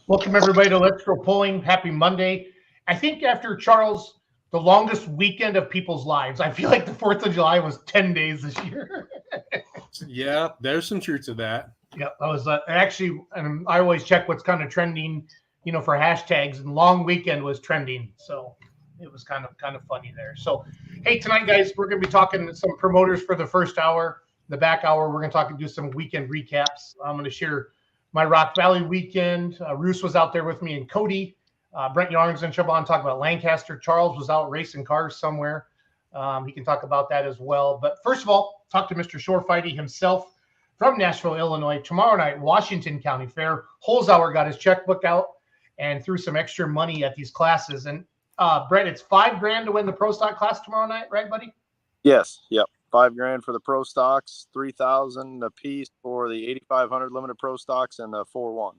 Welcome everybody to Let's Go Pulling. Happy Monday. I think after Charles, the longest weekend of people's lives. I feel like the 4th of July was 10 days this year. Yeah, there's some truth to that. Yeah, I was actually, and I always check what's kind of trending, for hashtags, and long weekend was trending. So it was kind of funny there. So, hey, tonight, guys, we're going to be talking to some promoters for the first hour. The back hour, we're going to talk and do some weekend recaps. I'm going to share my Rock Valley weekend. Roos was out there with me and Cody. Brent Yarns and Chabon talk about Lancaster. Charles was out racing cars somewhere. He can talk about that as well. But first of all, talk to Mr. Shorefighty himself from Nashville, Illinois. Tomorrow night, Washington County Fair. Holzhauer got his checkbook out and threw some extra money at these classes. And Brent, it's $5,000 to win the Pro Stock class tomorrow night, right, buddy? Yes. Yep. $5,000 for the Pro Stocks, $3,000 a piece for the 8,500 limited Pro Stocks, and the 4-1s.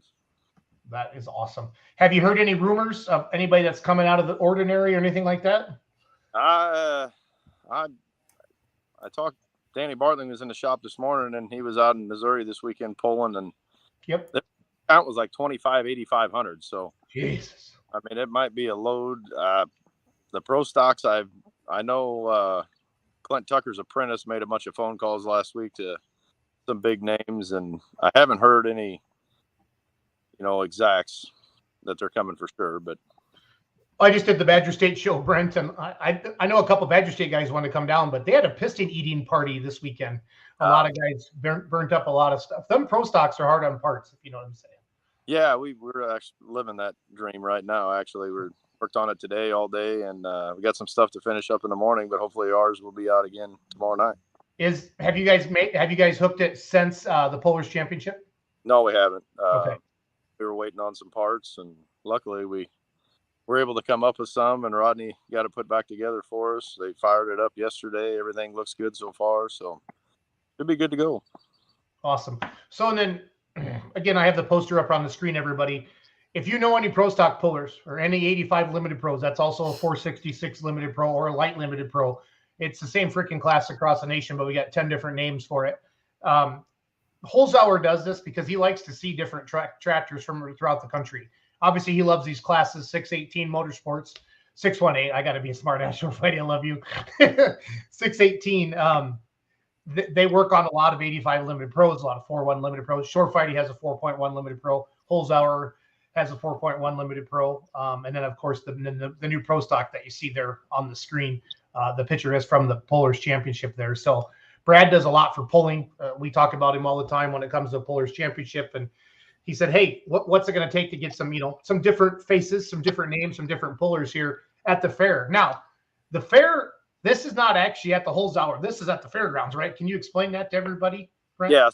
That is awesome. Have you heard any rumors of anybody that's coming out of the ordinary or anything like that? I talked. Danny Bartling was in the shop this morning, and he was out in Missouri this weekend pulling, and yep, the count was like 8,500. So Jesus, I mean, it might be a load. The Pro Stocks, I know Clint Tucker's apprentice made a bunch of phone calls last week to some big names, and I haven't heard any, exacts that they're coming for sure. But I just did the Badger State show, Brent, and I know a couple of Badger State guys want to come down, but they had a piston eating party this weekend. A lot of guys burnt up a lot of stuff. Them Pro Stocks are hard on parts, if you know what I'm saying. Yeah, we're actually living that dream right now. Actually, we're worked on it today all day, and we got some stuff to finish up in the morning, but hopefully ours will be out again tomorrow night. Have you guys hooked it since the Pullers Championship? No, we haven't. Okay. We were waiting on some parts, and luckily we were able to come up with some, and Rodney got it put back together for us. They fired it up yesterday. Everything looks good so far, so should be good to go. Awesome. So, and then again, I have the poster up on the screen, everybody. If you know any Pro Stock pullers or any 85 limited pros, that's also a 466 limited pro or a light limited pro. It's the same freaking class across the nation, but we got 10 different names for it. Holzhauer does this because he likes to see different tractors from throughout the country. Obviously, he loves these classes, 618 Motorsports, 618. I got to be a smart ass, Shorefighty. I love you. 618. They work on a lot of 85 limited pros, a lot of 4.1 limited pros. Shorefighty has a 4.1 limited pro. Holzhauer has a 4.1 limited pro. And then, of course, the new Pro Stock that you see there on the screen. The picture is from the Pullers Championship there. So Brad does a lot for pulling. We talk about him all the time when it comes to the Pullers Championship. And he said, hey, what's it going to take to get some different faces, some different names, some different pullers here at the fair? Now, the fair, this is not actually at the Holzhauer. This is at the fairgrounds, right? Can you explain that to everybody, Brent? Yeah.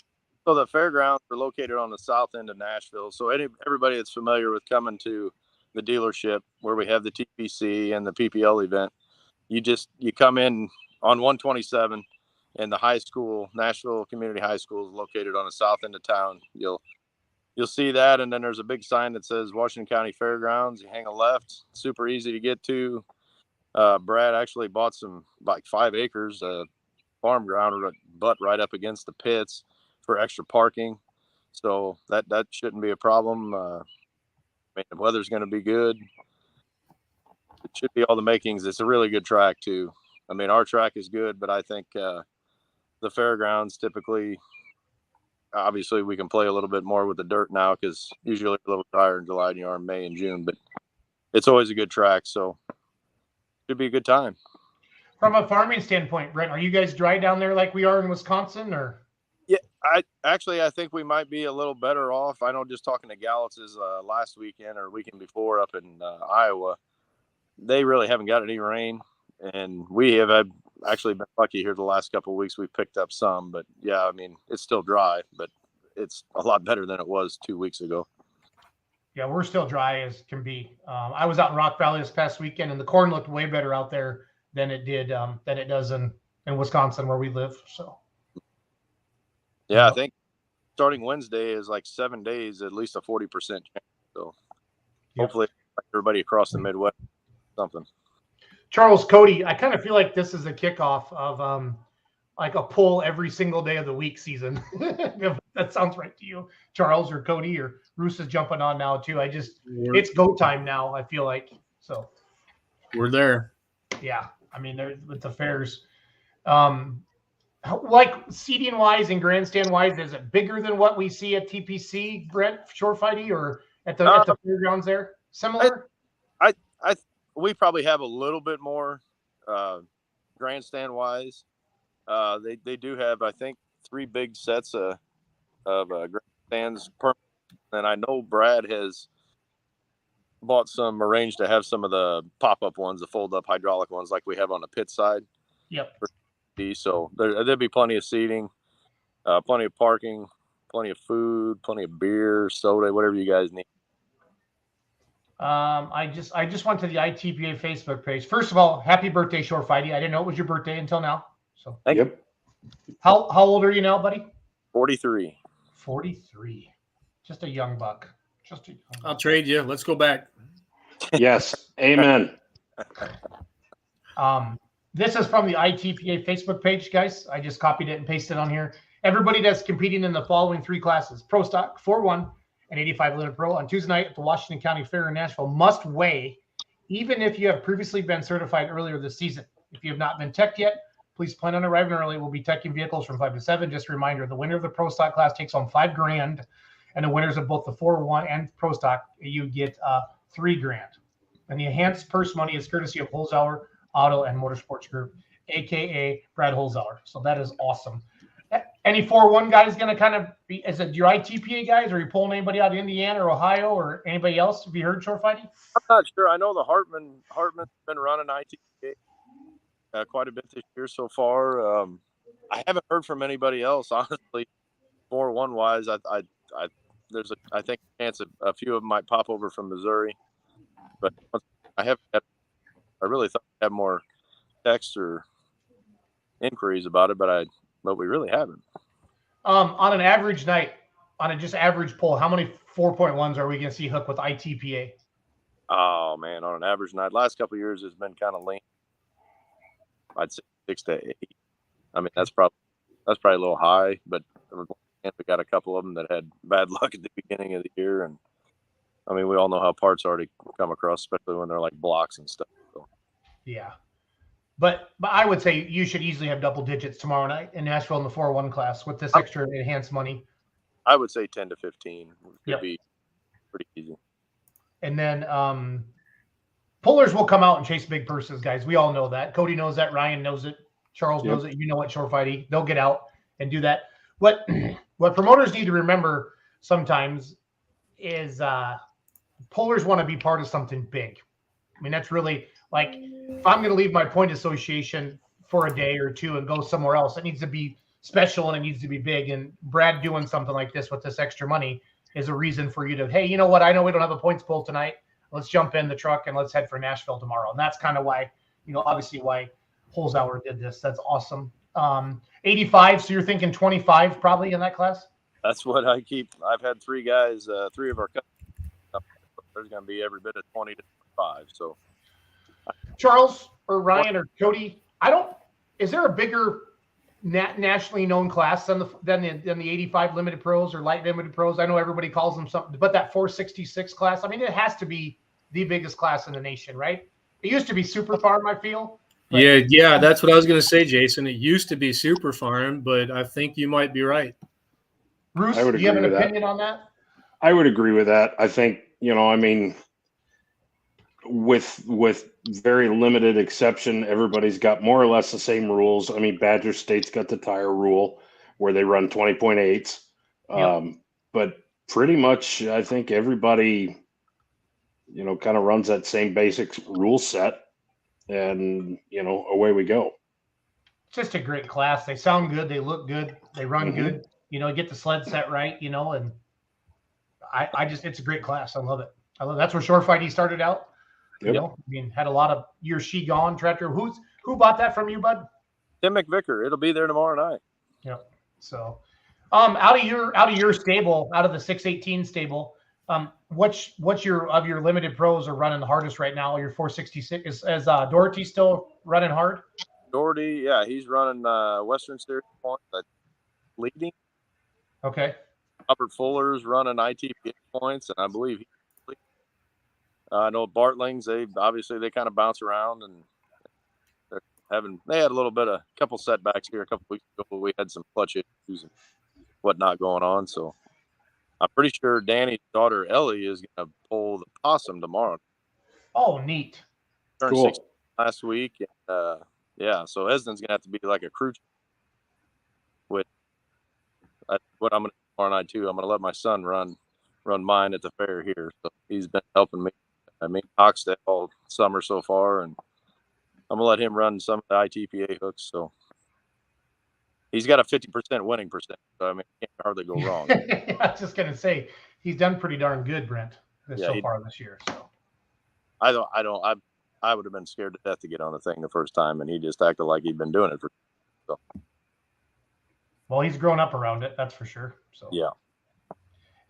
So the fairgrounds are located on the south end of Nashville. So everybody that's familiar with coming to the dealership where we have the TPC and the PPL event, you come in on 127, and the high school, Nashville Community High School, is located on the south end of town. You'll see that, and then there's a big sign that says Washington County Fairgrounds. You hang a left, super easy to get to. Brad actually bought some, like 5 acres, farm ground, butt right up against the pits for extra parking. So that shouldn't be a problem. I mean, the weather's going to be good. It should be all the makings. It's a really good track too. I mean, our track is good, but I think the fairgrounds typically, obviously we can play a little bit more with the dirt now because usually a little drier in July than you are in May and June, but it's always a good track. So should be a good time. From a farming standpoint, Brent, are you guys dry down there like we are in Wisconsin, or? Yeah, I think we might be a little better off. I know, just talking to Gallutz's last weekend or weekend before up in Iowa, they really haven't got any rain, and we have actually been lucky here the last couple of weeks. We've picked up some, but yeah, I mean, it's still dry, but it's a lot better than it was 2 weeks ago. Yeah, we're still dry as can be. I was out in Rock Valley this past weekend, and the corn looked way better out there than it does in Wisconsin where we live. So. Yeah, I think starting Wednesday is like 7 days, at least a 40% chance. So hopefully everybody across the Midwest, something. Charles, Cody, I kind of feel like this is a kickoff of like a pull every single day of the week season. If that sounds right to you, Charles or Cody or Bruce is jumping on now too. It's go time now. I feel like so. We're there. Yeah, I mean, with the fairs, like seating wise and grandstand wise, is it bigger than what we see at TPC, Brent, short fighty, or at the fairgrounds there? Similar? We probably have a little bit more grandstand wise. They do have, I think, 3 big sets of grandstands per. And I know Brad has bought some, arranged to have some of the pop-up ones, the fold-up hydraulic ones like we have on the pit side. Yep. So there'll be plenty of seating, plenty of parking, plenty of food, plenty of beer, soda, whatever you guys need. I just went to the ITPA Facebook page. First of all, happy birthday, Short Fighty. I didn't know it was your birthday until now. So Thank you. How old are you now, buddy? 43. 43. Just a young buck. I'll trade you. Let's go back. Yes. Amen. This is from the ITPA Facebook page, guys. I just copied it and pasted it on here. Everybody that's competing in the following 3 classes: Pro Stock, 4-1, and 85 Limited Pro on Tuesday night at the Washington County Fair in Nashville must weigh, even if you have previously been certified earlier this season. If you have not been teched yet, please plan on arriving early. We'll be teching vehicles from 5 to 7. Just a reminder, the winner of the Pro Stock class takes home $5,000, and the winners of both the 4-1 and Pro Stock, you get $3,000. And the enhanced purse money is courtesy of Holzhauer Auto and Motorsports Group, aka Brad Holzhauer. So that is awesome. Any 4-1 guys going to kind of be, is it your ITPA guys, or are you pulling anybody out of Indiana or Ohio or anybody else? Have you heard short fighting? I'm not sure. I know the Hartman's been running ITPA quite a bit this year so far. I haven't heard from anybody else, honestly. 4-1 wise, there's I think a chance a few of them might pop over from Missouri, but I really thought I'd have more texts or inquiries about it, but we really haven't. On an average night, on a just average pull, how many 4.1s are we going to see hook with ITPA? Oh man, on an average night, last couple of years has been kind of lean. I'd say 6 to 8. I mean, that's probably a little high, but we got a couple of them that had bad luck at the beginning of the year, and I mean, we all know how parts already come across, especially when they're like blocks and stuff. So. Yeah. But I would say you should easily have double digits tomorrow night in Nashville in the 4-1 class with this extra enhanced money. I would say 10 to 15 would be pretty easy. And then pullers will come out and chase big purses, guys. We all know that. Cody knows that. Ryan knows it. Charles knows it. You know it, short fighty. They'll get out and do that. What promoters need to remember sometimes is pullers want to be part of something big. I mean, that's really like, if I'm going to leave my point association for a day or two and go somewhere else, it needs to be special and it needs to be big. And Brad doing something like this with this extra money is a reason for you to, hey, you know what? I know we don't have a points pull tonight. Let's jump in the truck and let's head for Nashville tomorrow. And that's kind of why, obviously why Holzhauer did this. That's awesome. 85. So you're thinking 25 probably in that class? That's what I keep. I've had 3 guys, 3 of our customers. There's going to be every bit of 20 to 25. So. Charles or Ryan or Cody, is there a bigger nationally known class than the 85 limited pros or light limited pros? I know everybody calls them something, but that 466 class, I mean, it has to be the biggest class in the nation, right? It used to be Super Farm, I feel. Yeah, that's what I was going to say, Jason. It used to be Super Farm, but I think you might be right. Bruce, do you have an opinion on that? I would agree with that. I think, I mean, with very limited exception, everybody's got more or less the same rules. I mean, Badger State's got the tire rule where they run 20.8s. Yep. But pretty much, I think everybody, kind of runs that same basic rule set, and, away we go. It's just a great class. They sound good. They look good. They run good. Get the sled set right, and it's a great class. I love it. That's where Short Fighty started out. Yep. Had a lot of year she gone tractor. Who bought that from you, bud? Tim McVicker. It'll be there tomorrow night. Yep. So, out of your stable, out of the 618 stable, what's your limited pros are running the hardest right now? Your 466 is Doherty still running hard? Doherty, yeah, he's running Western Series points, leading. Okay. Robert Fuller's running ITPA points, and I believe he's leading. I know Bartlings, they kind of bounce around, and they had a couple setbacks here a couple weeks ago, but we had some clutch issues and whatnot going on. So I'm pretty sure Danny's daughter Ellie is going to pull the possum tomorrow. Oh, neat. Turned Cool. 16 last week. And, yeah, so Esden's going to have to be like a crew. With what I'm going to do tomorrow night too. I'm going to let my son run mine at the fair here. So he's been helping me. I mean, Hoxton all summer so far, and I'm gonna let him run some of the ITPA hooks. So he's got a 50% winning percent. So I mean, can't hardly go wrong. I was just gonna say he's done pretty darn good, Brent, so far this year. So I would have been scared to death to get on the thing the first time, and he just acted like he'd been doing it for. So. Well, he's grown up around it, that's for sure. So yeah.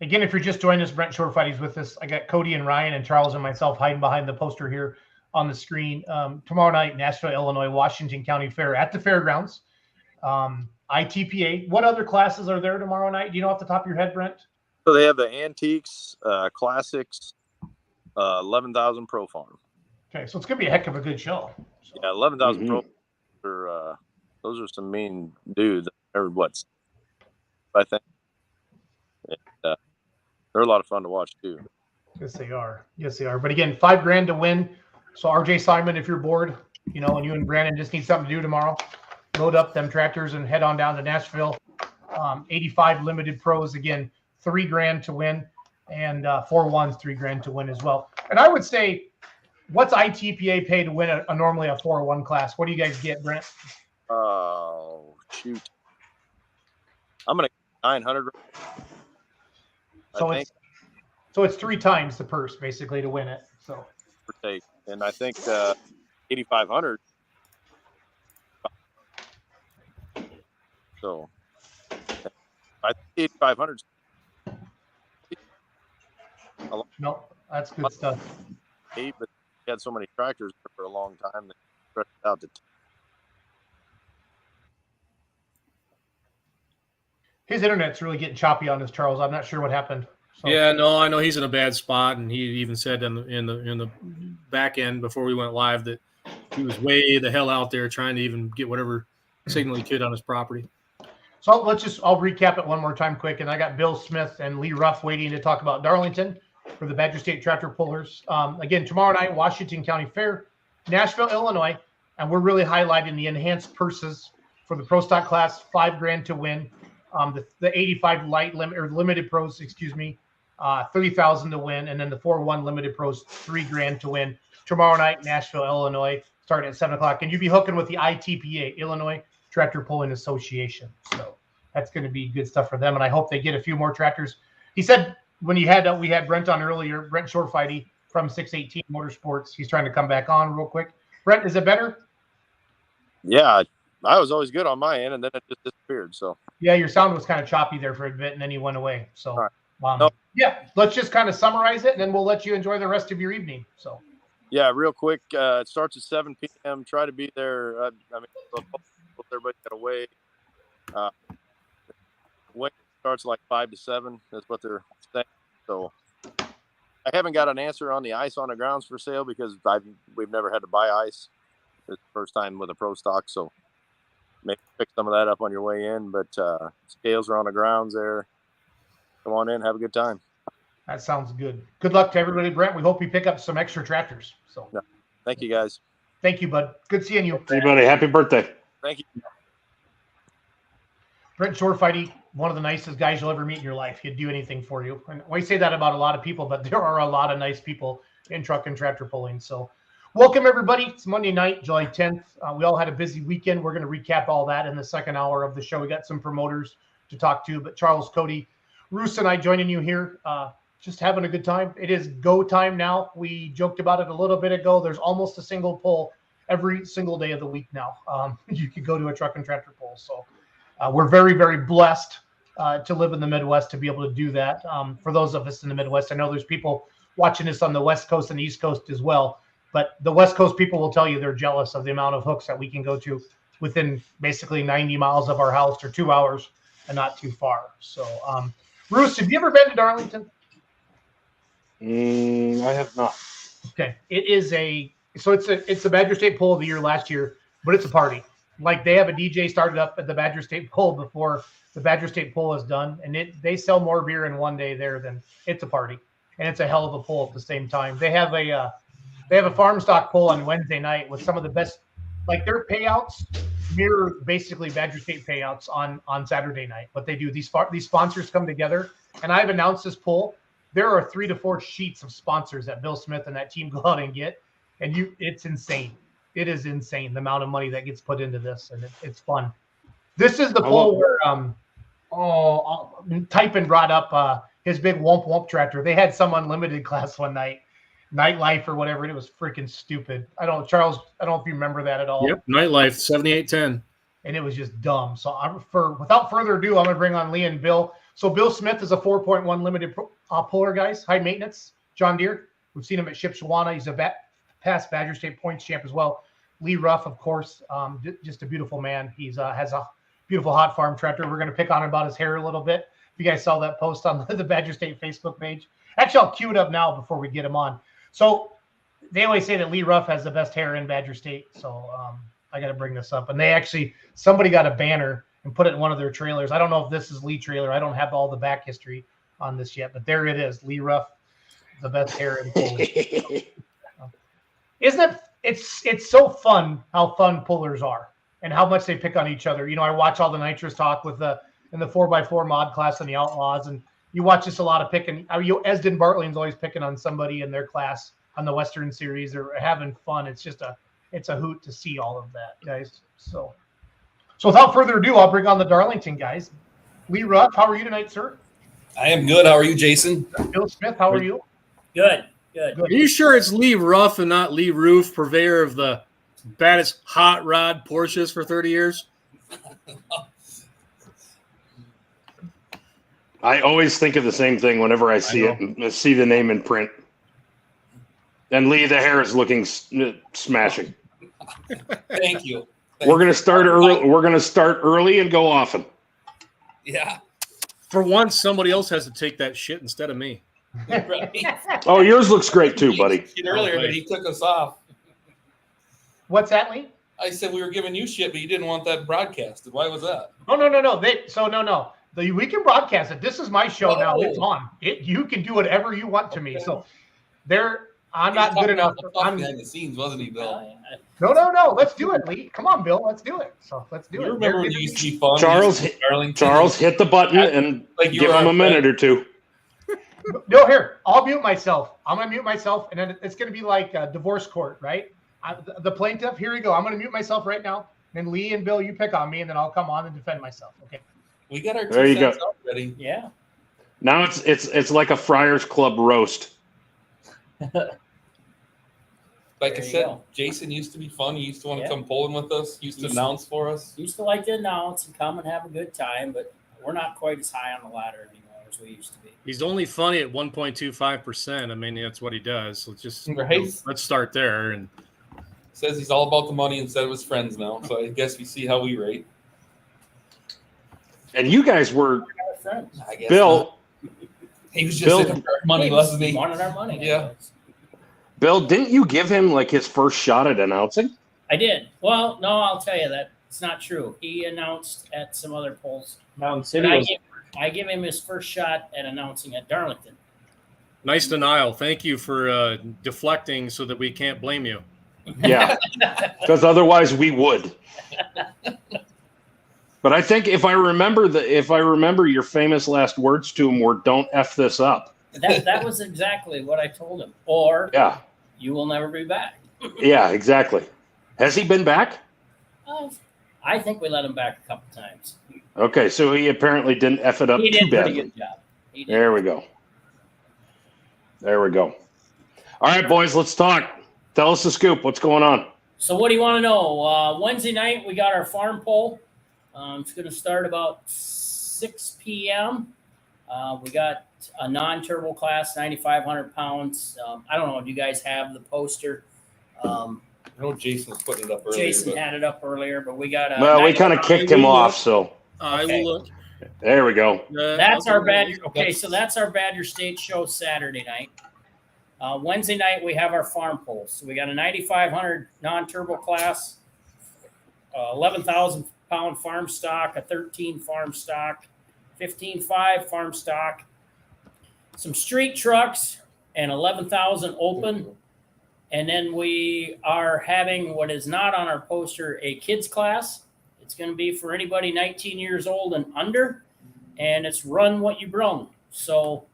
Again, if you're just joining us, Brent Shorefighty's with us. I got Cody and Ryan and Charles and myself hiding behind the poster here on the screen. Tomorrow night, Nashville, Illinois, Washington County Fair at the fairgrounds. ITPA. What other classes are there tomorrow night? Do you know off the top of your head, Brent? So they have the Antiques, Classics, 11,000 Pro Farm. Okay, so it's going to be a heck of a good show. So. Yeah, 11,000 Pro Farm. Those are some mean dudes. Or what? I think. They're a lot of fun to watch too. Yes, they are. Yes, they are. But again, $5,000 to win. So RJ Simon, if you're bored, and you and Brandon just need something to do tomorrow, load up them tractors and head on down to Nashville. 85 limited pros again, $3,000 to win, and 4-1s, $3,000 to win as well. And I would say, what's ITPA pay to win normally a 4-1 class? What do you guys get, Brent? Oh shoot! I'm gonna 900. So it's 3 times the purse basically to win it. So and I think 8,500. So I think 8,500. No, that's good stuff. But we had so many tractors for a long time that stretched out to. His internet's really getting choppy on us, Charles. I'm not sure what happened. So. Yeah, no, I know he's in a bad spot, and he even said in the back end before we went live that he was way the hell out there trying to even get whatever signal he could on his property. So I'll recap it one more time quick. And I got Bill Smith and Lee Ruff waiting to talk about Darlington for the Badger State Tractor Pullers. Again, tomorrow night, Washington County Fair, Nashville, Illinois, and we're really highlighting the enhanced purses for the Pro Stock class, $5,000 to win. The 85 limited pros, 30,000 to win, and then the 4-1 limited pros, $3,000 to win. Tomorrow night, Nashville, Illinois, starting at 7:00, and you'll be hooking with the ITPA, Illinois Tractor Pulling Association. So that's going to be good stuff for them, and I hope they get a few more tractors. He said when we had Brent on earlier, Brent Shorefighty from 618 Motorsports. He's trying to come back on real quick. Brent, is it better? Yeah, I was always good on my end, and then it just disappeared. So yeah, your sound was kind of choppy there for a bit, and then you went away. So right. Yeah, let's just kind of summarize it, and then we'll let you enjoy the rest of your evening. So yeah, real quick, it starts at 7 p.m. Try to be there. Everybody got away. When it starts like 5 to 7. That's what they're saying. So I haven't got an answer on the ice on the grounds for sale because we've never had to buy ice. It's the first time with a Pro Stock, so maybe pick some of that up on your way in. But scales are on the grounds there. Come on in, have a good time. That sounds good. Good luck to everybody, Brent. We hope you pick up some extra tractors. So thank you, guys. Thank you, bud. Good seeing you. Hey, buddy. Happy birthday. Thank you. Brent Shorefighty, one of the nicest guys you'll ever meet in your life. He'd do anything for you. And we say that about a lot of people, but there are a lot of nice people in truck and tractor pulling. So welcome, everybody. It's Monday night, July 10th. We all had a busy weekend. We're going to recap all that in the second hour of the show. We got some promoters to talk to, but Charles, Cody, Roos, and I joining you here, just having a good time. It is go time now. We joked about it a little bit ago. There's almost a single pull every single day of the week now. You could go to a truck and tractor pull. So we're very, very blessed to live in the Midwest to be able to do that. For those of us in the Midwest, I know there's people watching this on the West Coast and East Coast as well. But the West Coast people will tell you they're jealous of the amount of hooks that we can go to within basically 90 miles of our house or 2 hours and not too far. So, Bruce, have you ever been to Darlington? I have not. Okay. It's the Badger State Poll of the year last year, but it's a party. Like they have a DJ started up at the Badger State Poll before the Badger State Poll is done, and they sell more beer in one day there than it's a party, and it's a hell of a poll at the same time. They have a farm stock poll on Wednesday night with some of the best, like their payouts mirror basically Badger State payouts on Saturday night. What they do, these sponsors come together, and I've announced this poll. There are 3 to 4 sheets of sponsors that Bill Smith and that team go out and get, and it's insane. It is insane the amount of money that gets put into this, and it's fun. This is the poll where Typin brought up his big Womp Womp tractor. They had some unlimited class one night, Nightlife or whatever, and it was freaking stupid. Charles, I don't know if you remember that at all. Yep, Nightlife 7810. And it was just dumb. So without further ado, I'm going to bring on Lee and Bill. So Bill Smith is a 4.1 limited puller, guys, high maintenance, John Deere. We've seen him at Shipshawana. He's a past Badger State points champ as well. Lee Ruff, of course, just a beautiful man. He's has a beautiful hot farm tractor. We're going to pick on him about his hair a little bit. If you guys saw that post on the Badger State Facebook page. Actually, I'll cue it up now before we get him on. So they always say that Lee Ruff has the best hair in Badger State. So I got to bring this up. And somebody got a banner and put it in one of their trailers. I don't know if this is Lee trailer. I don't have all the back history on this yet, but there it is. Lee Ruff, the best hair in pullers. Isn't it? It's so fun how fun pullers are and how much they pick on each other. I watch all the nitrous talk in the 4x4 mod class and the Outlaws, and you watch just a lot of picking. Esden Bartling's always picking on somebody in their class on the Western Series. They're having fun. It's a hoot to see all of that, guys. So without further ado, I'll bring on the Darlington guys. Lee Ruff, how are you tonight, sir? I am good. How are you, Jason? Bill Smith, how are you? Good. Are you sure it's Lee Ruff and not Lee Roof, purveyor of the baddest hot rod Porsches for 30 years? I always think of the same thing whenever I see it and see the name in print. And Lee, the hair is looking smashing. Thank you. We're gonna start early. We're gonna start early and go often. Yeah. For once, somebody else has to take that shit instead of me. Right. Oh, yours looks great too, buddy. Earlier, but he took us off. What's that, Lee? I said we were giving you shit, but you didn't want that broadcasted. Why was that? Oh, no. No. We can broadcast it. This is my show now. It's on. You can do whatever you want to me. So I'm not good enough. I'm behind the scenes, wasn't he, Bill? No. Let's do it, Lee. Come on, Bill. Let's do it. So let's do it. You remember when you used to be fun? Charles, hit the button and give him a minute or two. No, here. I'll mute myself. I'm going to mute myself, and then it's going to be like a divorce court, right? The plaintiff, here we go. I'm going to mute myself right now. Then Lee and Bill, you pick on me, and then I'll come on and defend myself. Okay. We got our there you go. Ready. Yeah. Now it's like a Friars Club roast. Like I said, Jason used to be fun. He used to want to come pulling with us. Used to announce for us. Used to like to announce and come and have a good time, but we're not quite as high on the ladder anymore as we used to be. He's only funny at 1.25%. I mean, that's what he does. So just let's start there. And says he's all about the money instead of his friends now. So I guess we see how we rate. And you guys were I guess Bill. Not. He was just looking for money, wasn't he? Wanted our money. Yeah. Bill, didn't you give him like his first shot at announcing? I did. Well, no, I'll tell you that it's not true. He announced at some other polls. Mountain City. I give him his first shot at announcing at Darlington. nice denial. Thank you for deflecting so that we can't blame you. Yeah, because otherwise we would. But I think if I remember your famous last words to him were "Don't f this up." That was exactly what I told him. Or you will never be back. Yeah, exactly. Has he been back? I think we let him back a couple times. Okay, so he apparently didn't f it up He did too a pretty badly. good job. He did. There we go. All right, boys, let's talk. Tell us the scoop. What's going on? So what do you want to know? Wednesday night, we got our farm poll. It's going to start about 6 p.m. We got a non-turbo class, 9,500 pounds. I don't know. Do you guys have the poster I know Jason was putting it up earlier. Jason had it up earlier, but we got Well, we kind of kicked him off, so I Okay. will look. there we go. That's our Badger. Okay, That's- so that's our Badger State show Saturday night. Wednesday night we have our farm polls. So we got a 9,500 non-turbo class, 11,000 pound farm stock, a 13 farm stock, 15.5 farm stock, some street trucks, and 11,000 open. And then we are having what is not on our poster, a kids class. It's going to be for anybody 19 years old and under, and it's run what you brung. So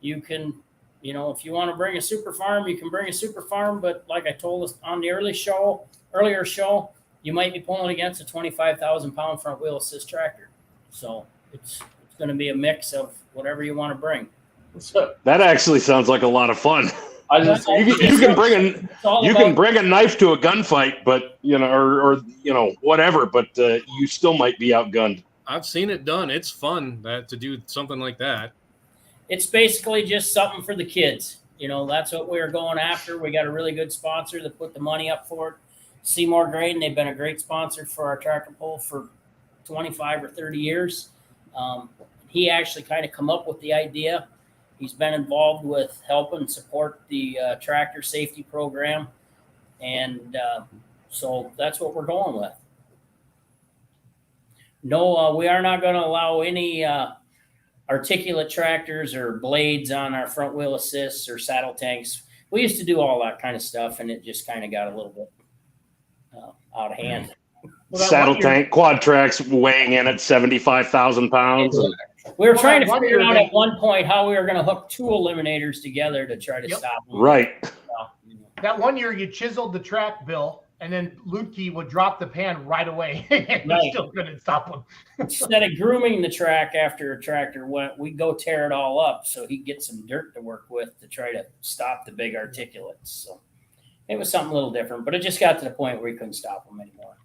you can, if you want to bring a super farm, you can bring a super farm. But like I told us on the earlier show, you might be pulling against a 25,000 pound front wheel assist tractor. So it's going to be a mix of whatever you want to bring. That actually sounds like a lot of fun. You can bring a knife to a gunfight, but or whatever, but you still might be outgunned. I've seen it done. It's fun to do something like that. It's basically just something for the kids. That's what we're going after. We got a really good sponsor that put the money up for it. Seymour Graydon, they've been a great sponsor for our tractor pull for 25 or 30 years. He actually kind of come up with the idea. He's been involved with helping support the tractor safety program. And so that's what we're going with. No, we are not going to allow any articulate tractors or blades on our front wheel assists or saddle tanks. We used to do all that kind of stuff, and it just kind of got a little bit out of hand. Saddle tank, quad tracks weighing in at 75,000 pounds. We were trying to figure out at one point how we were going to hook two eliminators together to try to stop them. Right. That one year you chiseled the track, Bill, and then Lutke would drop the pan right away. And Right. we still couldn't stop him. Instead of grooming the track after a tractor went, we'd go tear it all up so he'd get some dirt to work with to try to stop the big articulates. So it was something a little different, but it just got to the point where he couldn't stop them anymore.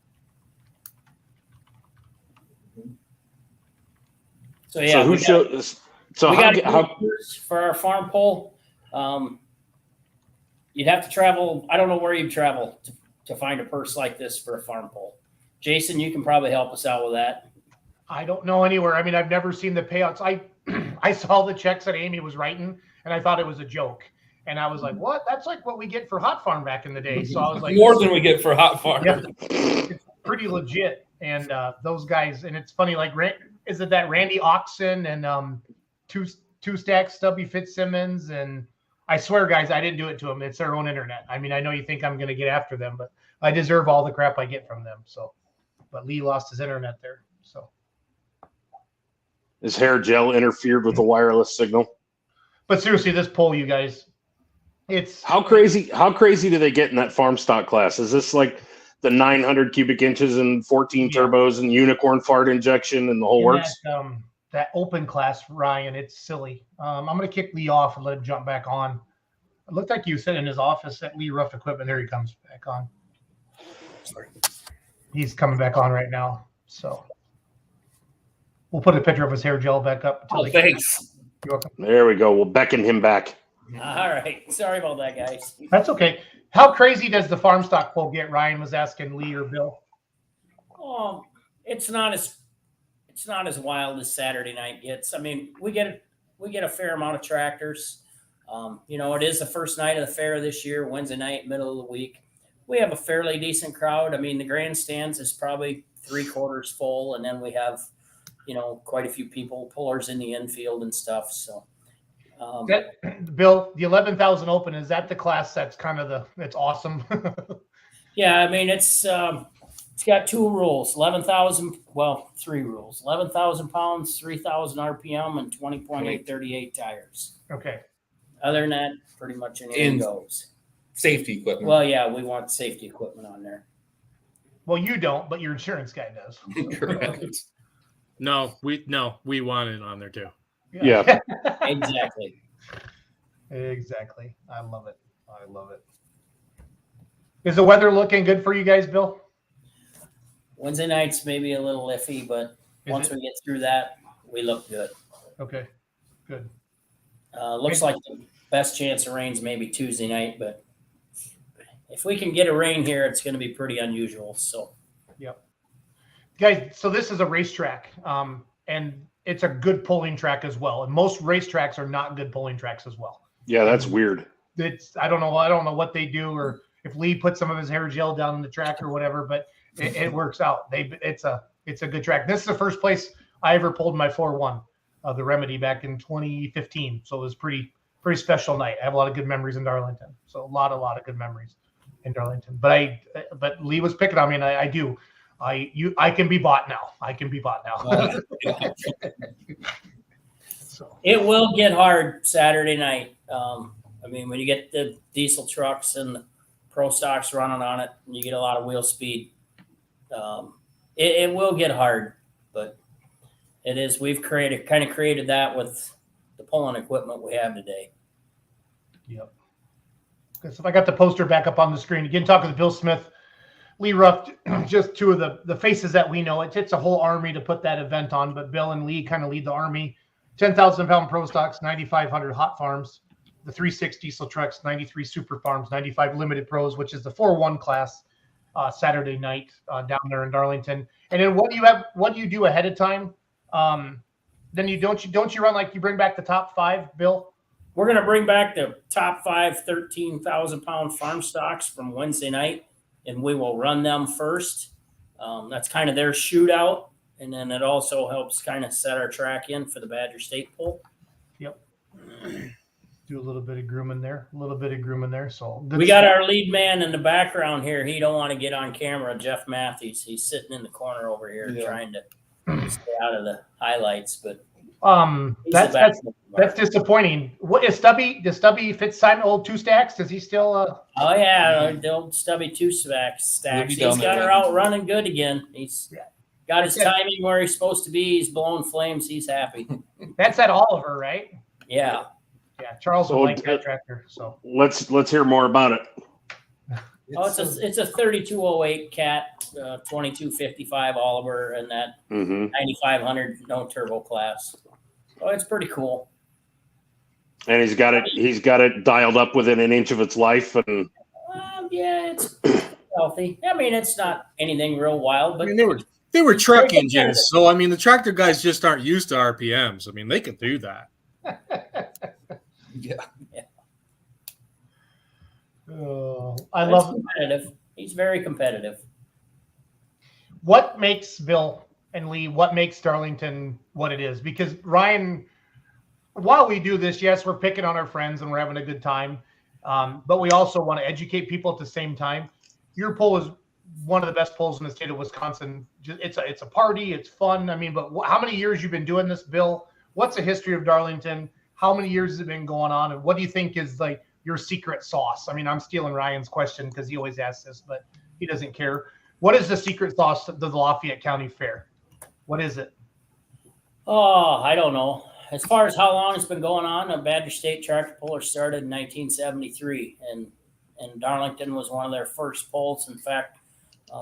So yeah, So who we showed this? So got how for our farm pole. You'd have to travel. I don't know where you'd travel to find a purse like this for a farm pole. Jason, you can probably help us out with that. I don't know anywhere. I mean, I've never seen the payouts. I saw the checks that Amy was writing, and I thought it was a joke. And I was like, what? That's like what we get for Hot Farm back in the day. So I was like, more than we get for Hot Farm. Yeah, it's pretty legit. And those guys, and it's funny, like, is it that Randy Oxen and two stacks Stubby Fitzsimmons? And I swear, guys, I didn't do it to them. It's their own internet. I mean, I know you think I'm going to get after them, but I deserve all the crap I get from them. So, but Lee lost his internet there. So his hair gel interfered with the wireless signal? But seriously, this poll, you guys, it's How crazy do they get in that farm stock class? Is this like the 900 cubic inches and 14 turbos and unicorn fart injection and the whole in works? that open class, Ryan. It's silly. I'm going to kick Lee off and let him jump back on. It looked like you said in his office at Lee Rough Equipment. There he comes back on. Sorry. He's coming back on right now. So we'll put a picture of his hair gel back up. Oh, thanks. You're welcome. There we go. We'll beckon him back. All right. Sorry about that, guys. That's okay. How crazy does the farm stock poll get? Ryan was asking Lee or Bill. It's not as wild as Saturday night gets. I mean, we get a fair amount of tractors. It is the first night of the fair this year, Wednesday night, middle of the week. We have a fairly decent crowd. I mean, the grandstands is probably 3/4 full, and then we have, quite a few people, pullers in the infield and stuff. So, Bill, the 11,000 open, is that the class that's kind of it's awesome? yeah, I mean, it's got two rules, 3 rules, 11,000 pounds, 3,000 RPM, and 20.838 tires. Okay. Other than that, pretty much anything goes. Safety equipment. Well, yeah, we want safety equipment on there. Well, you don't, but your insurance guy does. Correct. No, we want it on there too. Yeah. Exactly. Exactly. I love it. Is the weather looking good for you guys, Bill? Wednesday nights maybe a little iffy, but once we get through that, we look good. Okay, good. Looks like the best chance of rain's maybe Tuesday night, but if we can get a rain here, it's going to be pretty unusual. So, Guys, so this is a racetrack, and it's a good pulling track as well. And most racetracks are not good pulling tracks as well. Yeah, that's weird. I don't know what they do, or if Lee put some of his hair gel down the track or whatever, but it works out. It's a good track. This is the first place I ever pulled my 4-1 of the Remedy back in 2015. So it was pretty special night. I have a lot of good memories in Darlington. So a lot of good memories in Darlington. But Lee was picking on me, and I do. I can be bought now. So it will get hard Saturday night. I mean, when you get the diesel trucks and the pro stocks running on it, and you get a lot of wheel speed, it will get hard. But it is. We've created that with the pulling equipment we have today. Yep. Okay, so if I got the poster back up on the screen again, talking to Bill Smith, Lee Ruff, just two of the faces that we know. It's a whole army to put that event on, but Bill and Lee kind of lead the army. 10,000 pound pro stocks, 9,500 hot farms, the 3.6 diesel trucks, 93 super farms, 95 limited pros, which is the 4-1 class Saturday night down there in Darlington. And then what do you do ahead of time? Then don't you run like you bring back the top 5, Bill? We're going to bring back the top 5 13,000 pound farm stocks from Wednesday night, and we will run them first. That's kind of their shootout. And then it also helps kind of set our track in for the Badger State Pull. Yep. Do a little bit of grooming there. So we got our lead man in the background here. He don't want to get on camera, Jeff Matthews. He's sitting in the corner over here trying to stay out of the highlights. But that's disappointing. What is Stubby? Does Stubby Fitzsimon old 2 stacks? Does he still? Oh yeah, the old Stubby 2 stacks. He's got her out running good again. He's got his timing where he's supposed to be. He's blowing flames. He's happy. That's at Oliver, right? Yeah. Yeah, Charles will like that tractor. So let's hear more about it. It's a 3208 Cat, 2255 Oliver, and that 9500 no turbo class. Oh, it's pretty cool. And he's got it dialed up within an inch of its life, and yeah, it's healthy. I mean, it's not anything real wild, but I mean, they were truck engines, so I mean, the tractor guys just aren't used to RPMs. I mean, they can do that. Yeah. Oh, I love competitive. He's very competitive. What makes Bill and Lee? What makes Darlington what it is? Because Ryan, while we do this, yes, we're picking on our friends and we're having a good time, but we also want to educate people at the same time. Your poll is one of the best polls in the state of Wisconsin. It's a party. It's fun. I mean, but how many years you've been doing this, Bill? What's the history of Darlington? How many years has it been going on? And what do you think is like your secret sauce? I mean, I'm stealing Ryan's question because he always asks this, but he doesn't care. What is the secret sauce of the Lafayette County Fair? What is it? Oh, I don't know. As far as how long it's been going on, a Badger State Tractor Puller started in 1973, and Darlington was one of their first polls. In fact,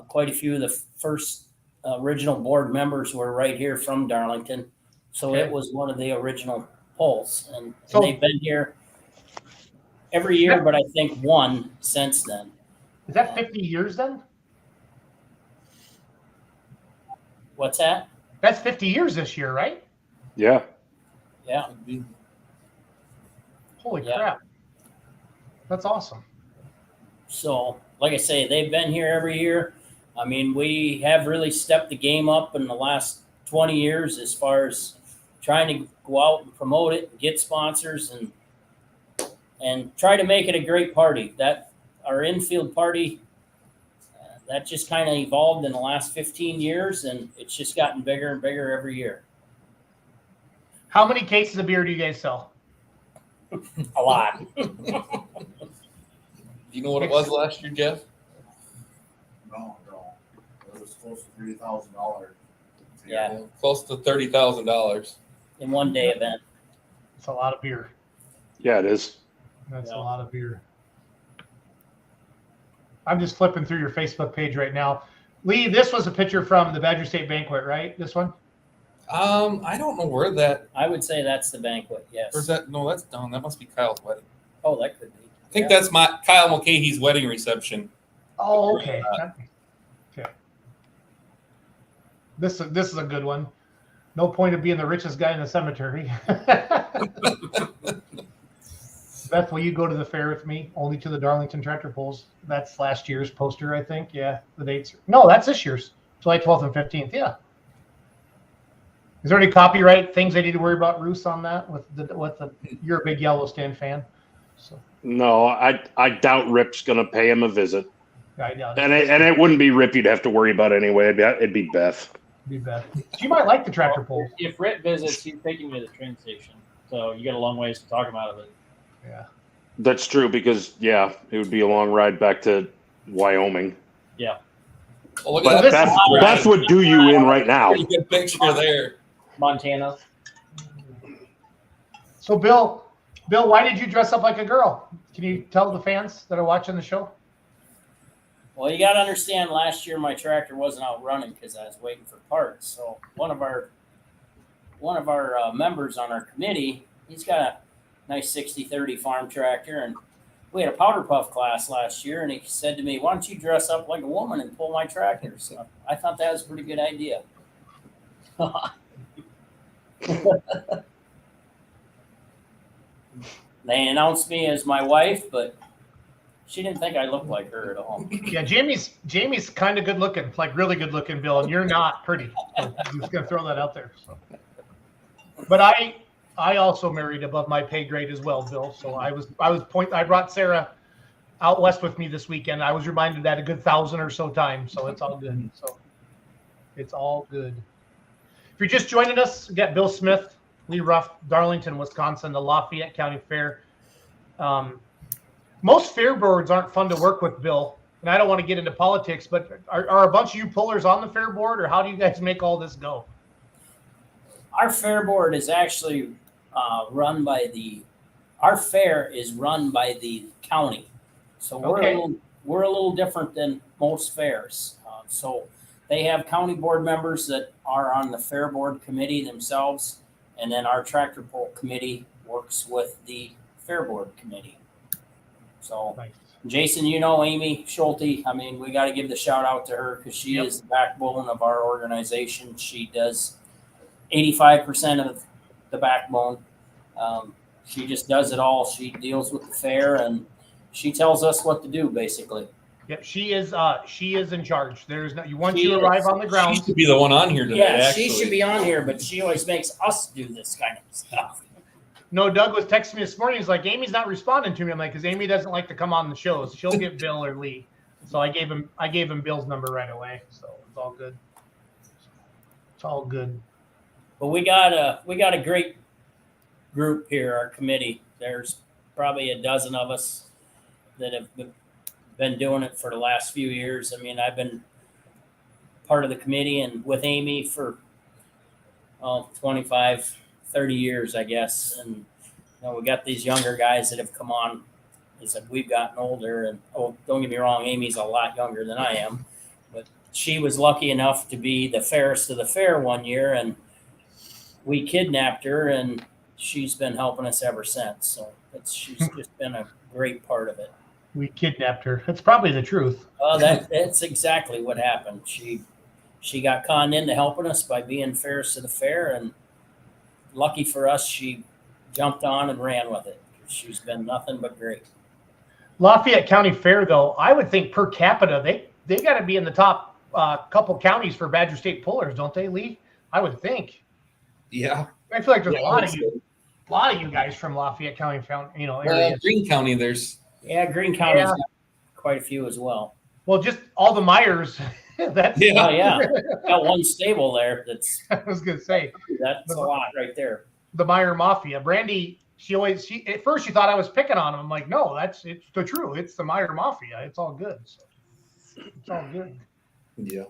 quite a few of the first original board members were right here from Darlington. So It was one of the original polls, and they've been here every year, but I think one since then. Is that 50 years then? What's that? That's 50 years this year, right? Yeah. Yeah. Holy crap. That's awesome. So, like I say, they've been here every year. I mean, we have really stepped the game up in the last 20 years as far as trying to go out and promote it, get sponsors, and try to make it a great party. That our infield party, that just kind of evolved in the last 15 years, and it's just gotten bigger and bigger every year. How many cases of beer do you guys sell? A lot. You know what it was last year, Jeff? No. It was close to $3,000. Yeah. Close to $30,000. In one day event. It's a lot of beer. Yeah, it is. That's a lot of beer. I'm just flipping through your Facebook page right now. Lee, this was a picture from the Badger State Banquet, right? This one? I don't know where that. I would say that's the banquet, yes. Or is that? No, that's done. That must be Kyle's wedding. Oh, that could be. I think that's my Kyle Mulcahy's wedding reception. Oh, okay. Okay. This is a good one. No point of being the richest guy in the cemetery. Beth, will you go to the fair with me? Only to the Darlington tractor pulls. That's last year's poster, I think. Yeah, the dates. No, that's this year's. July 12th and 15th. Yeah. Is there any copyright things I need to worry about, Roos, on that? You're a big Yellowstone fan, so No, I doubt Rip's going to pay him a visit, I doubt it. and it wouldn't be Rip you'd have to worry about anyway. It'd be Beth. Be Beth. She might like the tractor pulls. If Rip visits, he's taking me to the train station, so you got a long ways to talk him out of it. Yeah. That's true because it would be a long ride back to Wyoming. Yeah. Well, look But at that. Beth would do you in right now. Pretty good picture there. Montana. So Bill, why did you dress up like a girl? Can you tell the fans that are watching the show? Well, you got to understand, last year my tractor wasn't out running because I was waiting for parts. So one of our members on our committee, he's got a nice 60/30 farm tractor, and we had a powder puff class last year, and he said to me, "Why don't you dress up like a woman and pull my tractor?" So I thought that was a pretty good idea. They announced me as my wife, but she didn't think I looked like her at all. Yeah, Jamie's kind of good looking, like really good looking, Bill, and you're not pretty. So I'm just gonna throw that out there. So. But I also married above my pay grade as well, Bill. So I brought Sarah out west with me this weekend. I was reminded that a good 1,000 or so times. So it's all good. So it's all good. If you're just joining us, we got Bill Smith, Lee Ruff, Darlington, Wisconsin, the Lafayette County Fair. Most fair boards aren't fun to work with, Bill. And I don't want to get into politics, but are a bunch of you pullers on the fair board, or how do you guys make all this go? Our fair board is actually run by our fair is run by the county. So we're a little different than most fairs. So they have county board members that are on the fair board committee themselves. And then our tractor pull committee works with the fair board committee. So Nice. Jason, Amy Schulte, I mean, we got to give the shout out to her because she is the backbone of our organization. She does 85% of the backbone. She just does it all. She deals with the fair and she tells us what to do, basically. Yep, she is in charge. There's no once you arrive on the ground. She should be the one on here today. Yeah, actually. she should be on here, but she always makes us do this kind of stuff. No, Doug was texting me this morning. He's like, Amy's not responding to me. I'm like, because Amy doesn't like to come on the shows. She'll get Bill or Lee. So I gave him Bill's number right away. So it's all good. It's all good. But we got a great group here, our committee. There's probably a dozen of us that have been doing it for the last few years. I mean, I've been part of the committee and with Amy for 25, 30 years, I guess. And we got these younger guys that have come on as we've gotten older. And don't get me wrong, Amy's a lot younger than I am, but she was lucky enough to be the fairest of the fair one year, and we kidnapped her, and she's been helping us ever since. So she's just been a great part of it. We kidnapped her. That's probably the truth. That's exactly what happened. She got conned into helping us by being fairest of the fair, and lucky for us, she jumped on and ran with it. She's been nothing but great. Lafayette County Fair, though, I would think per capita, they got to be in the top couple counties for Badger State pullers, don't they, Lee? I would think. Yeah. I feel like there's a lot of you guys from Lafayette County, area. Greene County, there's. Yeah, Greene County's got quite a few as well. Well, just all the Myers. That's got one stable there. That's. I was gonna say that's a lot right there. The Meyer Mafia. Brandy, she at first she thought I was picking on him. I'm like, no, it's the truth. It's the Meyer Mafia. It's all good. So, it's all good. Yeah.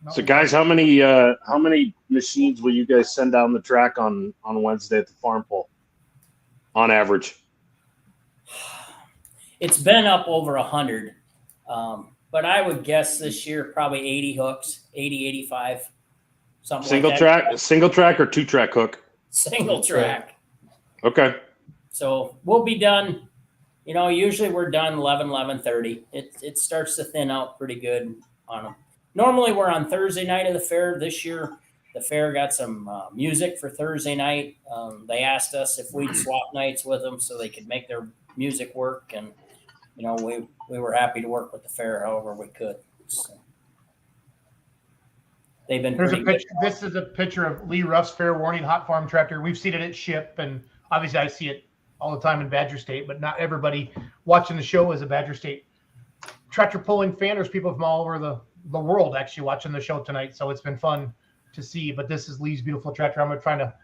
No. So, guys, how many machines will you guys send down the track on Wednesday at the farm pull, on average? It's been up over 100, but I would guess this year probably 80 hooks, 80, 85, something Single like track, that. single track or 2-track hook? Single track. Okay. So we'll be done Usually we're done 11:30. It starts to thin out pretty good on them. Normally we're on Thursday night of the fair. This year the fair got some music for Thursday night. They asked us if we'd swap nights with them so they could make their music work, and we were happy to work with the fair however we could. So they've been There's a pretty good. picture. This is a picture of Lee Ruff's fair warning hot farm tractor. We've seen it at SHIP, and obviously I see it all the time in Badger State, but not everybody watching the show is a Badger State tractor pulling fan. There's people from all over the world actually watching the show tonight, so it's been fun to see. But this is Lee's beautiful tractor. I'm going to find a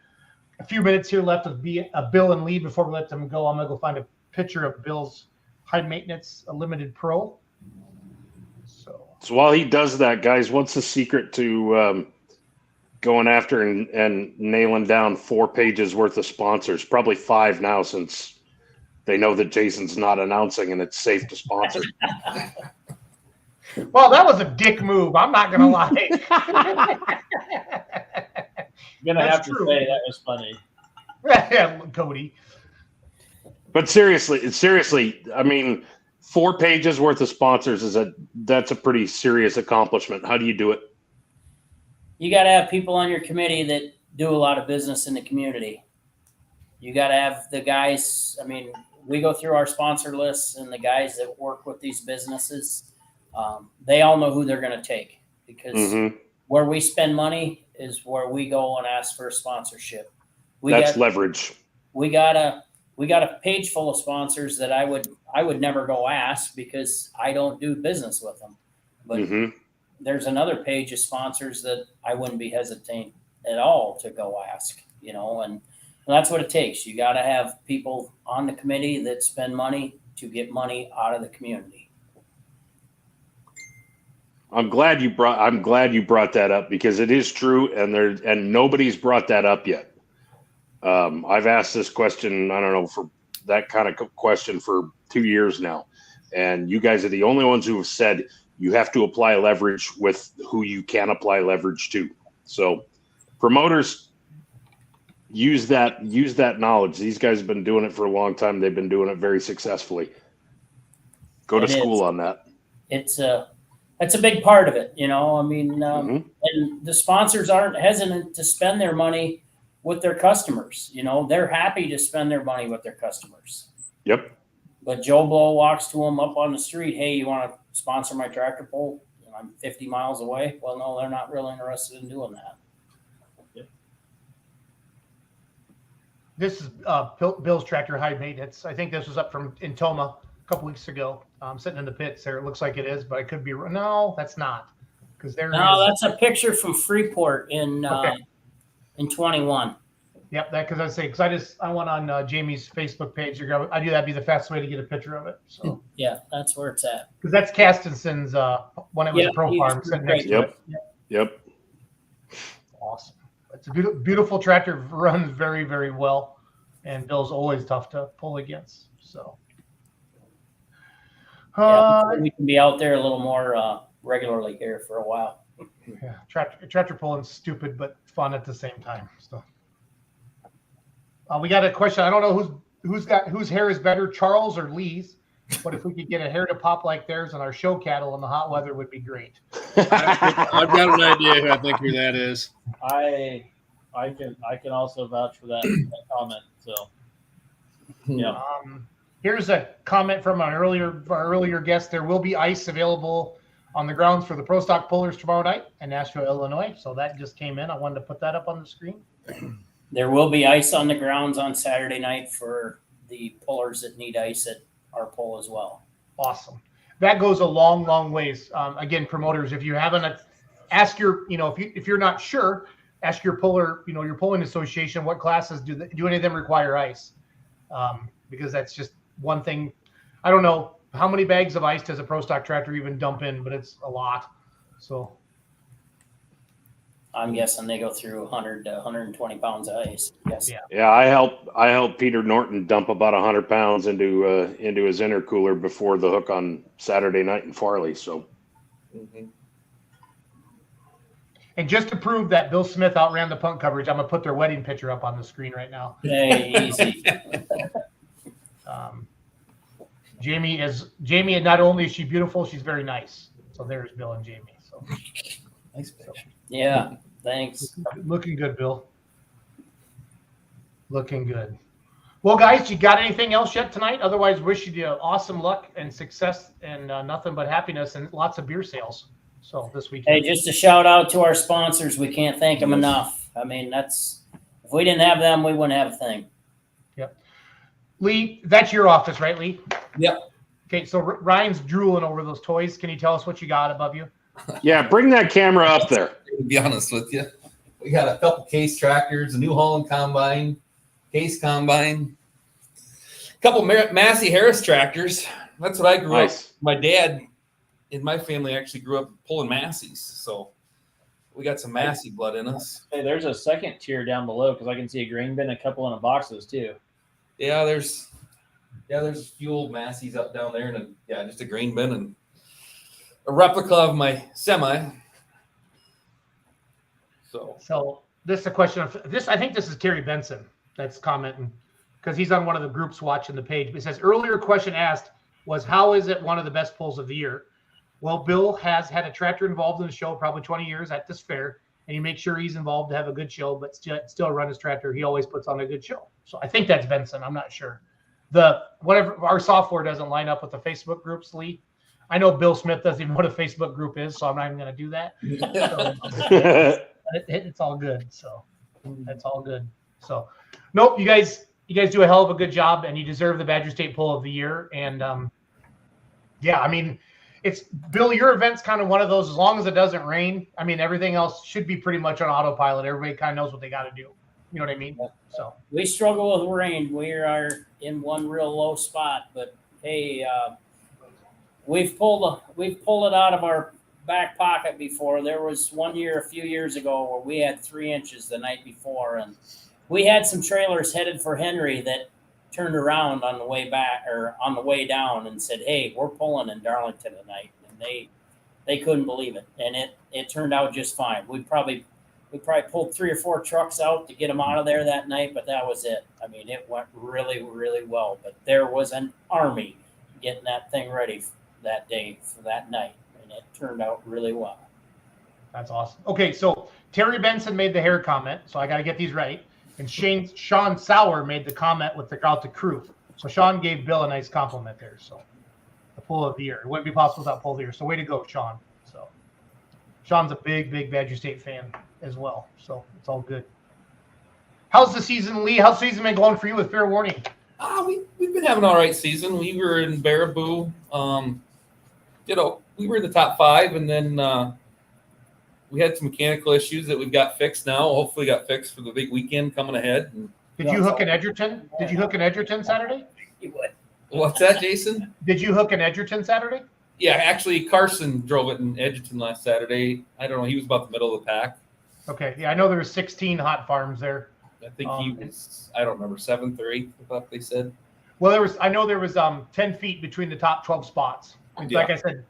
few minutes here left of Bill and Lee before we let them go. I'm going to go find a picture of Bill's high maintenance limited pro. So while he does that, guys, what's the secret to going after and nailing down 4 pages worth of sponsors? Probably 5 now, since they know that Jason's not announcing and it's safe to sponsor. Well, that was a dick move. I'm not going to lie. You're gonna have to say that was funny. Yeah, Cody. But seriously, I mean, 4 pages worth of sponsors that's a pretty serious accomplishment. How do you do it? You got to have people on your committee that do a lot of business in the community. You got to have the guys. I mean, we go through our sponsor lists, and the guys that work with these businesses, they all know who they're going to take, because where we spend money is where we go and ask for a sponsorship. That's leverage. We got a page full of sponsors that I would never go ask because I don't do business with them. But there's another page of sponsors that I wouldn't be hesitant at all to go ask, and that's what it takes. You got to have people on the committee that spend money to get money out of the community. I'm glad you brought that up, because it is true, and nobody's brought that up yet. I've asked this question, I don't know, for that kind of question for 2 years now, and you guys are the only ones who have said you have to apply leverage with who you can apply leverage to. So promoters, use that knowledge. These guys have been doing it for a long time. They've been doing it very successfully. Go to school on that. It's a big part of it, I mean, and the sponsors aren't hesitant to spend their money with their customers. They're happy to spend their money with their customers. Yep. But Joe Blow walks to them up on the street. Hey, you want to sponsor my tractor pull? I'm 50 miles away. Well, no, they're not really interested in doing that. This is Bill's tractor high maintenance. I think this was up from Toma a couple weeks ago. Sitting in the pits there. It looks like it is, but I could be wrong. No, that's not. Because that's a picture from Freeport in 21. Yep, because I went on Jamie's Facebook page. I knew that'd be the fastest way to get a picture of it. So yeah, that's where it's at. Because that's Castenson's when it was a pro farm sitting next to it. Yep. Awesome. It's a beautiful tractor. Runs very, very well, and Bill's always tough to pull against. So we can be out there a little more regularly here for a while. Yeah, tractor pulling stupid but fun at the same time. So we got a question. I don't know whose hair is better, Charles or Lee's, but if we could get a hair to pop like theirs on our show cattle in the hot weather would be great. I've got an idea who that is. I can also vouch for that comment. So yeah. Here's a comment from our earlier guest. There will be ice available on the grounds for the Pro Stock Pullers tomorrow night in Nashville, Illinois. So that just came in. I wanted to put that up on the screen. There will be ice on the grounds on Saturday night for the pullers that need ice at our pull as well. Awesome. That goes a long, long ways. Again, promoters, if you haven't, ask your, if you're not sure, ask your puller, your pulling association, what classes do any of them require ice? Because that's just one thing. I don't know how many bags of ice does a Pro Stock tractor even dump in, but it's a lot. So I'm guessing they go through 100 to 120 pounds of ice. Yes. Yeah. I helped Peter Norton dump about 100 pounds into his intercooler before the hook on Saturday night in Farley. So. And just to prove that Bill Smith outran the punt coverage, I'm gonna put their wedding picture up on the screen right now. Hey, easy. Jamie, and not only is she beautiful, she's very nice. So there's Bill and Jamie. So Nice picture. Yeah, thanks. looking good, Bill. Looking good. Well, guys, you got anything else yet tonight? Otherwise, wish you awesome luck and success and nothing but happiness and lots of beer sales. So this weekend. Hey, just a shout out to our sponsors. We can't thank them enough. I mean, if we didn't have them, we wouldn't have a thing. Yep. Lee, that's your office, right, Lee? Yep. Okay, so Ryan's drooling over those toys. Can you tell us what you got above you? Yeah, bring that camera up there. To be honest with you, we got a couple case tractors, a New Holland combine, case combine, a couple Massey Harris tractors. That's what I grew up. My dad in my family actually grew up pulling Masseys, so we got some Massey blood in us. Hey, there's a second tier down below because I can see a grain bin, a couple in a boxes too. Yeah, there's a few old Masseys up down there, and just a grain bin and a replica of my semi. So this is a question of this. I think this is Terry Benson that's commenting because he's on one of the groups watching the page. It says earlier question asked was how is it one of the best pulls of the year? Well, Bill has had a tractor involved in the show probably 20 years at this fair, and he makes sure he's involved to have a good show, but still run his tractor. He always puts on a good show. So I think that's Benson. I'm not sure. Whatever our software doesn't line up with the Facebook groups, Lee. I know Bill Smith doesn't even know what a Facebook group is, so I'm not even going to do that. So, it's all good. So that's all good. So nope, you guys do a hell of a good job, and you deserve the Badger State Pull of the Year. And yeah, I mean, it's Bill. Your event's kind of one of those. As long as it doesn't rain, I mean, everything else should be pretty much on autopilot. Everybody kind of knows what they got to do. You know what I mean? So we struggle with rain. We are in one real low spot, but hey, we've pulled it out of our back pocket before. There was one year a few years ago where we had 3 inches the night before, and we had some trailers headed for Henry that turned around on the way back or on the way down and said, "Hey, we're pulling in Darlington tonight," and they couldn't believe it, and it turned out just fine. We probably pulled 3 or 4 trucks out to get them out of there that night, but that was it. I mean, it went really, really well. But there was an army getting that thing ready that day for that night, and it turned out really well. That's awesome. Okay, so Terry Benson made the hair comment, so I got to get these right. And Sean Sauer made the comment about the crew. So Sean gave Bill a nice compliment there. So the Pull of the Year. It wouldn't be possible without Pull of the Year. So way to go, Sean. So Sean's a big, big Badger State fan as well. So it's all good. How's the season, Lee? How's the season been going for you with Fair Warning? We've been having an all right season. We were in Baraboo. We were in the top 5, and then we had some mechanical issues that we've got fixed now. Hopefully got fixed for the big weekend coming ahead. Did you hook in Edgerton? Did you hook in Edgerton Saturday? What's that, Jason? Did you hook in Edgerton Saturday? Yeah, actually, Carson drove it in Edgerton last Saturday. I don't know. He was about the middle of the pack. Okay. Yeah, I know there were 16 hot farms there. I think he was, I don't remember, 7th or 8th, I thought they said. Well, I know there was 10 feet between the top 12 spots. Like I said,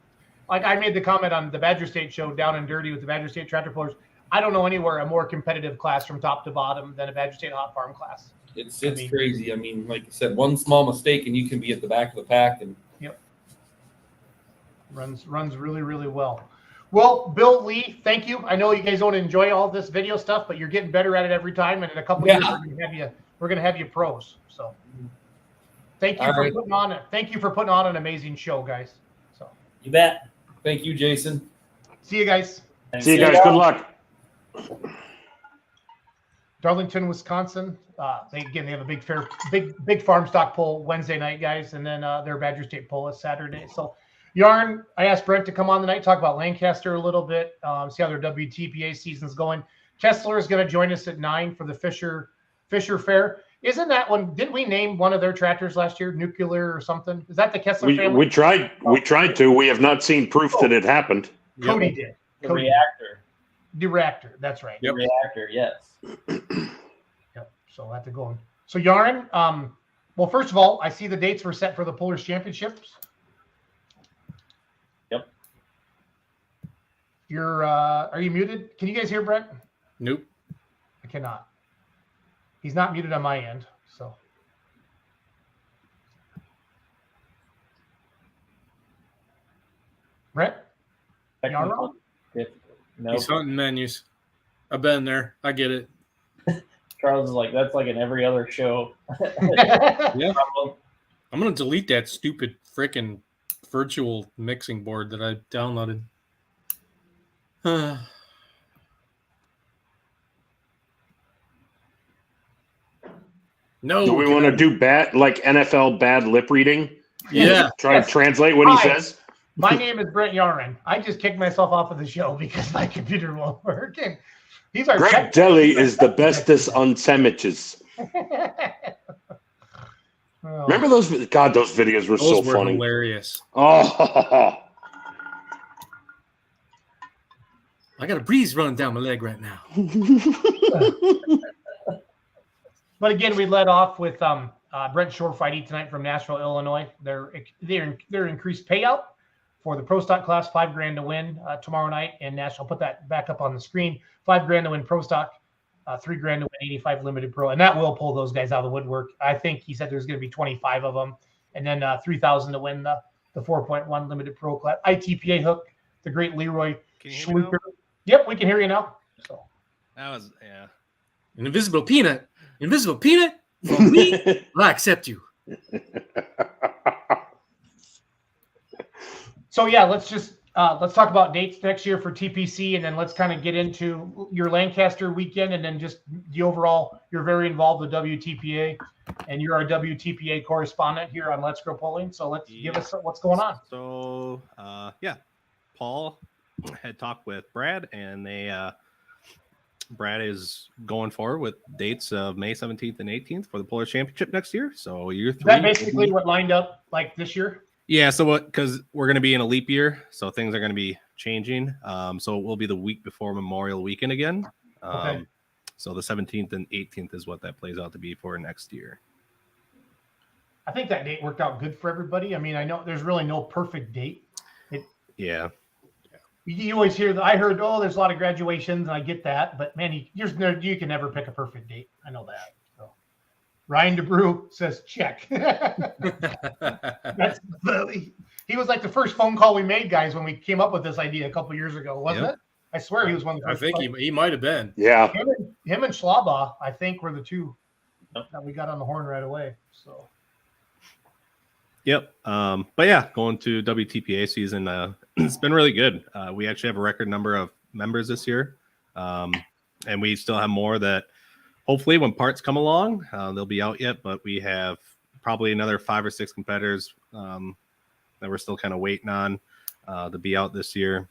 like I made the comment on the Badger State show Down and Dirty with the Badger State tractor pullers. I don't know anywhere a more competitive class from top to bottom than a Badger State hot farm class. It's crazy. I mean, like you said, one small mistake and you can be at the back of the pack. And yep, runs really, really well. Well, Bill, Lee, thank you. I know you guys don't enjoy all this video stuff, but you're getting better at it every time. And in a couple of years, we're gonna have you pros. So thank you for putting on it. Thank you for putting on an amazing show, guys. So you bet. Thank you, Jason. See you guys. See you guys. Good luck. Darlington, Wisconsin. They have a big farm stock pull Wednesday night, guys, and then their Badger State pull is Saturday. So, Yarn, I asked Brent to come on tonight, talk about Lancaster a little bit, see how their WTPA season's going. Kessler is going to join us at 9 for the Fisher Fair. Isn't that one? Didn't we name one of their tractors last year, Nuclear or something? Is that the Kessler family? We tried. We tried to. We have not seen proof that it happened. Cody did. The reactor. The reactor. That's right. The reactor. Yes. Yep. So I'll have to go on. So Yarn. Well, first of all, I see the dates were set for the Pullers Championships. Yep. Are you muted? Can you guys hear Brent? Nope. I cannot. He's not muted on my end, so. Brent? Technical difficult. No, He's hunting menus. I've been there. I get it. Charles is like, that's like in every other show. Yeah. I'm going to delete that stupid freaking virtual mixing board that I downloaded. No. Do we want to do bad, like NFL bad lip reading? Yeah. Try and translate what he says? My name is Brent Yarin. I just kicked myself off of the show because my computer won't work. And he's our Greg Deli is the bestest on sandwiches. Remember those? God, those videos were so funny. Hilarious. Oh, I got a breeze running down my leg right now. But again, we led off with Brent Shore fighting tonight from Nashville, Illinois. Their increased payout for the Pro Stock class, $5,000 to win tomorrow night in Nashville. I'll put that back up on the screen. $5,000 to win Pro Stock, $3,000 to win 85 Limited Pro, and that will pull those guys out of the woodwork. I think he said there's going to be 25 of them, and then $3,000 to win the 4.1 Limited Pro class. ITPA hook, the great Leroy Schluker. Yep, we can hear you now. So that was yeah. An invisible peanut. Invisible peanut? From me, I accept you. So yeah, let's talk about dates next year for TPC, and then let's kind of get into your Lancaster weekend, and then just the overall. You're very involved with WTPA, and you're our WTPA correspondent here on Let's Grow Polling. So let's give us what's going on. So Paul had talked with Brad, and Brad is going forward with dates of May 17th and 18th for the Polar Championship next year. So year 3. Is that basically what lined up like this year? Yeah. So because we're going to be in a leap year, so things are going to be changing. So it will be the week before Memorial Weekend again. Okay. So the 17th and 18th is what that plays out to be for next year. I think that date worked out good for everybody. I mean, I know there's really no perfect date. Yeah. You always hear that. I heard, there's a lot of graduations, and I get that. But man, you can never pick a perfect date. I know that. So Ryan DeBrew says check. He was like the first phone call we made, guys, when we came up with this idea a couple years ago, wasn't it? I swear he was one of the first. I think he might have been. Yeah. Him and Schlaba, I think, were the two that we got on the horn right away. So. Yep. But yeah, going to WTPA season, it's been really good. We actually have a record number of members this year. And we still have more that hopefully when parts come along, they'll be out yet, but we have probably another 5 or 6 competitors that we're still kind of waiting on to be out this year.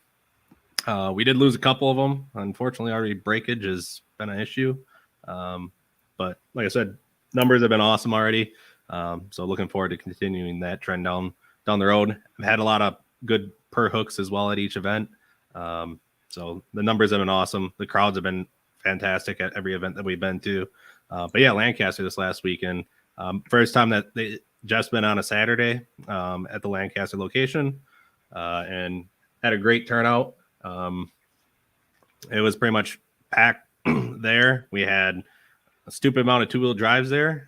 We did lose a couple of them. Unfortunately, already breakage has been an issue. But like I said, numbers have been awesome already. So looking forward to continuing that trend down the road. I've had a lot of good per hooks as well at each event. So the numbers have been awesome. The crowds have been fantastic at every event that we've been to. But yeah, Lancaster this last weekend, first time that they just been on a Saturday at the Lancaster location, and had a great turnout. It was pretty much packed there. We had a stupid amount of 2-wheel drives there,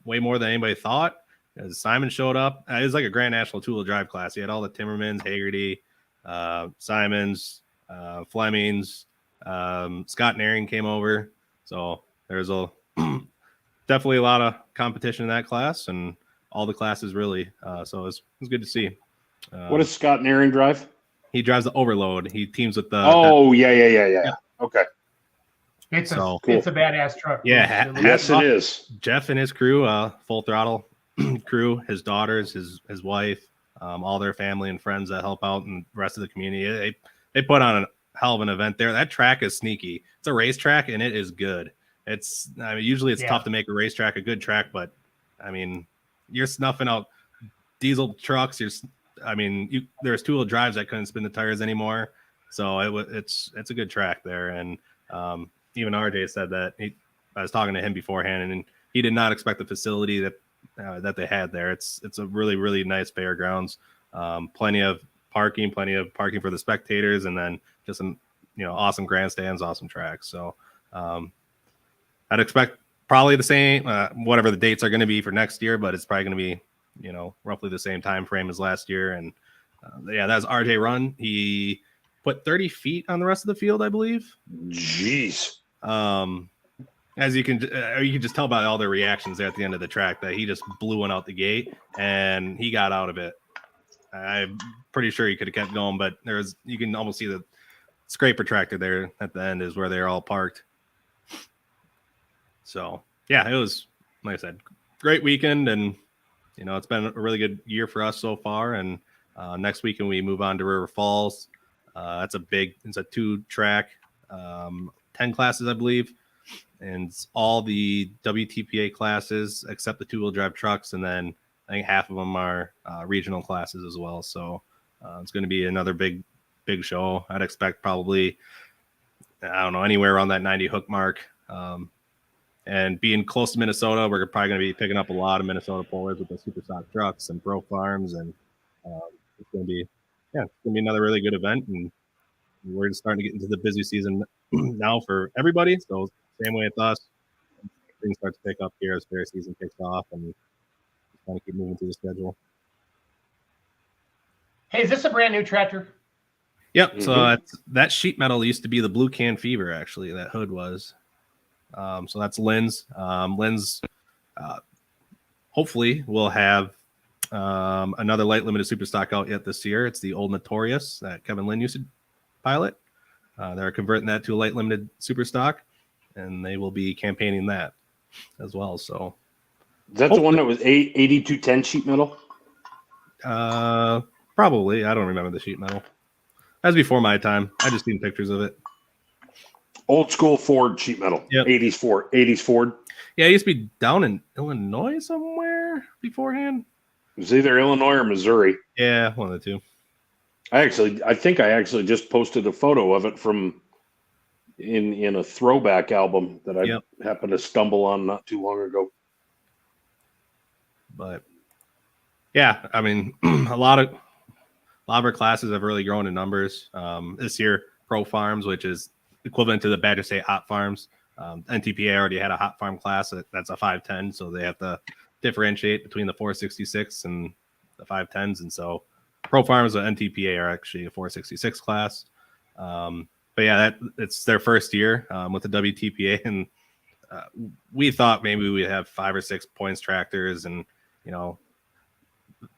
way more than anybody thought. As Simon showed up, it was like a Grand National 2-wheel drive class. He had all the Timmermans, Hagerty, Simons, Flemings, Scott Naring came over. So there's definitely a lot of competition in that class, and all the classes really. So it was good to see. What does Scott Naring drive? He drives the Overload. He teams with the. Oh, yeah. Okay. It's a badass truck. Yeah, yes, it is. Jeff and his crew, Full Throttle crew, his daughters, his wife, all their family and friends that help out, and the rest of the community. They put on a hell of an event there. That track is sneaky. It's a racetrack, and it is good. Usually it's tough to make a racetrack a good track, but I mean, you're snuffing out diesel trucks. There's 2-wheel drives that couldn't spin the tires anymore. So it's a good track there, and even RJ said that I was talking to him beforehand, and he did not expect the facility that they had there. It's a really, really nice fairgrounds. Plenty of parking for the spectators, and then just some awesome grandstands, awesome tracks. So I'd expect probably the same, whatever the dates are going to be for next year, but it's probably going to be roughly the same time frame as last year, and Yeah, that's RJ Run. He put 30 feet on the rest of the field, I believe. Jeez. As you can just tell by all their reactions there at the end of the track that he just blew one out the gate and he got out of it. I'm pretty sure he could have kept going, but you can almost see the scraper tractor there at the end is where they're all parked. So yeah, it was, like I said, great weekend, and it's been a really good year for us so far. And next weekend we move on to River Falls. It's a 2-track, 10 classes, I believe. And it's all the WTPA classes except the 2-wheel drive trucks, and then I think half of them are regional classes as well. So it's going to be another big show. I'd expect probably, I don't know, anywhere around that 90 hook mark. And being close to Minnesota, we're probably going to be picking up a lot of Minnesota pullers with the super stock trucks and pro farms, and it's going to be another really good event. And we're just starting to get into the busy season now for everybody. So same way with us, things start to pick up here as fair season kicks off, and trying to keep moving through the schedule. Hey, is this a brand new tractor? Yep. Mm-hmm. So that sheet metal used to be the Blue Can Fever. Actually, that hood was. So that's Lynn's. Lynn's hopefully will have another light limited super stock out yet this year. It's the old Notorious that Kevin Lynn used to pilot. They're converting that to a light limited super stock, and they will be campaigning that as well. So is that the one that was 8210 sheet metal? Probably. I don't remember the sheet metal. That was before my time. I just seen pictures of it. Old school Ford sheet metal. Yep. 80s Ford. Yeah, it used to be down in Illinois somewhere beforehand. It was either Illinois or Missouri. Yeah, one of the two. I think I actually just posted a photo of it from in a throwback album that I happened to stumble on not too long ago. But yeah, I mean, a lot of our classes have really grown in numbers. This year, Pro Farms, which is equivalent to the Badger State Hot Farms. NTPA already had a hot farm class that's a 510, so they have to differentiate between the 466 and the 510s, and so Pro Farms and NTPA are actually a 466 class. But yeah, it's their first year with the WTPA, and we thought maybe we'd have 5 or 6 points tractors and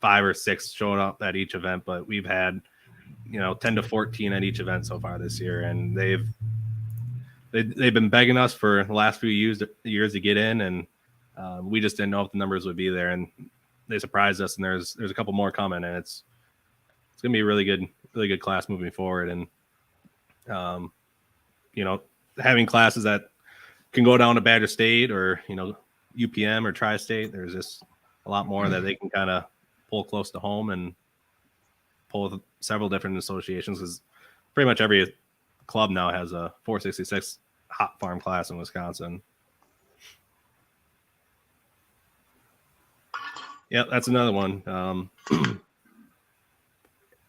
5 or 6 showing up at each event, but we've had 10 to 14 at each event so far this year, and they've been begging us for the last few years to get in, and we just didn't know if the numbers would be there, and they surprised us. And there's a couple more coming, and it's gonna be a really good class moving forward. And having classes that can go down to Badger State or UPM or Tri-State, there's just a lot more that they can kind of pull close to home and pull with several different associations, because pretty much every club now has a 466 hot farm class in Wisconsin. Yeah, that's another one.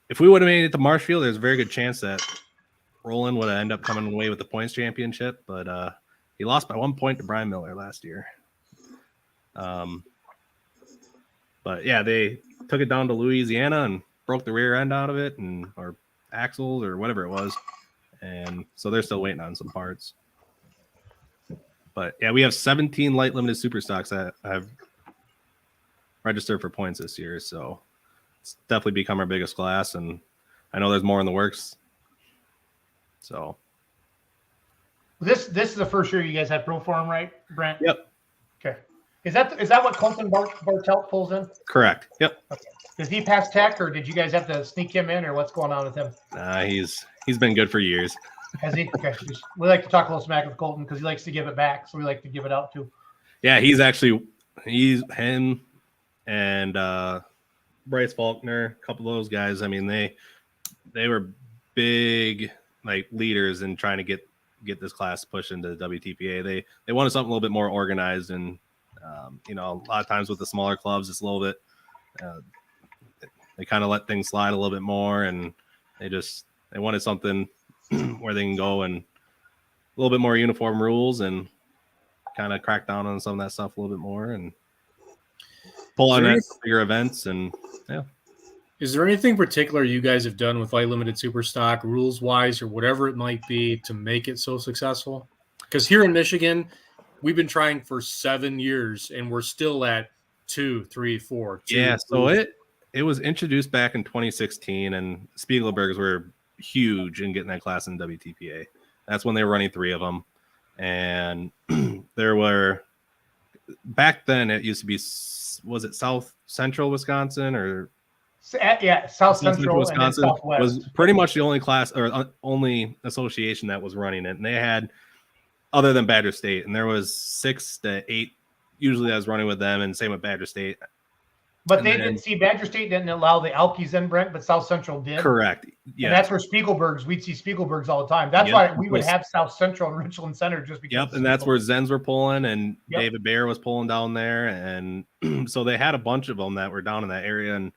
If we would have made it to Marshfield, there's a very good chance that Roland would have ended up coming away with the points championship, but he lost by 1 point to Brian Miller last year. But yeah, they took it down to Louisiana and broke the rear end out of it, or axles or whatever it was, and so they're still waiting on some parts. But yeah, we have 17 light limited super stocks that have registered for points this year, so it's definitely become our biggest class, and I know there's more in the works. So this is the first year you guys had Pro Farm, right, Brent? Yep. Okay. Is that what Colton Bartelt pulls in? Correct. Yep. Okay. Does he pass tech, or did you guys have to sneak him in, or what's going on with him? He's been good for years. Has he? Okay. We like to talk a little smack with Colton because he likes to give it back, so we like to give it out too. Yeah, him and Bryce Faulkner, a couple of those guys. I mean, they were big leaders in trying to get this class pushed into the WTPA. They wanted something a little bit more organized, and a lot of times with the smaller clubs, it's a little bit they kind of let things slide a little bit more, and they wanted something where they can go and a little bit more uniform rules and kind of crack down on some of that stuff a little bit more and pull on that bigger events. And yeah. Is there anything particular you guys have done with light limited super stock, rules wise, or whatever it might be, to make it so successful? Because here in Michigan, we've been trying for 7 years, and we're still at 2, 3, 4. 2, Yeah, so 3. it was introduced back in 2016, and Spiegelbergs were huge in getting that class in WTPA. That's when they were running 3 of them, and there were back then. It used to be, was it South Central Wisconsin or? Yeah, South Central Wisconsin and Southwest was pretty much the only class or only association that was running it, and they had, other than Badger State, and there was 6 to 8 usually I was running with them, and same with Badger State. But they didn't see Badger State didn't allow the Alkies in, Brent, but South Central did. Correct. Yeah, and that's where Spiegelbergs. We'd see Spiegelbergs all the time. That's why we would have South Central and Richland Center just because. Yep, and that's where Zens were pulling, and Yep. David Bayer was pulling down there, and so they had a bunch of them that were down in that area, and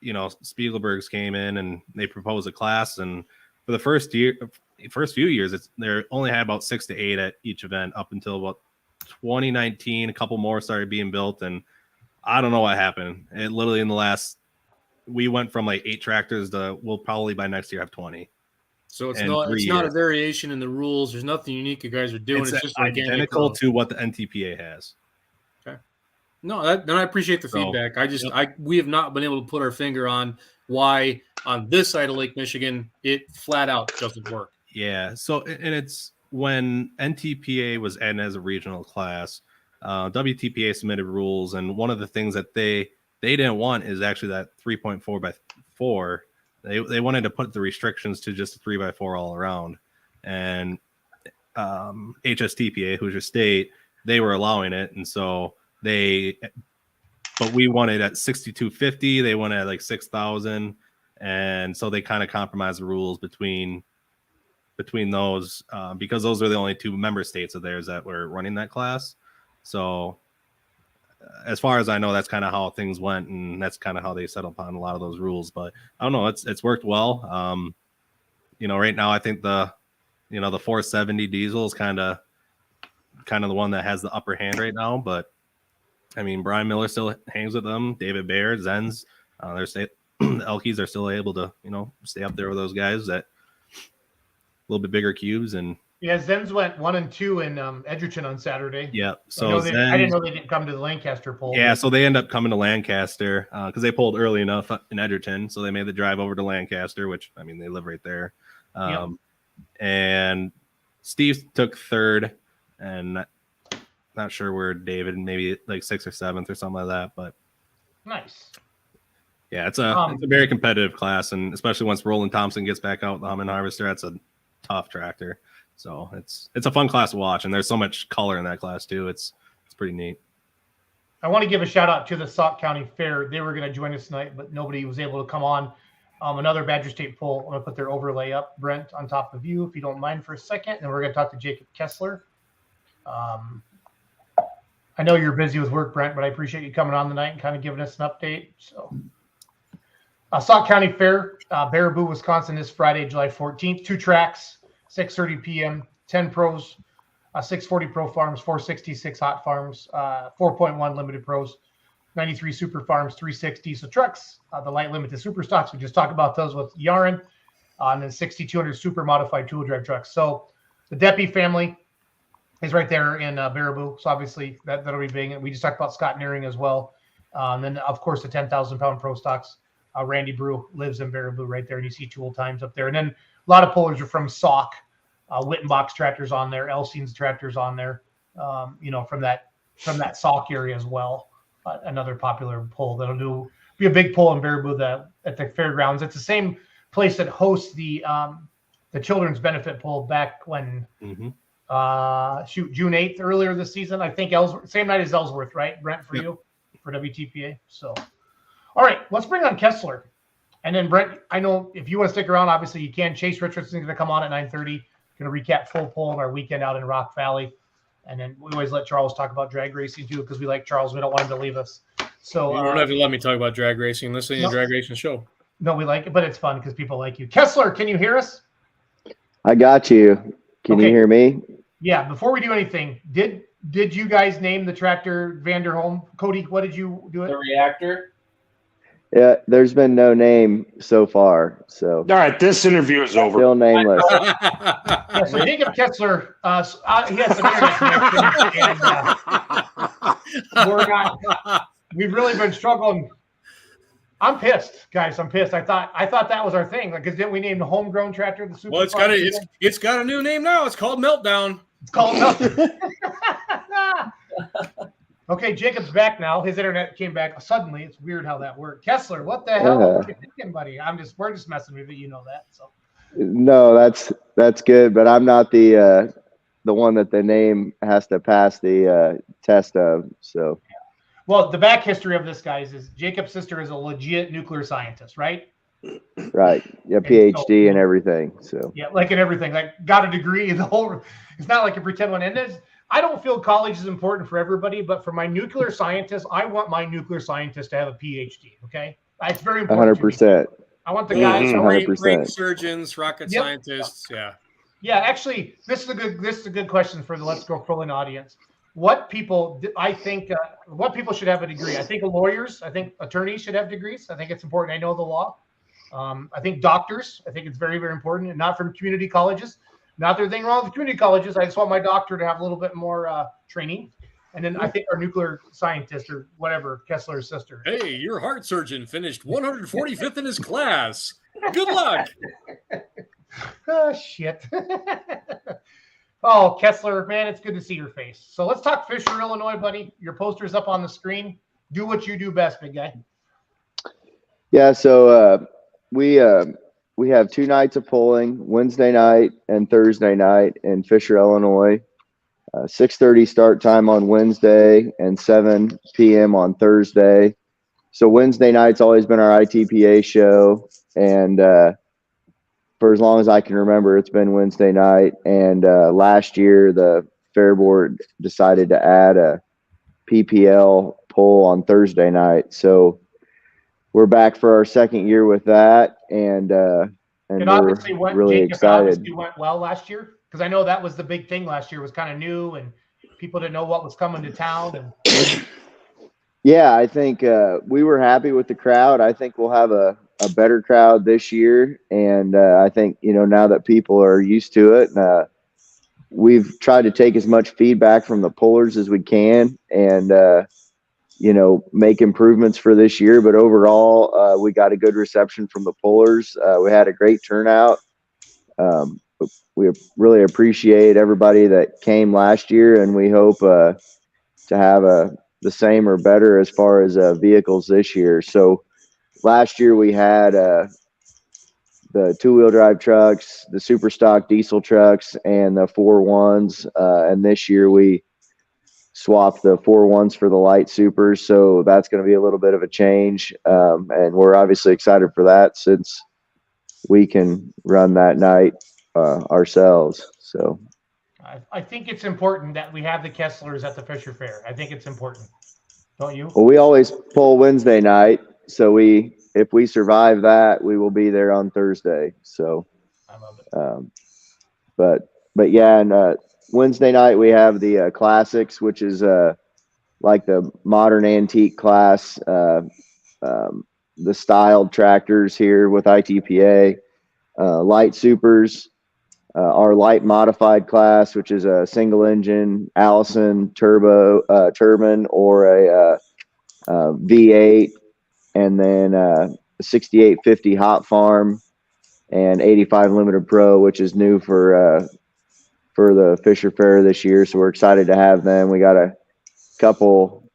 Spiegelbergs came in and they proposed a class, and for the first few years, they only had about 6 to 8 at each event up until about 2019. A couple more started being built, and I don't know what happened. It literally in the last, we went from like 8 tractors to we'll probably by next year have 20. So it's not a variation in the rules. There's nothing unique you guys are doing. It's just identical to what the NTPA has. No, then I appreciate the feedback. We have not been able to put our finger on why on this side of Lake Michigan it flat out doesn't work. Yeah. So, and it's when NTPA was added as a regional class, WTPA submitted rules, and one of the things that they didn't want is actually that 3.4 by 4. They wanted to put the restrictions to just a 3x4 all around, and HSTPA, Hoosier State, they were allowing it, and so. But we wanted at 6,250. They wanted at like 6,000, and so they kind of compromised the rules between those because those are the only 2 member states of theirs that were running that class. So, as far as I know, that's kind of how things went, and that's kind of how they settled upon a lot of those rules. But I don't know. It's worked well. Right now I think the 470 diesel is kind of the one that has the upper hand right now, but. I mean, Brian Miller still hangs with them. David Bayer, Zens, the Elkies are still able to, stay up there with those guys that a little bit bigger cubes. And yeah, Zens went 1 and 2 in Edgerton on Saturday. Yeah, so I didn't know they didn't come to the Lancaster poll. Yeah, so they end up coming to Lancaster because they pulled early enough in Edgerton, so they made the drive over to Lancaster, which I mean they live right there. And Steve took 3rd, and. Not sure where David, maybe like 6th or 7th or something like that, but nice. Yeah, it's a very competitive class, and especially once Roland Thompson gets back out with the Hummin Harvester, that's a tough tractor. So it's a fun class to watch, and there's so much color in that class too. It's pretty neat. I want to give a shout out to the Sauk County Fair. They were going to join us tonight, but nobody was able to come on. Another Badger State poll. I'm going to put their overlay up, Brent, on top of you, if you don't mind for a second, and we're going to talk to Jacob Kessler. I know you're busy with work, Brent, but I appreciate you coming on tonight and kind of giving us an update. So, Sauk County Fair, Baraboo, Wisconsin, this Friday, July 14th. 2 tracks, 6:30 p.m., 10 pros, 640 pro farms, 466 hot farms, 4.1 limited pros, 93 super farms, 360. So trucks, the light limited super stocks. We just talked about those with Yarin, and then 6,200 super modified two-wheel drive trucks. So the Deppie family is right there in Baraboo. So obviously that'll be big. And we just talked about Scott Nearing as well. And then of course the 10,000 pound pro stocks. Randy Brew lives in Baraboo right there, and you see tool times up there. And then a lot of pullers are from Sauk, Wittenbach's tractors on there, Elseen's tractors on there. From that Sauk area as well. Another popular pull that'll be a big pull in Baraboo at the fairgrounds. It's the same place that hosts the children's benefit pull back when. Mm-hmm. June 8th earlier this season. I think same night as Ellsworth, right, Brent, for you, for WTPA. So, all right, let's bring on Kessler. And then, Brent, I know if you want to stick around, obviously you can. Chase Richardson's going to come on at 9:30. Going to recap full pull of our weekend out in Rock Valley. And then we always let Charles talk about drag racing, too, because we like Charles. We don't want him to leave us. So you don't have to let me talk about drag racing. Listen to the drag racing show. No, we like it, but it's fun because people like you. Kessler, can you hear us? I got you. Can you hear me? Yeah, before we do anything, did you guys name the tractor Vanderholm? Cody, what did you do it? The reactor? Yeah, there's been no name so far. So All right, this interview is over. still nameless. Yeah, so Jacob Kessler, he has some internet connection, and we've really been struggling. I'm pissed, guys. I'm pissed. I thought that was our thing. Like, 'cause didn't we name the homegrown tractor the Super? Well, it's got a new name now. It's called Meltdown. It's called Meltdown. Okay, Jacob's back now. His internet came back suddenly. It's weird how that worked. Kessler, what the hell are you thinking, buddy? We're just messing with you. You know that. So. No, that's good, but I'm not the one that the name has to pass the test of. So. Well, the back history of this, guys, is Jacob's sister is a legit nuclear scientist, right? Right. Yeah, PhD and everything. So. Yeah, like in everything. Like, got a degree. It's not like a pretend one. And I don't feel college is important for everybody, but for my nuclear scientist, I want my nuclear scientist to have a PhD. Okay, it's very important. 100%. I want the guys, brain surgeons, rocket scientists. Yeah. Yeah, actually, this is a good question for the Let's Go Crowing audience. What people should have a degree? I think lawyers, I think attorneys should have degrees. I think it's important. I know the law. I think doctors. I think it's very, very important, and not from community colleges. Not that there's anything wrong with community colleges. I just want my doctor to have a little bit more training. And then I think our nuclear scientist or whatever, Kessler's sister. Hey, your heart surgeon finished 145th in his class. Good luck. Oh, shit. Oh, Kessler, man, it's good to see your face. So let's talk Fisher, Illinois, buddy. Your poster's up on the screen. Do what you do best, big guy. Yeah, so we have 2 nights of polling, Wednesday night and Thursday night in Fisher, Illinois. 6:30 start time on Wednesday and 7 p.m. on Thursday. So Wednesday night's always been our ITPA show, and for as long as I can remember, it's been Wednesday night. And last year, the Fair Board decided to add a PPL poll on Thursday night. So we're back for our second year with that, and we're really excited. It obviously went well last year, because I know that was the big thing last year. Was kind of new, and people didn't know what was coming to town. And yeah, I think we were happy with the crowd. I think we'll have a better crowd this year, and I think now that people are used to it, we've tried to take as much feedback from the pullers as we can, and make improvements for this year. But overall, we got a good reception from the pullers. We had a great turnout. We really appreciate everybody that came last year, and we hope to have the same or better as far as vehicles this year. So last year we had the 2-wheel drive trucks, the super stock diesel trucks, and the 4-1s. And this year we swapped the 4-1s for the light supers. So that's going to be a little bit of a change. And we're obviously excited for that, since we can run that night ourselves. So I think it's important that we have the Kesslers at the Fisher Fair. I think it's important. Don't you? Well, we always pull Wednesday night. So if we survive that, we will be there on Thursday. So, I love it. But yeah, and Wednesday night we have the classics, which is like the modern antique class, the styled tractors here with ITPA, light supers, our light modified class, which is a single engine Allison turbine or a V8. And then 6850 Hot Farm and 85 Limited Pro, which is new for the Fisher Fair this year. So we're excited to have them. We got a couple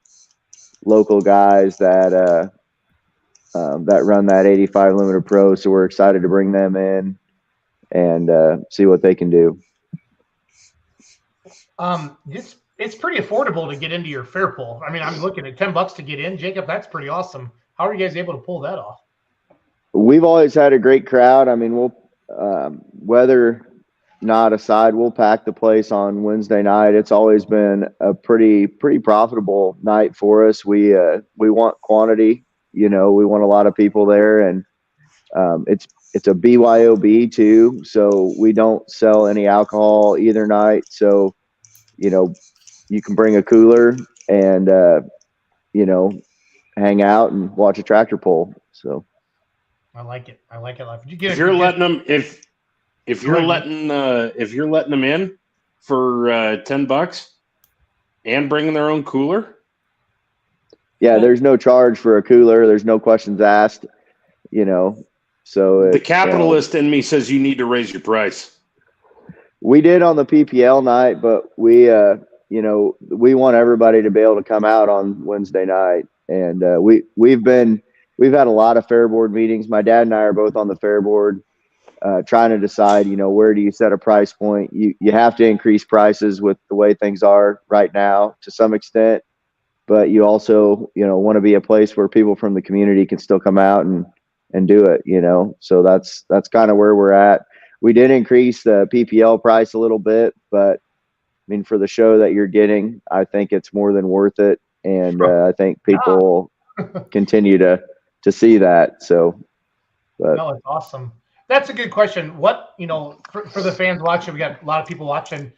local guys that run that 85 Limited Pro. So we're excited to bring them in and see what they can do. It's pretty affordable to get into your fair poll. I mean, I'm looking at $10 to get in. Jacob, that's pretty awesome. How are you guys able to pull that off? We've always had a great crowd. I mean, we'll whether not aside, we'll pack the place on Wednesday night. It's always been a pretty profitable night for us. We want quantity. We want a lot of people there, and it's a BYOB too, so we don't sell any alcohol either night. So you can bring a cooler and hang out and watch a tractor pull. So I like it. I like it. If you're letting them, if you're letting them in for $10 and bringing their own cooler. Yeah, there's no charge for a cooler. There's no questions asked, you know. So the capitalist in me says you need to raise your price. We did on the PPL night, but we, you know, we want everybody to be able to come out on Wednesday night. And we've had a lot of fair board meetings. My dad and I are both on the fair board, trying to decide, you know, where do you set a price point? You have to increase prices with the way things are right now to some extent. But you also, you know, want to be a place where people from the community can still come out and do it, you know. So that's kind of where we're at. We did increase the PPL price a little bit, but I mean, for the show that you're getting, I think it's more than worth it. And I think people continue to see that. So, but no, it's awesome. That's a good question. What, you know, for the fans watching, we got a lot of people watching.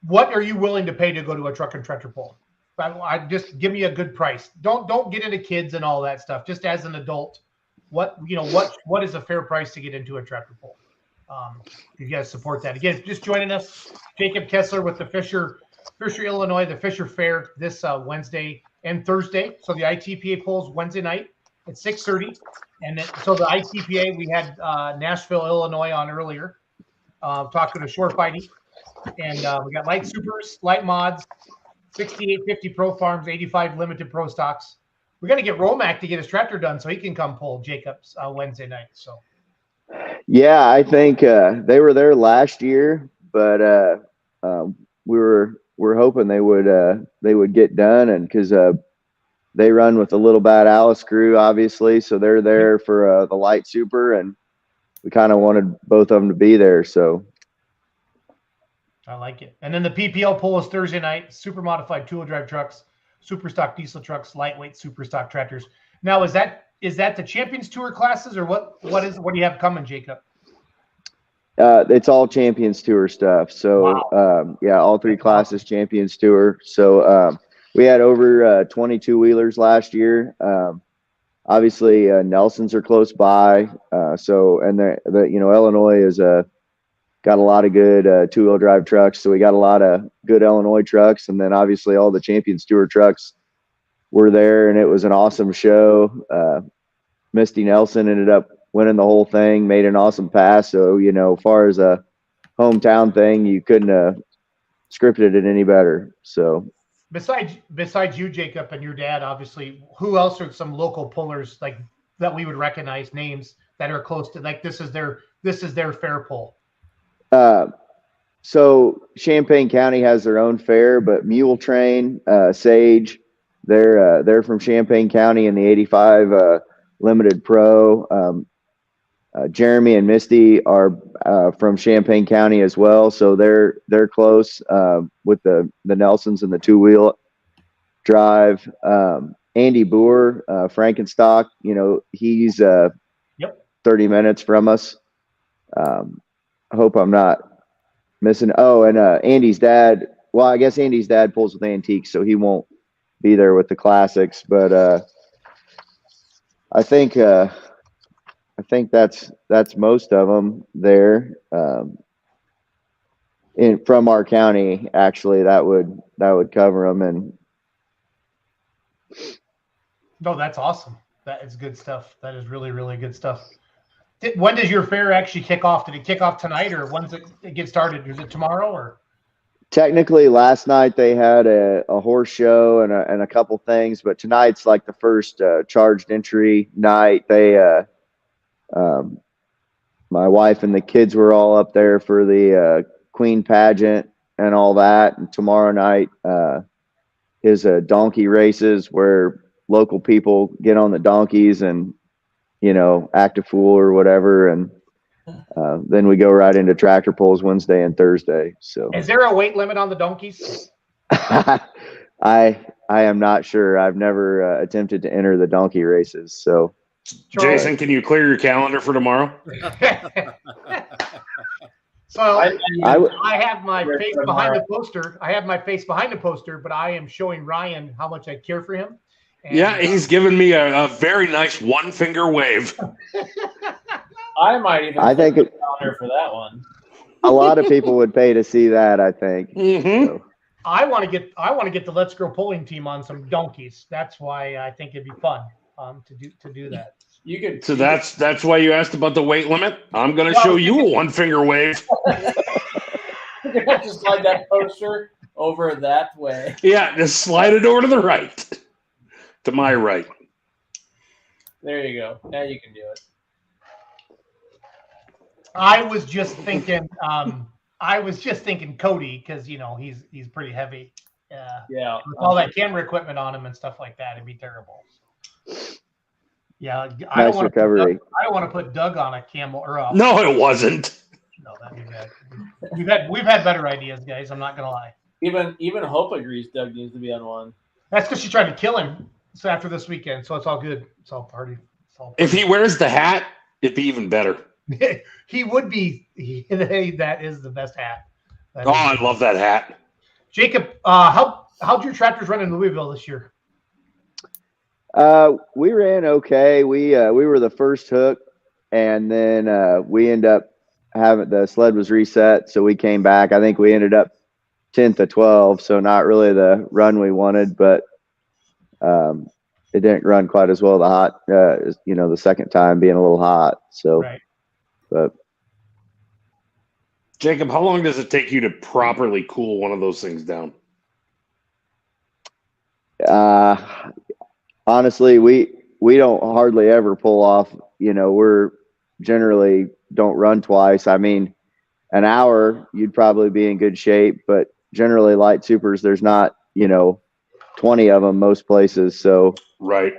What are you willing to pay to go to a truck and tractor pull? I just give me a good price. Don't get into kids and all that stuff. Just as an adult, what is a fair price to get into a tractor pull? You guys support that. Again, just joining us, Jacob Kessler with the Fisher, Illinois, the Fisher Fair this Wednesday and Thursday. So the ITPA polls Wednesday night at 6:30, and then, so the ITPA, we had Nashville, Illinois on earlier, talking to Short Fighting, and we got light supers, light mods, 6850 Pro Farms, 85 limited Pro stocks. We're gonna get Romac to get his tractor done so he can come pull Jacob's Wednesday night. So. Yeah, I think they were there last year, but we're hoping they would get done, and because they run with the Little Bad Alice crew, obviously, so they're there for the light super, and we kind of wanted both of them to be there. So I like it. And then the PPL poll is Thursday night. Super modified two-wheel drive trucks, super stock diesel trucks, lightweight super stock tractors. Now, is that the Champions Tour classes, or what do you have coming, Jacob? It's all Champions Tour stuff. So wow. Yeah, all three classes Champions Tour. So we had over 22 wheelers last year. Obviously, Nelsons are close by. So, and the you know, Illinois is got a lot of good two-wheel drive trucks. So we got a lot of good Illinois trucks, and then obviously all the Champions Tour trucks were there, and it was an awesome show. Misty Nelson ended up winning the whole thing, made an awesome pass. So, you know, as far as a hometown thing, you couldn't have scripted it any better. So besides you, Jacob, and your dad, obviously, who else are some local pullers like that we would recognize, names that are close to, like, this is their fair pull? So Champaign County has their own fair, but Mule Train, Sage, they're from Champaign County in the 85 limited pro. Jeremy and Misty are from Champaign County as well, so they're close with the Nelsons and the two-wheel drive. Andy Boer, Frankenstock, you know, he's 30 minutes from us. I hope I'm not missing. Oh, and Andy's dad. Well, I guess Andy's dad pulls with antiques, so he won't be there with the classics. But I think that's most of them there. From our county, actually, that would cover them. And no, that's awesome. That is good stuff. That is really, really good stuff. When does your fair actually kick off? Did it kick off tonight, or when's it get started? Is it tomorrow, or? Technically, last night they had a horse show and a couple things, but tonight's like the first charged entry night. They, my wife and the kids were all up there for the Queen pageant and all that. And tomorrow night is donkey races where local people get on the donkeys and, you know, act a fool or whatever. And then we go right into tractor pulls Wednesday and Thursday. So is there a weight limit on the donkeys? I am not sure. I've never attempted to enter the donkey races. So Jason, can you clear your calendar for tomorrow? So I have my face behind the poster. But I am showing Ryan how much I care for him. And, Yeah, he's giving me a very nice one finger wave. I might even I think put it down there for that one. a lot of people would pay to see that. I think. Mm-hmm. So, I want to get the Let's Grow pulling team on some donkeys. That's why I think it'd be fun to do that. You could. So that's why you asked about the weight limit. I'm going to show you a one finger wave. You're gonna have to slide that poster over that way. Yeah, just slide it over to the right, to my right. There you go. Now you can do it. I was just thinking Cody, because he's pretty heavy. Yeah. With all that camera equipment on him and stuff like that, it'd be terrible. Yeah, nice recovery. I don't want to put Doug on a camel or a. No, it wasn't. No, that'd be bad. We've had better ideas, guys. I'm not gonna lie. Even Hope agrees Doug needs to be on one. That's because she tried to kill him. So after this weekend, so it's all good. It's all party. If he wears the hat, it'd be even better. He would be. That is the best hat. I love that hat. Jacob, how'd your tractors run in Louisville this year? We ran okay. We were the first hook, and then we ended up having the sled was reset, so we came back. I think we ended up 10th to 12, so not really the run we wanted, but it didn't run quite as well the second time being a little hot. So, right. But Jacob, how long does it take you to properly cool one of those things down? Honestly, we don't hardly ever pull off. We're generally don't run twice. I mean, an hour you'd probably be in good shape, but generally light supers, there's not 20 of them most places. So right,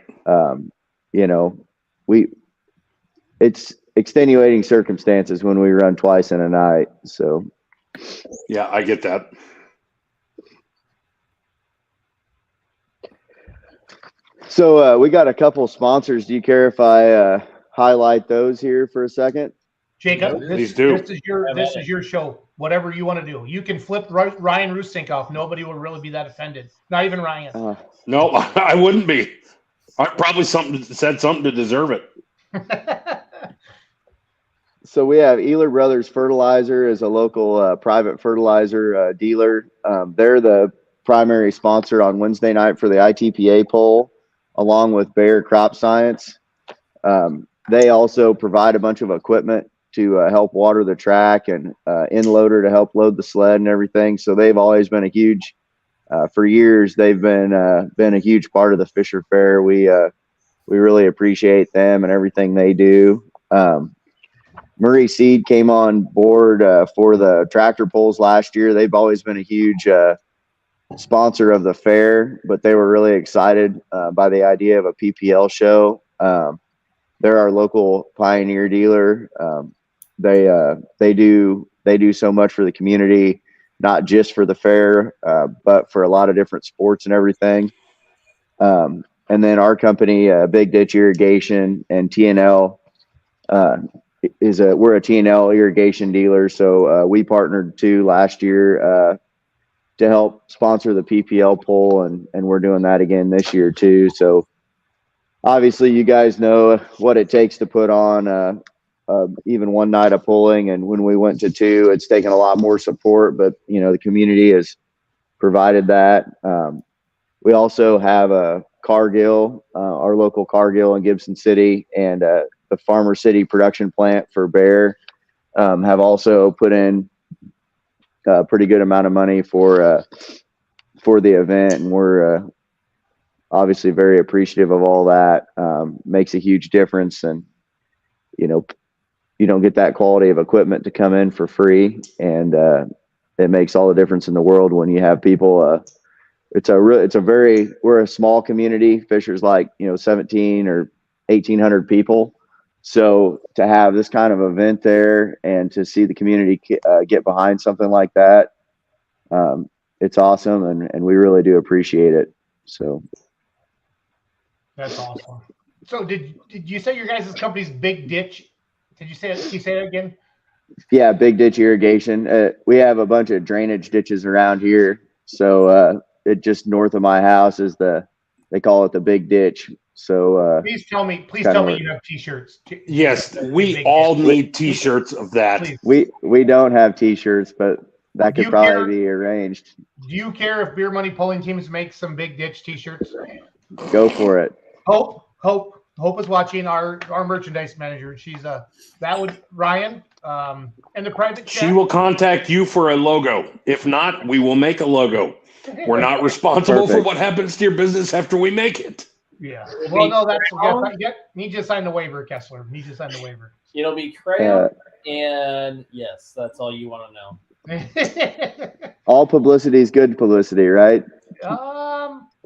it's extenuating circumstances when we run twice in a night. So yeah, I get that. So we got a couple sponsors. Do you care if I highlight those here for a second? Jacob, Please do. This is your show. Whatever you want to do, you can flip Ryan Roosink off. Nobody will really be that offended. Not even Ryan. No, I wouldn't be. I probably said something to deserve it. So we have Ealer Brothers Fertilizer as a local private fertilizer dealer. They're the primary sponsor on Wednesday night for the ITPA poll, along with Bayer Crop Science. They also provide a bunch of equipment to help water the track and in-loader to help load the sled and everything. So they've always been a huge, for years, they've been a huge part of the Fisher Fair. We really appreciate them and everything they do. Murray Seed came on board for the tractor pulls last year. They've always been a huge sponsor of the fair, but they were really excited by the idea of a PPL show. They're our local Pioneer dealer. They do so much for the community, not just for the fair, but for a lot of different sports and everything. And then our company, Big Ditch Irrigation and TNL, we're a TNL irrigation dealer. So we partnered too last year to help sponsor the PPL poll, and we're doing that again this year too. So obviously you guys know what it takes to put on even one night of pulling, and when we went to two, it's taken a lot more support, but the community has provided that. We also have a Cargill, our local Cargill in Gibson City, and the Farmer City production plant for Bayer have also put in a pretty good amount of money for the event, and we're obviously very appreciative of all that. Makes a huge difference, and you don't get that quality of equipment to come in for free, and it makes all the difference in the world when you have people. We're a small community. Fisher's like 17 or 1,800 people. So to have this kind of event there and to see the community get behind something like that, it's awesome, and we really do appreciate it. So that's awesome. So did you say your guys' company's Big Ditch? Can you say that again? Yeah, Big Ditch Irrigation. We have a bunch of drainage ditches around here. So it just north of my house is the they call it the big ditch. So please tell me kinda you have T-shirts. Yes, we all need T-shirts of that. Please. we don't have T-shirts, but that Do could you probably care- be arranged. Do you care if beer money polling teams make some big ditch T-shirts? Go for it. Hope is watching, our merchandise manager. She's that would Ryan and the private chat. She will contact you for a logo. If not, we will make a logo. We're not responsible for Perfect. what happens to your business after we make it. Yeah. Well, no, that's need to sign the waiver, Kessler. Need to sign the waiver. It'll be crayon, and yes, that's all you want to know. All publicity is good publicity, right?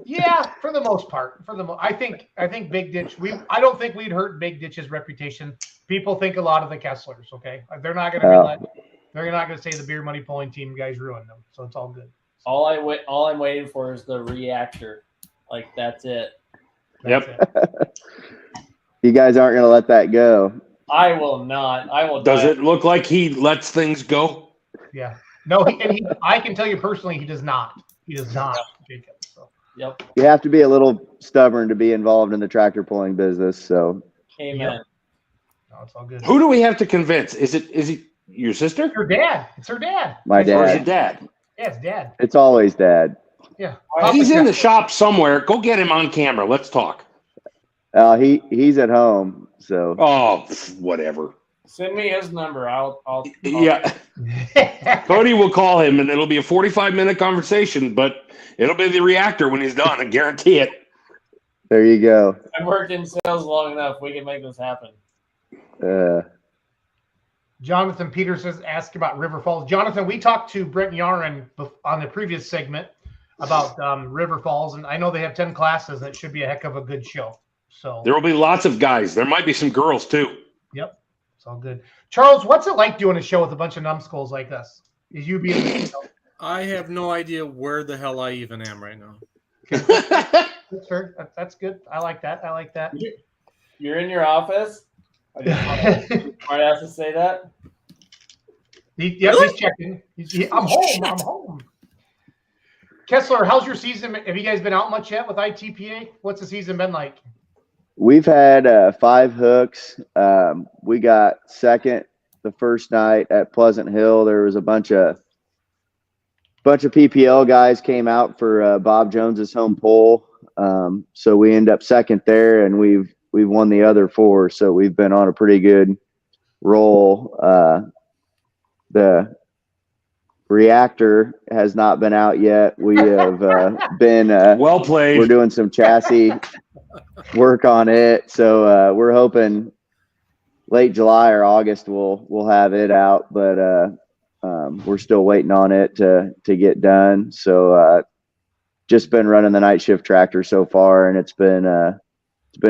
Yeah, for the most part. I think Big Ditch. I don't think we'd hurt Big Ditch's reputation. People think a lot of the Kesslers. Okay, they're not going to they're not going to say the beer money polling team guys ruined them. So it's all good. All I'm waiting for is the reactor. Like that's it. Yep. You guys aren't going to let that go. I will not. I will. Does it look like he lets things go? Yeah. No, I can tell you personally, he does not. He does not, Jacob. So. Yep. You have to be a little stubborn to be involved in the tractor pulling business. So. Amen. Yep. No, it's all good. Who do we have to convince? Is it your sister? Her dad. It's her dad. My Or is it dad. dad? Yeah, it's dad. It's always dad. Yeah. He's in the shop somewhere. Go get him on camera. Let's talk. He's at home. So. Oh, whatever. Send me his number. I'll Yeah. Cody will call him, and it'll be a 45-minute conversation, but it'll be the reactor when he's done. I guarantee it. There you go. I've worked in sales long enough. We can make this happen. Jonathan Peters says, ask about River Falls. Jonathan, we talked to Brent Yarin on the previous segment about River Falls, and I know they have 10 classes. That should be a heck of a good show. So There will be lots of guys. There might be some girls, too. Yep. It's all good. Charles, what's it like doing a show with a bunch of numbskulls like us? Is you being I have no idea where the hell I even am right now. That's fair. That's good. I like that. You're in your office. I just want to ask to say that. He's checking. I'm home. Kessler, how's your season? Have you guys been out much yet with ITPA? What's the season been like? We've had 5 hooks. We got second the first night at Pleasant Hill. There was a bunch of PPL guys came out for Bob Jones's home pull. So we end up second there, and we've won the other 4. So we've been on a pretty good roll. The reactor has not been out yet. We have been well played. We're doing some chassis work on it, so we're hoping late July or August we'll have it out, but we're still waiting on it to get done. So just been running the night shift tractor so far, and it's been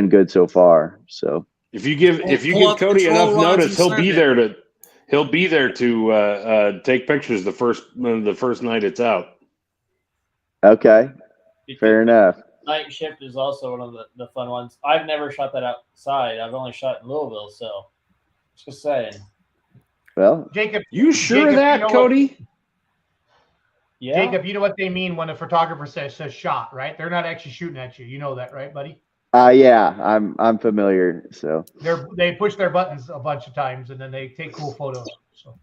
good so far. So if you give Cody enough notice, he'll be there to take pictures the first night it's out. Okay, fair enough. Night shift is also one of the fun ones. I've never shot that outside. I've only shot in Louisville, so just saying. Well, Jacob, you sure of that, Cody? Yeah. Jacob, you know what they mean when a photographer says shot, right? They're not actually shooting at you. You know that, right, buddy? Yeah, I'm familiar. So they push their buttons a bunch of times and then they take cool photos. So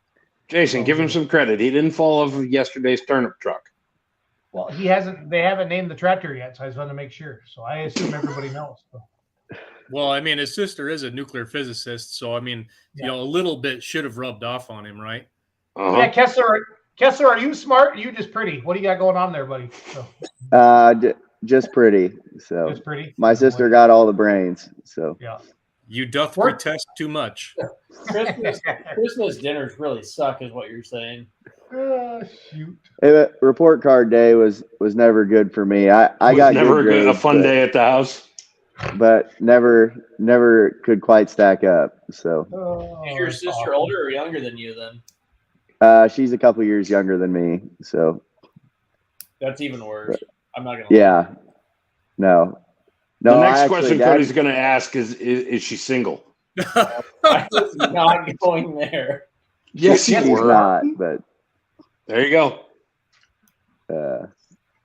Jason, give him some credit. He didn't fall off of yesterday's turnip truck. Well, they haven't named the tractor yet, so I just wanted to make sure. So I assume everybody knows. So. Well, I mean, his sister is a nuclear physicist, so I mean, a little bit should have rubbed off on him, right? Uh-huh. Yeah, Kessler, are you smart? Or are you just pretty? What do you got going on there, buddy? So. Just pretty. So just pretty. My sister got all the brains. So yeah. You doth protest too much. Christmas dinners really suck, is what you're saying. Shoot. Report card day was never good for me. I got never a fun day at the house, but never could quite stack up. So is your sister older or younger than you then? She's a couple years younger than me. So that's even worse. I'm not gonna. Yeah. No. The next question Cody's going to ask is she single? I was not going there. Yes, you were. Not, but there you go.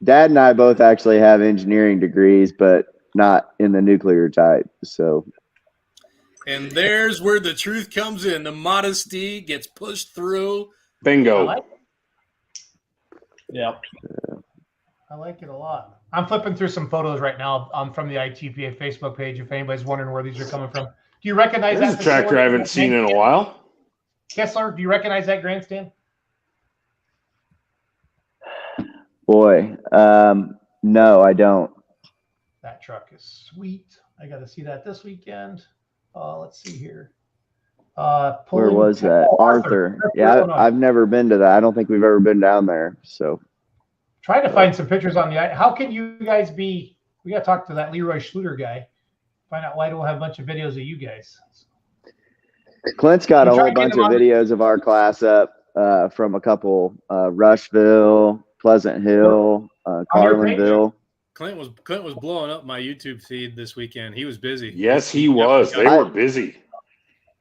Dad and I both actually have engineering degrees, but not in the nuclear type. So. And there's where the truth comes in. The modesty gets pushed through. Bingo. Yep. I like it a lot. I'm flipping through some photos right now from the ITPA Facebook page. If anybody's wondering where these are coming from, do you recognize There's that a tractor I haven't seen in a while. Kessler, do you recognize that grandstand? Boy, no, I don't. That truck is sweet. I got to see that this weekend. Let's see here. Where was that? Arthur. Yeah, I've never been to that. I don't think we've ever been down there. So try to find some pictures on the. How can you guys be? We got to talk to that Leroy Schluter guy. Find out why don't we have a bunch of videos of you guys. Clint's got a whole bunch of videos of our class up from a couple Rushville, Pleasant Hill, Carlinville. Clint was blowing up my YouTube feed this weekend. He was busy. Yes, he was. They were busy.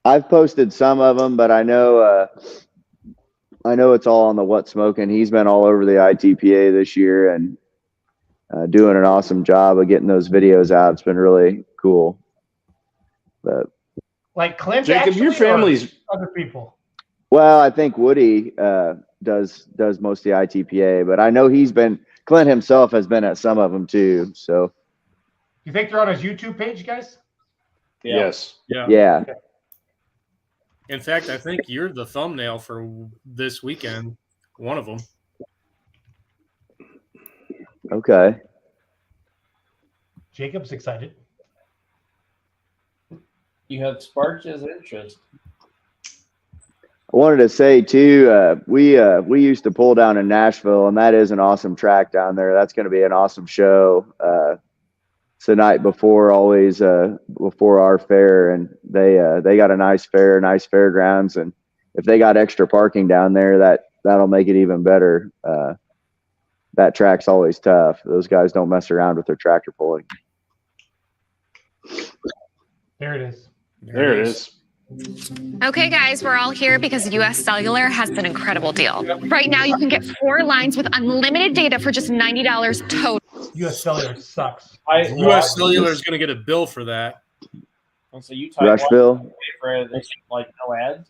I've posted some of them, but I know it's all on the What's Smoking. He's been all over the ITPA this year and doing an awesome job of getting those videos out. It's been really cool. But like Clint, Jacob, your family's other people. Well, I think Woody does most of the ITPA, but I know Clint himself has been at some of them too. So, you think they're on his YouTube page, guys? Yeah. Yes. Yeah. Okay. In fact, I think you're the thumbnail for this weekend. One of them. Okay. Jacob's excited. You have sparked his interest. I wanted to say too, we used to pull down in Nashville, and that is an awesome track down there. That's going to be an awesome show. It's the night before, always before our fair, and they got a nice fair, nice fairgrounds, and if they got extra parking down there, that'll make it even better. That track's always tough. Those guys don't mess around with their tractor pulling. There it is. There it is. Okay, guys, we're all here because US Cellular has an incredible deal. Right now, you can get 4 lines with unlimited data for just $90 total. US Cellular sucks. US Cellular is going to get a bill for that. And so you type Rushville. for this, like no ads.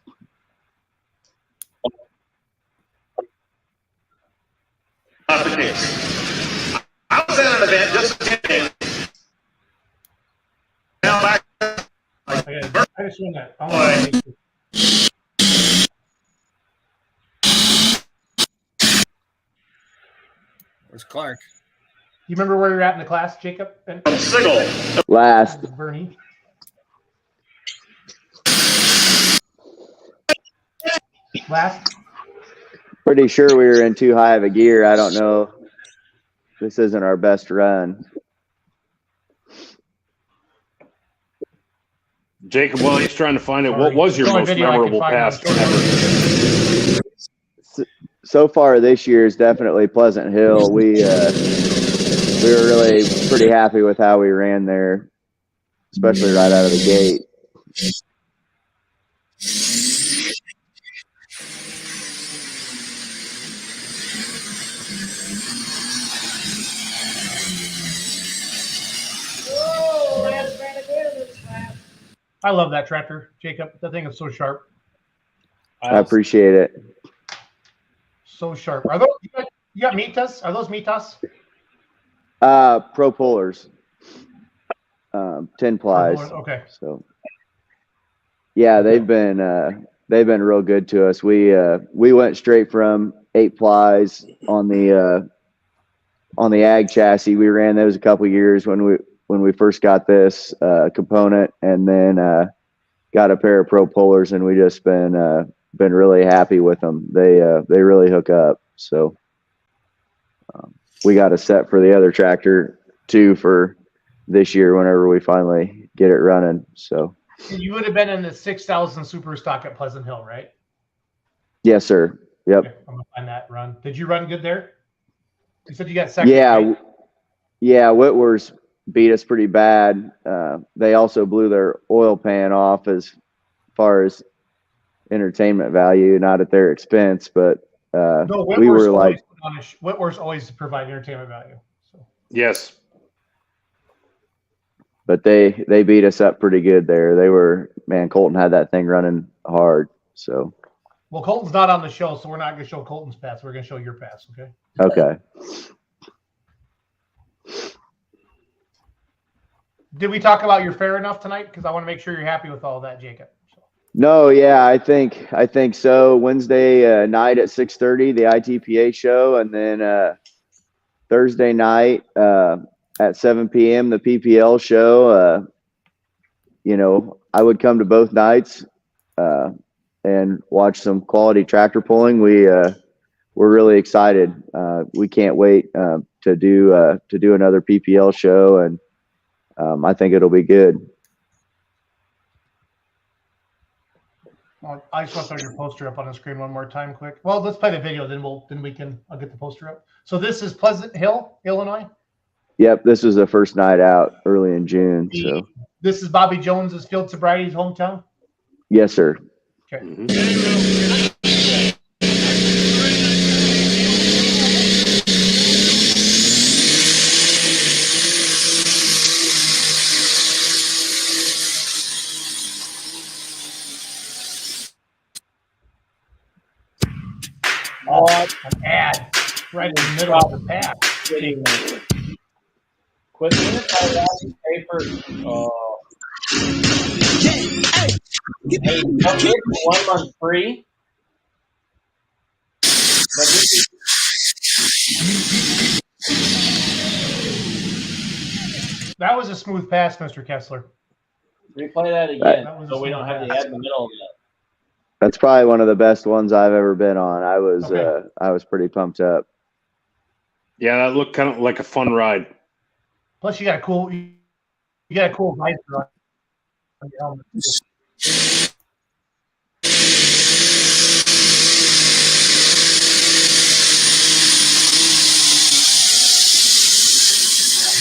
I was at an event just kidding. Now back. I just want that. I want to Where's Clark? You remember where you're at in the class, Jacob? Last. Bernie. Last. Pretty sure we were in too high of a gear. I don't know. This isn't our best run. Jacob, while he's trying to find it, what was your most memorable pass ever? So far this year is definitely Pleasant Hill. We were really pretty happy with how we ran there, especially right out of the gate. I love that tractor, Jacob. That thing is so sharp. I appreciate it. So sharp. Are those you got Mitas? Are those Mitas? Pro pullers. 10 plies. Okay. So yeah, they've been real good to us. We went straight from 8 plies on the ag chassis. We ran those a couple years when we first got this component, and then got a pair of pro pullers, and we just been really happy with them. They really hook up. So we got a set for the other tractor too for this year whenever we finally get it running. So you would have been in the 6,000 super stock at Pleasant Hill, right? Yes, sir. Yep. Okay, I'm gonna find that run. Did you run good there? You said you got second. Yeah. Right? Yeah. Whitworth's beat us pretty bad. They also blew their oil pan off as far as entertainment value, not at their expense, but we were like Whitworth's always provide entertainment value. So. Yes. But they beat us up pretty good there. They were, man, Colton had that thing running hard. So. Well, Colton's not on the show, so we're not going to show Colton's pass. We're going to show your pass, okay? Okay. Did we talk about your fair enough tonight? Because I want to make sure you're happy with all of that, Jacob. So. No, yeah, I think so. Wednesday night at 6:30, the ITPA show, and then Thursday night at 7 p.m. the PPL show. I would come to both nights and watch some quality tractor pulling. We're really excited. We can't wait to do another PPL show, and I think it'll be good. Well, I just want to throw your poster up on the screen one more time, quick. Well, let's play the video, then I'll get the poster up. So this is Pleasant Hill, Illinois. Yep, this was the first night out early in June. So this is Bobby Jones's Field Sobriety's hometown. Yes, sir. Okay. Oh, an ad right in the middle of the pack. Quick minute, paper. Oh. Hey, don't get 1 month free. That was a smooth pass, Mr. Kessler. Replay that again, so we don't have the ad in the middle of that. That's probably one of the best ones I've ever been on. I was pretty pumped up. Yeah, that looked kind of like a fun ride. Plus, you got a cool visor on your helmet.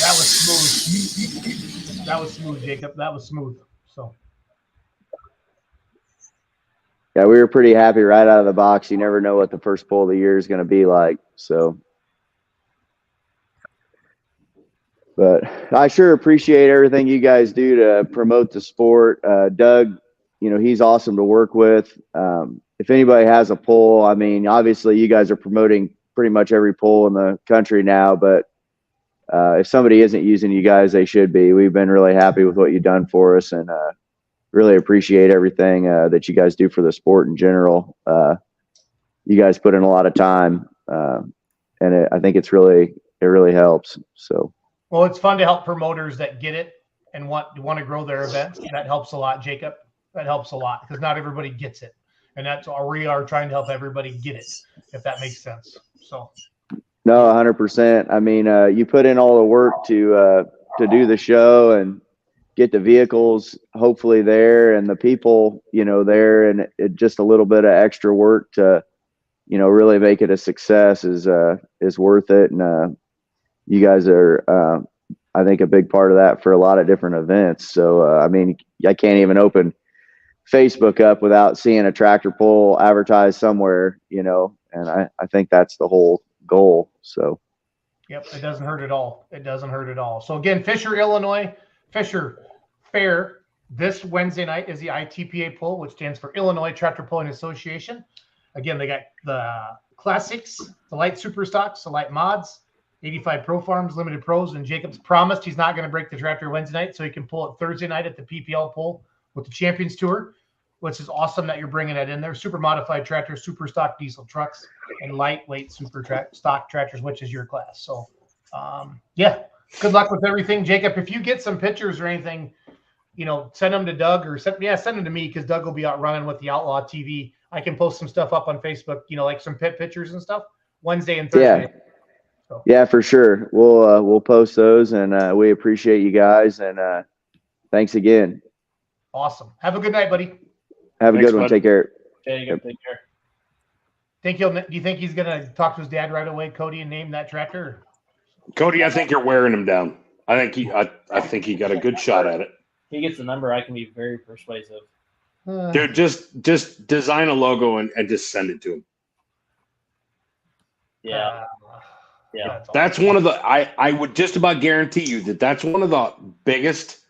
That was smooth. That was smooth, Jacob. That was smooth. So. Yeah, we were pretty happy right out of the box. You never know what the first pull of the year is going to be like. So, but I sure appreciate everything you guys do to promote the sport. Doug, he's awesome to work with. If anybody has a pull, I mean, obviously you guys are promoting pretty much every pull in the country now, but if somebody isn't using you guys, they should be. We've been really happy with what you've done for us, and really appreciate everything that you guys do for the sport in general. You guys put in a lot of time, and I think it really helps. So, well, it's fun to help promoters that get it and want to grow their events. That helps a lot, Jacob. That helps a lot because not everybody gets it, and that's all we are trying to help everybody get it, if that makes sense. So, no, 100%. I mean, you put in all the work to do the show and get the vehicles hopefully there and the people, there, and just a little bit of extra work to, really make it a success is worth it. And you guys are, I think, a big part of that for a lot of different events. So, I mean, I can't even open Facebook up without seeing a tractor pull advertised somewhere, and I think that's the whole goal. So. Yep. It doesn't hurt at all. It doesn't hurt at all. So again, Fisher, Illinois, Fisher Fair this Wednesday night is the ITPA pull, which stands for Illinois Tractor Pulling Association. Again, they got the classics, the light super stocks, the light mods, 85 pro farms, limited pros, and Jacob's promised he's not going to break the tractor Wednesday night, so he can pull it Thursday night at the PPL pull with the Champions Tour, which is awesome that you're bringing that in there. Super modified tractors, super stock diesel trucks, and lightweight super stock tractors, which is your class. So, yeah, good luck with everything, Jacob. If you get some pictures or anything, send them to Doug or send them to me, because Doug will be out running with the Outlaw TV. I can post some stuff up on Facebook, like some pit pictures and stuff Wednesday and Thursday. Yeah. So. Yeah, for sure. We'll post those, and we appreciate you guys, and thanks again. Awesome. Have a good night, buddy. Have a good one. Take care. Take care. Do you think he's gonna talk to his dad right away, Cody, and name that tractor? Cody, I think you're wearing him down. I think he got a good shot at it. He gets the number, I can be very persuasive. Dude, just design a logo and just send it to him. Yeah. Yeah. That's one of the, I would just about guarantee you that's one of the biggest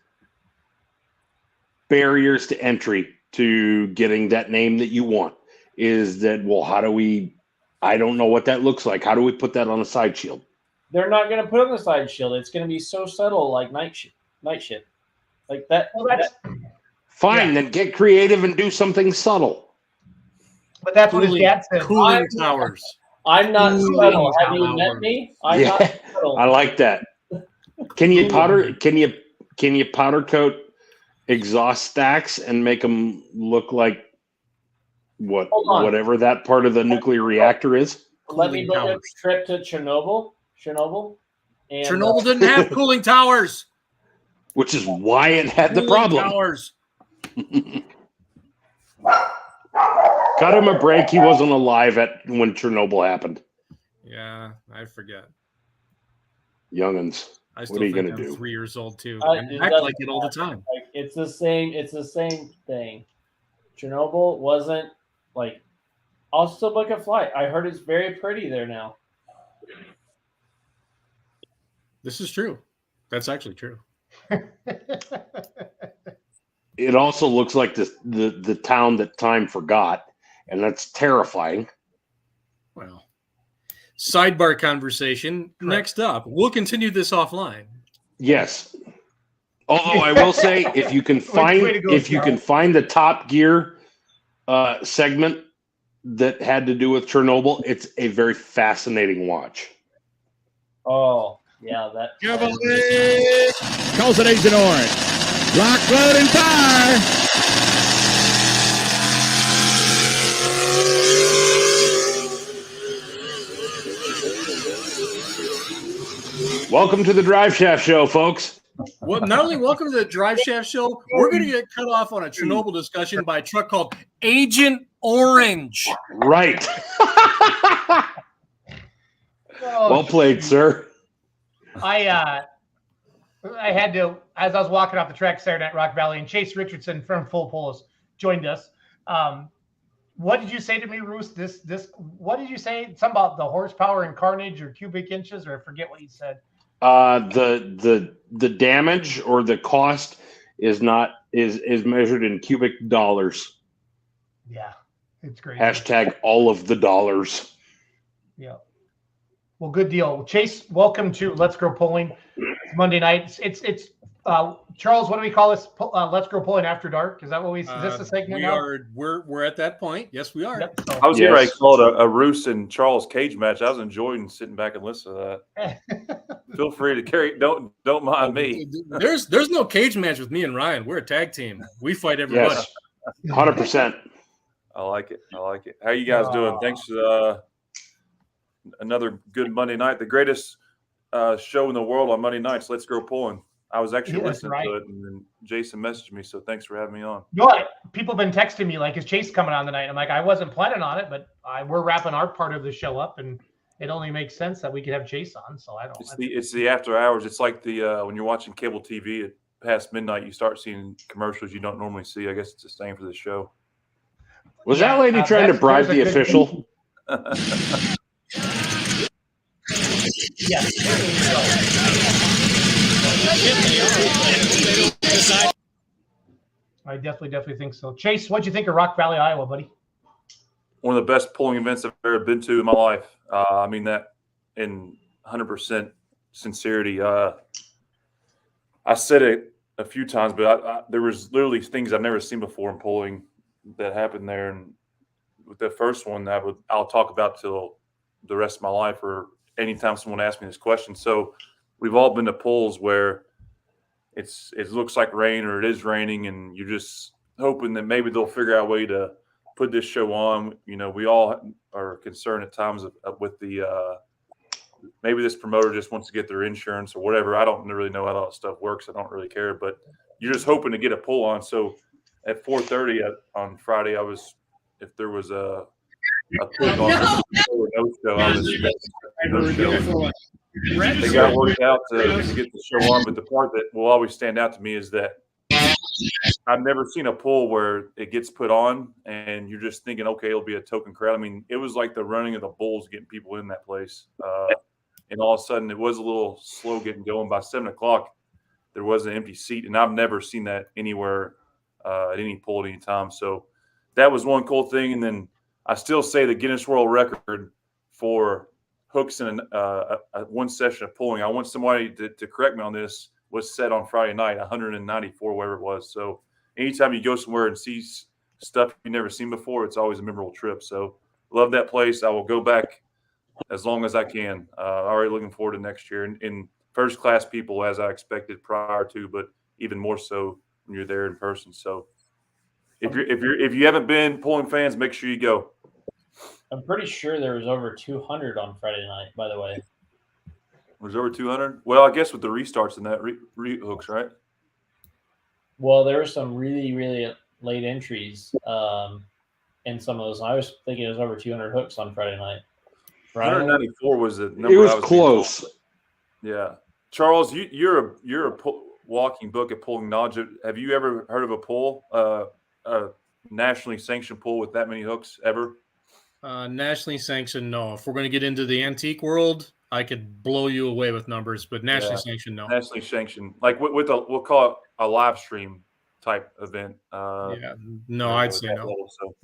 barriers to entry to getting that name that you want is that, well, I don't know what that looks like. How do we put that on a side shield? They're not going to put it on the side shield. It's going to be so subtle, like night shift. Like that. Well, that's fine. Then get creative and do something subtle. But that's what his dad said. Cooling towers. I'm not subtle. Have you met me? I'm not subtle. I like that. Can you powder coat exhaust stacks and make them look like whatever that part of the nuclear reactor is? Let me book a trip to Chernobyl. And, Chernobyl didn't have cooling towers, which is why it had the problem. Towers. Cut him a break. He wasn't alive when Chernobyl happened. Yeah, I forget. Youngins. I still what are you think going to I'm do? 3 years old too. And act like it all the time. Like, it's the same thing. Chernobyl wasn't like. I'll still book a flight. I heard it's very pretty there now. This is true. That's actually true. It also looks like the town that time forgot, and that's terrifying. Well, sidebar conversation. Correct. Next up, we'll continue this offline. Yes. Although I will say, if you can find the Top Gear segment that had to do with Chernobyl, it's a very fascinating watch. Oh, yeah, that. Calls it Agent Orange. Lock, load, and fire. Welcome to the Drive Shaft Show, folks. Well, not only welcome to the Drive Shaft Show, we're going to get cut off on a Chernobyl discussion by a truck called Agent Orange. Right. Well played, sir. I had to, as I was walking off the track Saturday night Rock Valley, and Chase Richardson from Full Pulse joined us. What did you say to me, Roos? What did you say? Something about the horsepower and carnage or cubic inches, or I forget what you said. The damage or the cost is measured in cubic dollars. Yeah, it's great. # all of the dollars. Yeah. Well, good deal. Chase, welcome to Let's Grow Pulling. It's Monday night. It's Charles, what do we call this? Let's Grow Pulling After Dark. Is that what is this a segment now? We're at that point. Yes, we are. Yep, so. I was going to call it a Roos and Charles cage match. I was enjoying sitting back and listening to that. Feel free to carry. Don't mind me. There's no cage match with me and Ryan. We're a tag team. We fight everybody. Yes, 100%. I like it. How you guys doing? Thanks for another good Monday night. The greatest show in the world on Monday nights. Let's Grow Pulling. I was actually listening to it, and then Jason messaged me, so thanks for having me on. No, people have been texting me like, "Is Chase coming on tonight?" I'm like, I wasn't planning on it, but we're wrapping our part of the show up, and it only makes sense that we could have Chase on. So I don't. It's the after hours. It's like the when you're watching cable TV at past midnight, you start seeing commercials you don't normally see. I guess it's the same for the show. Was that lady trying to bribe the official? Yes. I definitely think so. Chase, what'd you think of Rock Valley, Iowa, buddy? One of the best pulling events I've ever been to in my life. I mean that in 100% sincerity. I said it a few times, but there was literally things I've never seen before in pulling that happened there. And with the first one, I'll talk about till the rest of my life, or anytime someone asks me this question. So we've all been to pulls where it looks like rain or it is raining, and you're just hoping that maybe they'll figure out a way to put this show on. You know, we all are concerned at times with the maybe this promoter just wants to get their insurance or whatever. I don't really know how all that stuff works. I don't really care, but you're just hoping to get a pull on. So at 4:30 on Friday, if there was a pull on no show, I was no show. They got worked out to get the show on, but the part that will always stand out to me is that I've never seen a pull where it gets put on and you're just thinking, okay, it'll be a token crowd. I mean, it was like the running of the bulls getting people in that place. And all of a sudden, it was a little slow getting going. By 7 o'clock, there was an empty seat, and I've never seen that anywhere at any pull at any time. So that was one cool thing. And then I still say the Guinness World Record for hooks in one session of pulling, I want somebody to correct me on this, was set on Friday night, 194, whatever it was. So anytime you go somewhere and see stuff you've never seen before, it's always a memorable trip. So love that place. I will go back as long as I can. Already looking forward to next year. And first class people, as I expected prior to, but even more so when you're there in person. So if you haven't been, pulling fans, make sure you go. I'm pretty sure there was over 200 on Friday night, by the way. Was over 200? Well, I guess with the restarts and that hooks, right? Well, there were some really, really late entries in some of those. I was thinking it was over 200 hooks on Friday night. Right? 194 was the number. It was close. Yeah, Charles, you're a walking book at pulling knowledge. Have you ever heard of a pull, a nationally sanctioned pull with that many hooks ever? Nationally sanctioned, no. If we're going to get into the antique world, I could blow you away with numbers, but nationally sanctioned, no. Nationally sanctioned, like with we'll call it a live stream type event. I'd say no. So,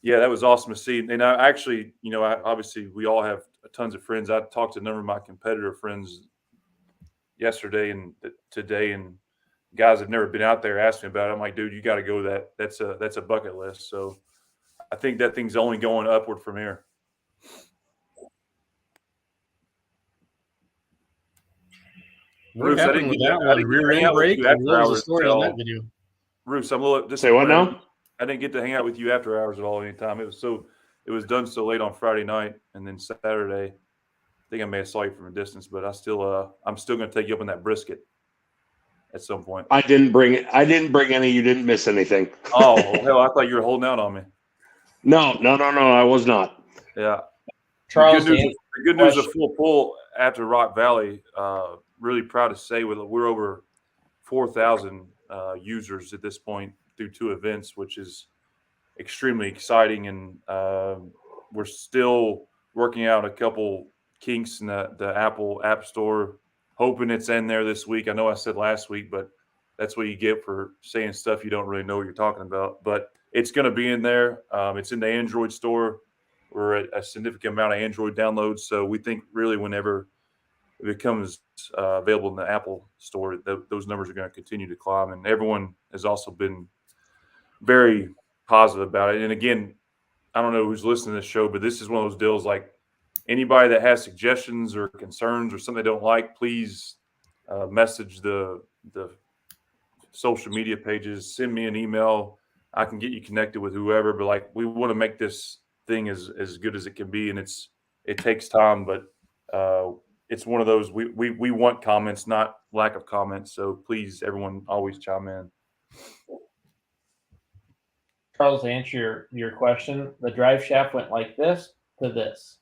yeah, that was awesome to see. And I actually, obviously we all have tons of friends. I talked to a number of my competitor friends yesterday and today, and guys have never been out there asked me about it. I'm like, dude, you got to go. That's a bucket list. So I think that thing's only going upward from here. What happened with that one? Rear end brake? What was the story on that video? Bruce, I'm a little. Say what now? I didn't get to hang out with you after hours at all anytime. It was done so late on Friday night, and then Saturday, I think I may have saw you from a distance, but I'm still going to take you up on that brisket at some point. I didn't bring any. You didn't miss anything. Oh hell, I thought you were holding out on me. No, I was not. Yeah. Charles, the good news of full pull after Rock Valley. Really proud to say we're over 4,000 users at this point through 2 events, which is extremely exciting. And we're still working out a couple kinks in the Apple App Store, hoping it's in there this week. I know I said last week, but that's what you get for saying stuff you don't really know what you're talking about. But it's going to be in there. It's in the Android store. We're at a significant amount of Android downloads. So we think really whenever it becomes available in the Apple store, those numbers are going to continue to climb. And everyone has also been very positive about it. And again, I don't know who's listening to this show, but this is one of those deals like anybody that has suggestions or concerns or something they don't like, please message the social media pages, send me an email. I can get you connected with whoever, but like we want to make this thing as good as it can be. And it takes time, but it's one of those, we want comments, not lack of comments. So please, everyone, always chime in. Charles, to answer your question, the drive shaft went like this to this.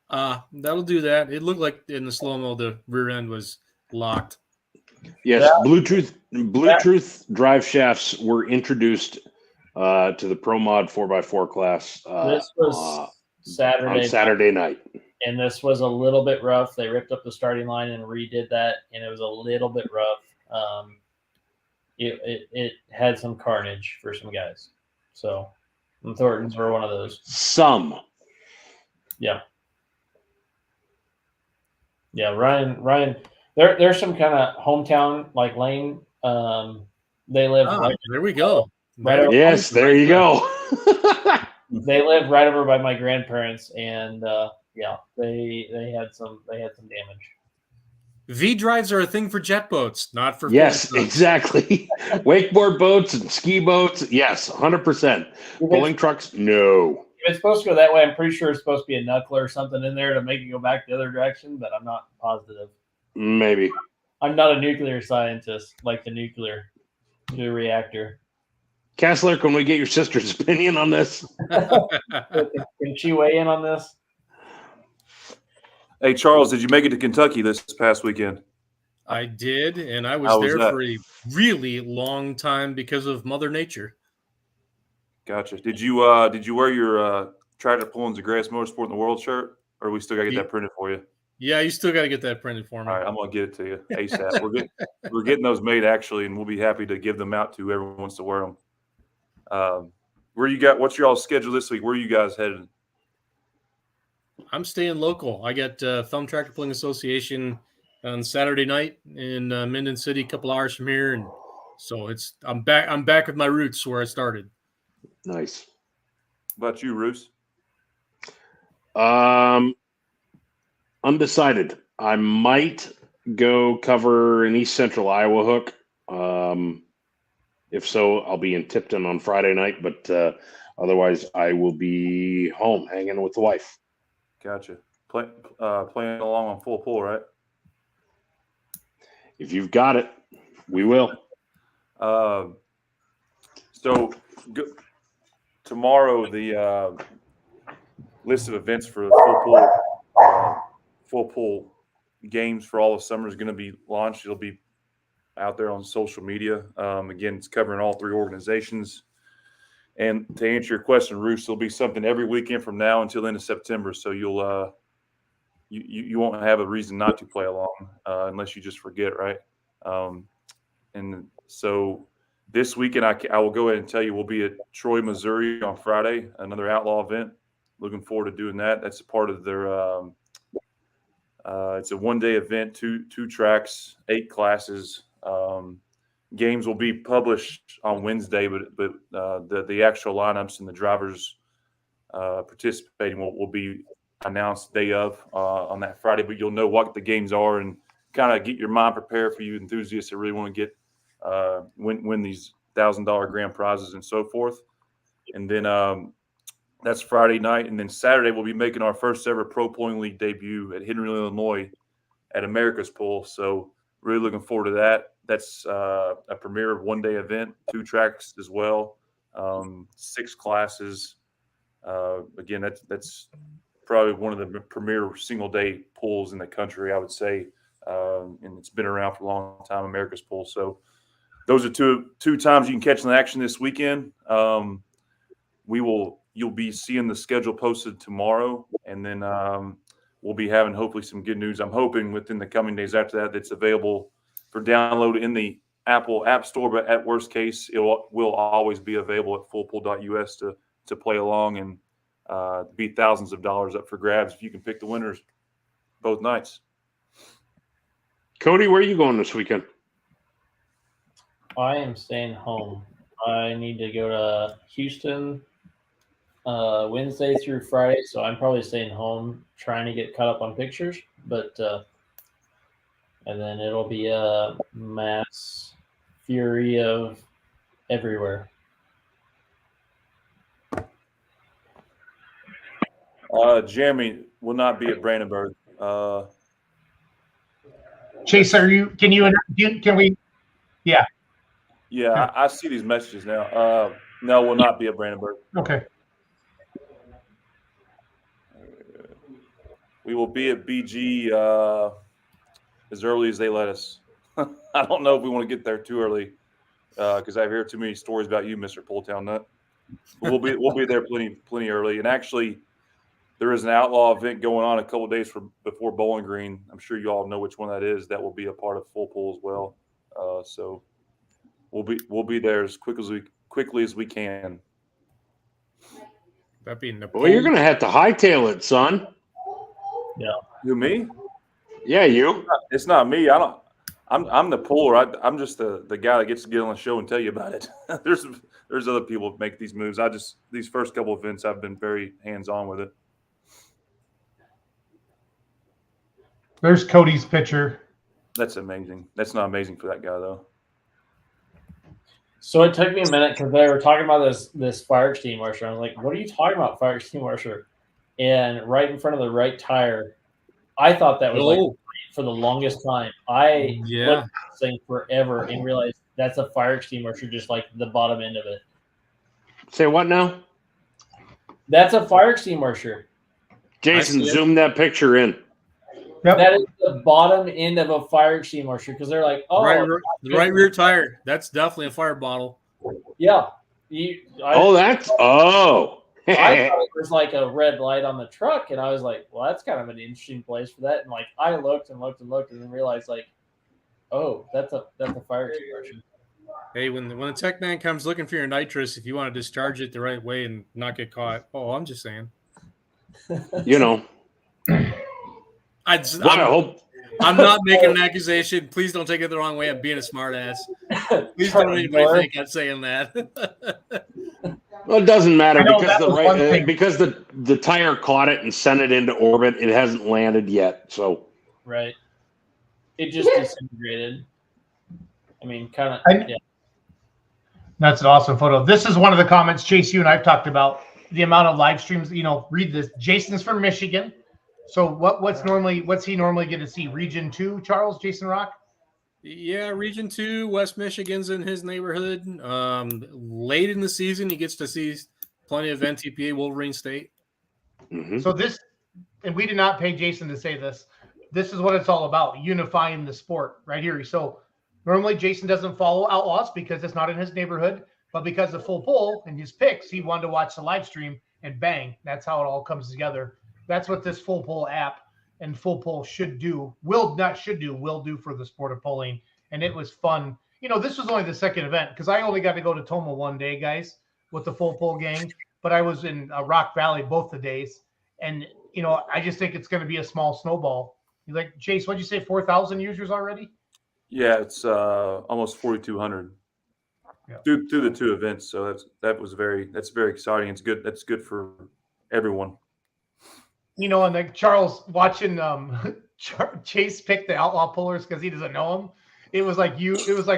That'll do that. It looked like in the slow-mo the rear end was locked. Yes, Bluetooth drive shafts were introduced to the Pro Mod 4x4 class this was Saturday night. And this was a little bit rough. They ripped up the starting line and redid that, and it was a little bit rough. It had some carnage for some guys. So the Thorntons were one of those. Some. Yeah. Yeah, Ryan. There's some kind of hometown like lane. They live. There we go. Right. Yes, there you go. They live right over by my grandparents, and they had some damage. V drives are a thing for jet boats, not for yes, exactly. Wakeboard boats and ski boats, yes, 100%. Pulling trucks, no. If it's supposed to go that way, I'm pretty sure it's supposed to be a knuckler or something in there to make it go back the other direction, but I'm not positive. Maybe. I'm not a nuclear scientist like the nuclear reactor. Kessler, can we get your sister's opinion on this? Can she weigh in on this? Hey, Charles, did you make it to Kentucky this past weekend? I did, and I was How was there that? for a really long time because of Mother Nature. Gotcha. Did you wear your Tractor Pulling's the greatest motorsport in the world shirt, or we still gotta get that printed for you? Yeah, you still got to get that printed for me. All right, I'm gonna get it to you ASAP. We're getting those made actually, and we'll be happy to give them out to whoever wants to wear them. What's your all schedule this week? Where are you guys headed? I'm staying local. I got Thumb Tractor Pulling Association on Saturday night in Minden City, a couple hours from here, and so I'm back with my roots where I started. Nice. What about you, Roos? Undecided. I might go cover an East Central Iowa hook. If so, I'll be in Tipton on Friday night, but otherwise I will be home hanging with the wife. Gotcha. Playing along on full pull, right? If you've got it, we will. Tomorrow, the list of events for full pull games for all of summer is going to be launched. It'll be out there on social media. Again, it's covering all three organizations. And to answer your question, Roos, there'll be something every weekend from now until the end of September. So you'll you won't have a reason not to play along unless you just forget, right? And so this weekend, I will go ahead and tell you we'll be at Troy, Missouri on Friday, another outlaw event. Looking forward to doing that. That's a part of their it's a one-day event, two tracks, 8 classes. Games will be published on Wednesday, but the actual lineups and the drivers participating will be announced day of on that Friday. But you'll know what the games are and kind of get your mind prepared for you enthusiasts that really want to get win these $1,000 grand prizes and so forth. And then that's Friday night, and then Saturday we'll be making our first ever Pro Pulling League debut at Henry, Illinois, at America's Pull. So really looking forward to that. That's a premier one-day event, 2 tracks as well, 6 classes. Again, that's probably one of the premier single-day pulls in the country, I would say, and it's been around for a long time, America's Pull. So those are two times you can catch an action this weekend. You'll be seeing the schedule posted tomorrow, and then we'll be having hopefully some good news. I'm hoping within the coming days after that, it's available for download in the Apple App Store, but at worst case, it will always be available at fullpull.us to play along and be thousands of dollars up for grabs if you can pick the winners both nights. Cody, where are you going this weekend? I am staying home. I need to go to Houston Wednesday through Friday, so I'm probably staying home trying to get caught up on pictures, but and then it'll be a mass fury of everywhere. Jeremy will not be at Brandenburg. Chase, can we? Yeah. Yeah, I see these messages now. No, will not be at Brandenburg. Okay. We will be at BG as early as they let us. I don't know if we want to get there too early because I've heard too many stories about you, Mr. Pulltown Nut. But we'll be there plenty early. And actually, there is an outlaw event going on a couple of days before Bowling Green. I'm sure you all know which one that is. That will be a part of Full Pull as well. So we'll be there as quickly as we can. That being the well, you're gonna have to hightail it, son. Yeah. You me? Yeah, you. It's not me. I'm the puller. I'm just the guy that gets to get on the show and tell you about it. There's other people that make these moves. These first couple of events I've been very hands-on with it. There's Cody's picture. That's amazing. That's not amazing for that guy though. So it took me a minute because they were talking about this fire extinguisher. I was like, "What are you talking about, fire extinguisher?" And right in front of the right tire, I thought that was like for the longest time. I looked at this thing forever and realized that's a fire extinguisher, just like the bottom end of it. Say what now? That's a fire extinguisher. Jason, zoom that picture in. Yep. That is the bottom end of a fire extinguisher because they're like, oh, the right rear tire. That's definitely a fire bottle. Yeah. I thought it was like a red light on the truck, and I was like, well, that's kind of an interesting place for that. And like I looked and looked and looked and then realized like, oh, that's a fire extinguisher. Hey, when the tech man comes looking for your nitrous, if you want to discharge it the right way and not get caught, I'm just saying. You know. I'm not making an accusation. Please don't take it the wrong way. I'm being a smart ass. Please don't anybody think I'm saying that. Well, it doesn't matter because the tire caught it and sent it into orbit. It hasn't landed yet, so right. It just disintegrated. I mean, kind of. Yeah. That's an awesome photo. This is one of the comments, Chase, you and I've talked about the amount of live streams. Read this. Jason's from Michigan. So what's he normally get to see? Region 2, Charles, Jason Rock? Yeah, Region 2, West Michigan's in his neighborhood. Late in the season, he gets to see plenty of WTPA Wolverine State. Mm-hmm. So this, and we did not pay Jason to say this, this is what it's all about, unifying the sport right here. So normally Jason doesn't follow Outlaws because it's not in his neighborhood, but because of Full Pull and his picks, he wanted to watch the live stream, and bang, that's how it all comes together. That's what this Full Pull app and Full Pull will do for the sport of pulling. And it was fun. This was only the second event because I only got to go to Toma one day, guys, with the Full Pull gang. But I was in Rock Valley both the days. And, I just think it's going to be a small snowball. Chase, what'd you say, 4,000 users already? Yeah, it's almost 4,200 through the two events. So that's very exciting. It's good. That's good for everyone. And Charles watching Chase pick the outlaw pullers because he doesn't know them. It was like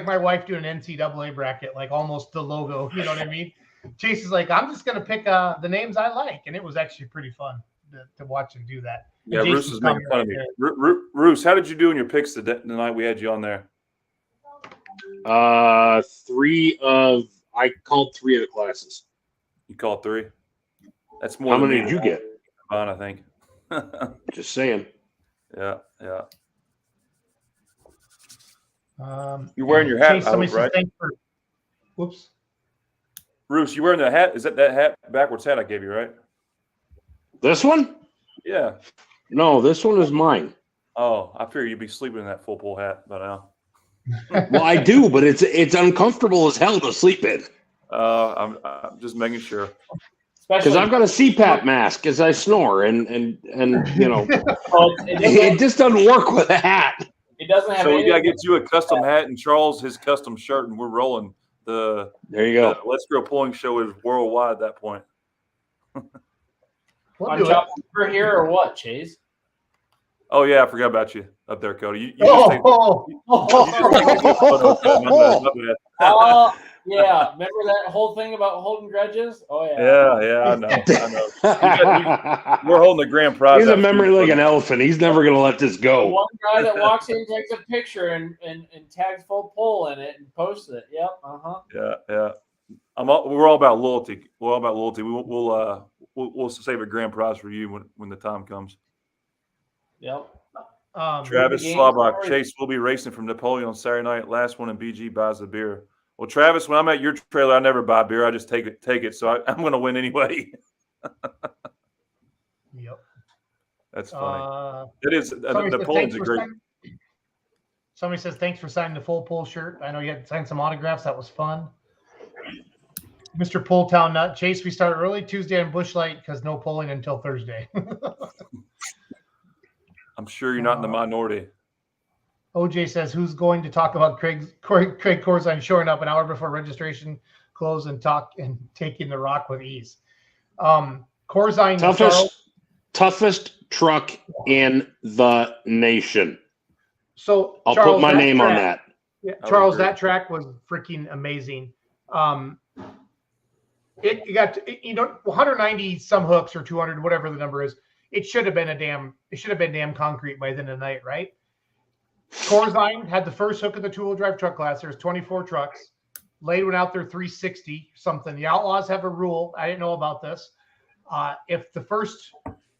my wife doing an NCAA bracket, like almost the logo. You know what I mean? Chase is like, I'm just gonna pick the names I like, and it was actually pretty fun to watch him do that. Yeah, Roos is making fun of me. Roos, how did you do in your picks the night we had you on there? I called 3 of the classes. You called 3? That's more. How many did you get? I think. Just saying. Yeah. You're wearing your hat, Chase, somebody right? Whoops. Roos, you wearing the hat? Is that hat backwards hat I gave you, right? This one? Yeah. No, this one is mine. Oh, I figured you'd be sleeping in that Full Pull hat by now. Well, I do, but it's uncomfortable as hell to sleep in. I'm just making sure. Because I've got a CPAP mask as I snore, and it just doesn't work with a hat. It doesn't have. So we gotta get you a custom hat and Charles his custom shirt, and we're rolling. There you go. Let's Go Pulling show is worldwide at that point. We're here or what, Chase? Oh yeah, I forgot about you up there, Cody. Yeah, remember that whole thing about holding grudges? Oh yeah. I know. We're holding the grand prize. He's a memory like an elephant. He's never gonna let this go. The one guy that walks in, takes a picture, and tags Full Pull in it and posts it. Yep. Yeah. We're all about loyalty. We're all about loyalty. We'll save a grand prize for you when the time comes. Yep. Travis Slobach, Chase will be racing from Napoleon on Saturday night. Last one in BG buys the beer. Well, Travis, when I'm at your trailer, I never buy beer. I just take it. So I'm going to win anyway. Yep. That's funny. It is. Napoleon's a great. Somebody says, thanks for signing the Full Pull shirt. I know you had to sign some autographs. That was fun. Mr. Pulltown Nut. Chase, we start early Tuesday on Bushlight because no pulling until Thursday. I'm sure you're not in the minority. OJ says, who's going to talk about Craig Corzine showing up an hour before registration close and taking the rock with ease? Corzine, toughest truck in the nation. So I'll put my name on that. Yeah, Charles, that track was freaking amazing. It got 190 some hooks or 200, whatever the number is. It should have been damn concrete by the end of the night, right? Corzine had the first hook of the 2-wheel drive truck class. There's 24 trucks. Laid one out there 360 something. The Outlaws have a rule. I didn't know about this. If the first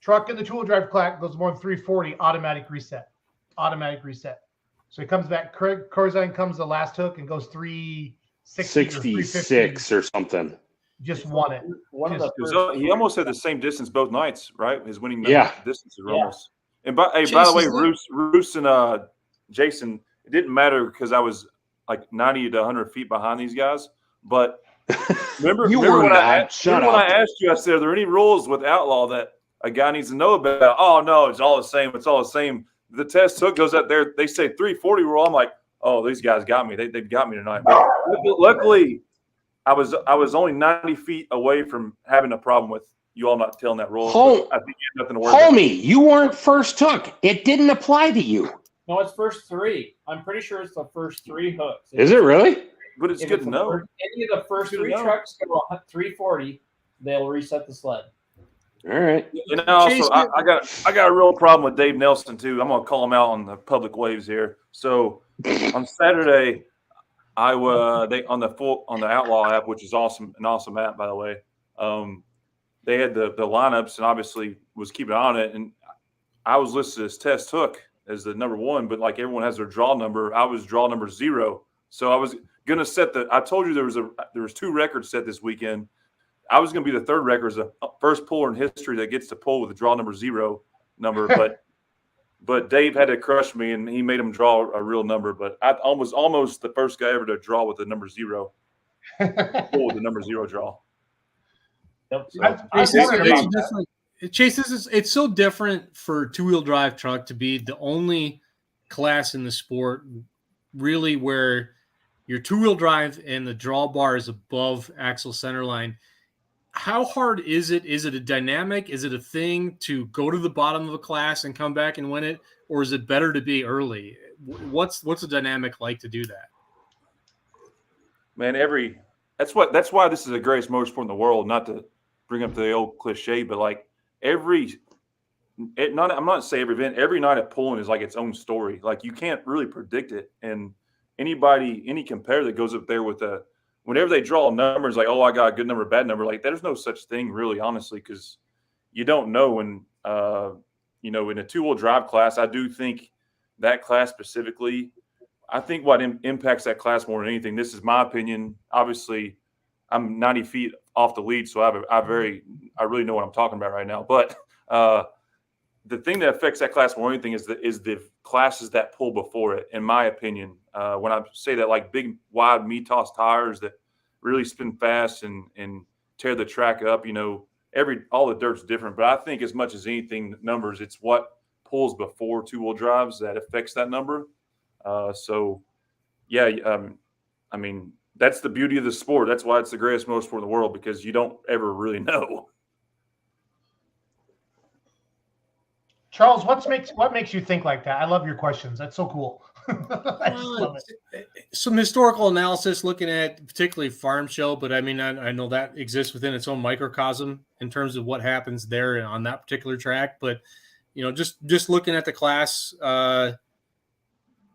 Truck in the two-wheel drive class goes more than 340, automatic reset. Automatic reset. So he comes back. Corzine comes the last hook and goes 360 or 66 or something. Just won it. He almost had the same distance both nights, right? His winning distances were almost. And by the way, Roos and Jason, it didn't matter because I was like 90 to 100 feet behind these guys. But remember when I asked you, I said, are there any rules with Outlaw that a guy needs to know about? Oh, no, it's all the same. It's all the same. The test hook goes up there. They say 340 rule. I'm like, oh, these guys got me. They've got me tonight. But luckily, I was only 90 feet away from having a problem with you all not telling that rule. I think you have nothing to worry about. Homie, you weren't first hook. It didn't apply to you. No, it's first three. I'm pretty sure it's the first three hooks. Is it really? But it's good to know. Any of the first three trucks go 340, they'll reset the sled. All right. And also, I got a real problem with Dave Nelson too. I'm gonna call him out on the public waves here. So on Saturday, on the Outlaw app, which is awesome, an awesome app by the way. They had the lineups and obviously was keeping an eye on it. And I was listed as test hook as the number one, but like everyone has their draw number. I was draw number 0. So I was gonna set I told you there was 2 records set this weekend. I was going to be the third record as the first puller in history that gets to pull with a draw number 0 number, but Dave had to crush me and he made him draw a real number. But I was almost the first guy ever to draw with the number 0, pull with the number 0 draw. Yep. So, Chase, it's so different for two-wheel drive truck to be the only class in the sport really where your two-wheel drive and the drawbar is above axle center line. How hard is it? Is it a dynamic? Is it a thing to go to the bottom of a class and come back and win it? Or is it better to be early? What's the dynamic like to do that? Man, that's why this is the greatest motorsport in the world, not to bring up the old cliche, but like I'm not saying every event, every night of pulling is like its own story. Like you can't really predict it. And any competitor that goes up there with whenever they draw numbers like, oh, I got a good number, bad number, like there's no such thing really, honestly, because you don't know. When, in a two-wheel drive class, I do think that class specifically, I think what impacts that class more than anything, this is my opinion. Obviously, I'm 90 feet off the lead, so I really know what I'm talking about right now. But the thing that affects that class more than anything is the classes that pull before it, in my opinion. When I say that, like big, wide, Mitas tires that really spin fast and tear the track up, all the dirt's different. But I think as much as anything, numbers, it's what pulls before two-wheel drives that affects that number. I mean, that's the beauty of the sport. That's why it's the greatest motorsport in the world, because you don't ever really know. Charles, what makes you think like that? I love your questions. That's so cool. I just love it. Some historical analysis looking at particularly farm show, but I mean, I know that exists within its own microcosm in terms of what happens there on that particular track. But, just looking at the class at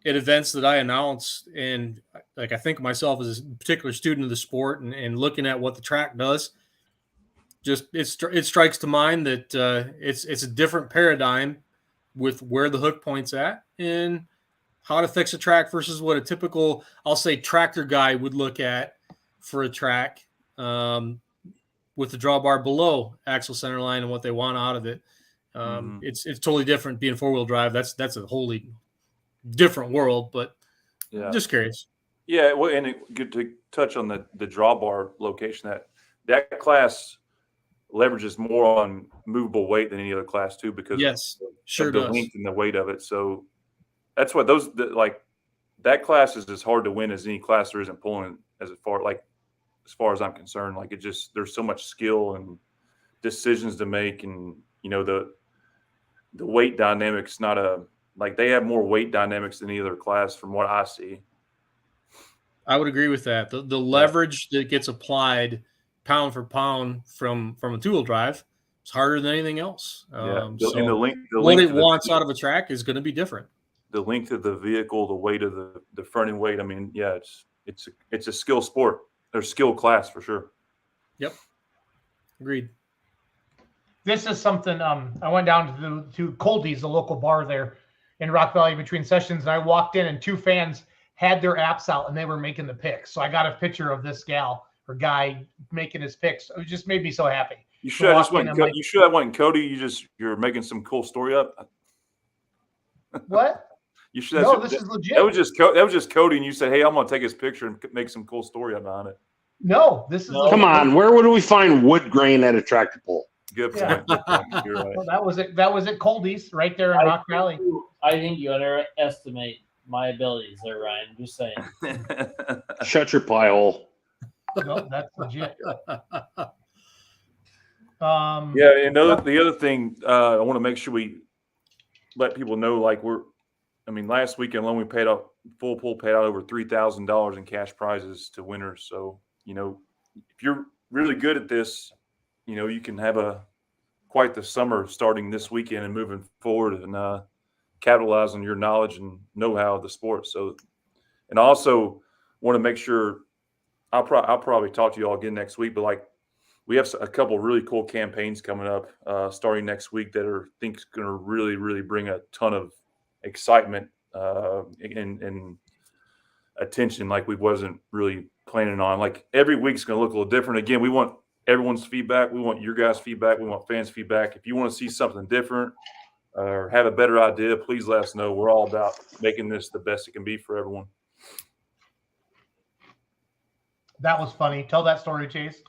events that I announce, and like I think of myself as a particular student of the sport and looking at what the track does, just it strikes to mind that it's a different paradigm with where the hook point's at and how to fix a track versus what a typical, I'll say, tractor guy would look at for a track with the drawbar below axle center line and what they want out of it. It's totally different being four-wheel drive. That's a wholly different world, but just curious. Yeah, well, and good to touch on the drawbar location. That class leverages more on movable weight than any other class too, because of the length and the weight of it. So that's what that class is as hard to win as any class there isn't pulling as far as I'm concerned. Like there's so much skill and decisions to make, and the weight dynamics they have more weight dynamics than any other class from what I see. I would agree with that. The leverage that gets applied pound for pound from a two-wheel drive is harder than anything else. And the length what it wants out of a track is going to be different. The length of the vehicle, the weight of the front end weight. I mean, it's a skill sport. There's skill class for sure. Yep. Agreed. This is something. I went down to Coldie's, the local bar there in Rock Valley between sessions, and I walked in, and 2 fans had their apps out, and they were making the picks. So I got a picture of this gal or guy making his picks. It just made me so happy. You should have just went. You should have went, Cody. You're making some cool story up. What? You should have. No, this is legit. That was just Cody, and you said, "Hey, I'm going to take his picture and make some cool story up on it." No, this is. Come on, where would we find wood grain at a tractor pull? Good point. Yeah. You're right. Well, that was it. That was at Coldie's right there in Rock Valley. I think you underestimate my abilities there, Ryan. I'm just saying. Shut your pie hole. No, that's legit. Yeah, and the other thing I want to make sure we let people know, like last weekend alone we paid out full pool paid out over $3,000 in cash prizes to winners. So if you're really good at this, you can have quite the summer starting this weekend and moving forward and capitalize on your knowledge and know-how of the sport. So, and I also want to make sure I'll probably talk to you all again next week, but we have a couple of really cool campaigns coming up starting next week that I think is going to really, really bring a ton of excitement and attention like we wasn't really planning on. Like every week's going to look a little different. Again, we want everyone's feedback. We want your guys' feedback. We want fans' feedback. If you want to see something different or have a better idea, please let us know. We're all about making this the best it can be for everyone. That was funny. Tell that story, Chase.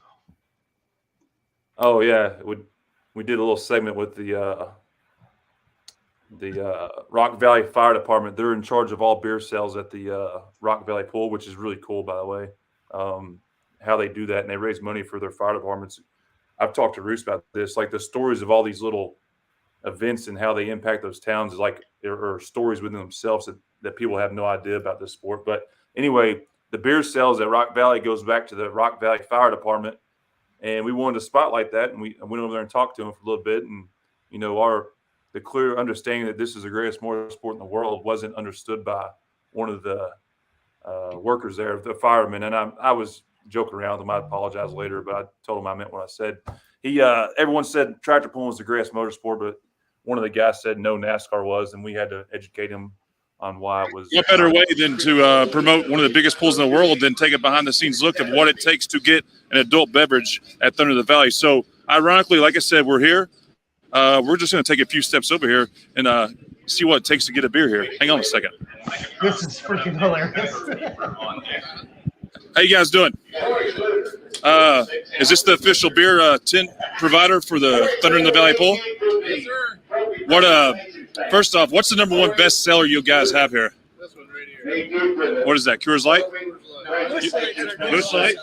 Oh yeah, we did a little segment with the Rock Valley Fire Department. They're in charge of all beer sales at the Rock Valley Pool, which is really cool, by the way. How they do that, and they raise money for their fire departments. I've talked to Roos about this. Like the stories of all these little events and how they impact those towns is are stories within themselves that people have no idea about this sport. But anyway, the beer sales at Rock Valley goes back to the Rock Valley Fire Department. And we wanted to spotlight that, and we went over there and talked to them for a little bit. And, the clear understanding that this is the greatest motorsport in the world wasn't understood by one of the workers there, the firemen. And I was joking around with him. I apologize later, but I told him I meant what I said. Everyone said tractor pulling was the greatest motorsport, but one of the guys said no, NASCAR was, and we had to educate him on why it was. What better way than to promote one of the biggest pools in the world than take a behind-the-scenes look of what it takes to get an adult beverage at Thunder the Valley. So, ironically, like I said, we're here. We're just going to take a few steps over here and see what it takes to get a beer here. Hang on a second. This is freaking hilarious. How you guys doing? Is this the official beer tent provider for the Thunder in the Valley pool? Yes, sir. First off, what's the number one best seller you guys have here? This one right here. What is that? Coors Light?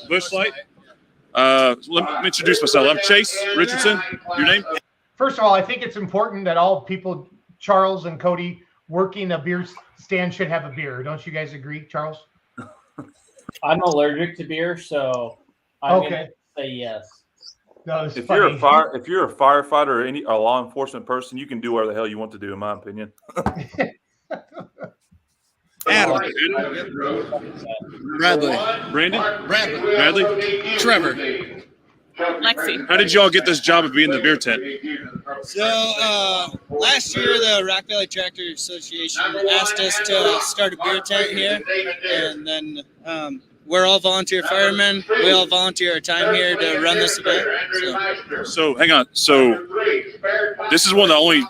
Busch Light. Let me introduce myself. I'm Chase Richardson. Your name? First of all, I think it's important that all people, Charles and Cody, working a beer stand should have a beer. Don't you guys agree, Charles? I'm allergic to beer, so I'm going to say yes. If you're a firefighter or a law enforcement person, you can do whatever the hell you want to do, in my opinion. Adam. Bradley. Brandon? Bradley. Trevor. Lexi. How did y'all get this job of being the beer tent? So last year, the Rock Valley Tractor Association asked us to start a beer tent here, and then we're all volunteer firemen. We all volunteer our time here to run this event. So hang on. So this is one of the only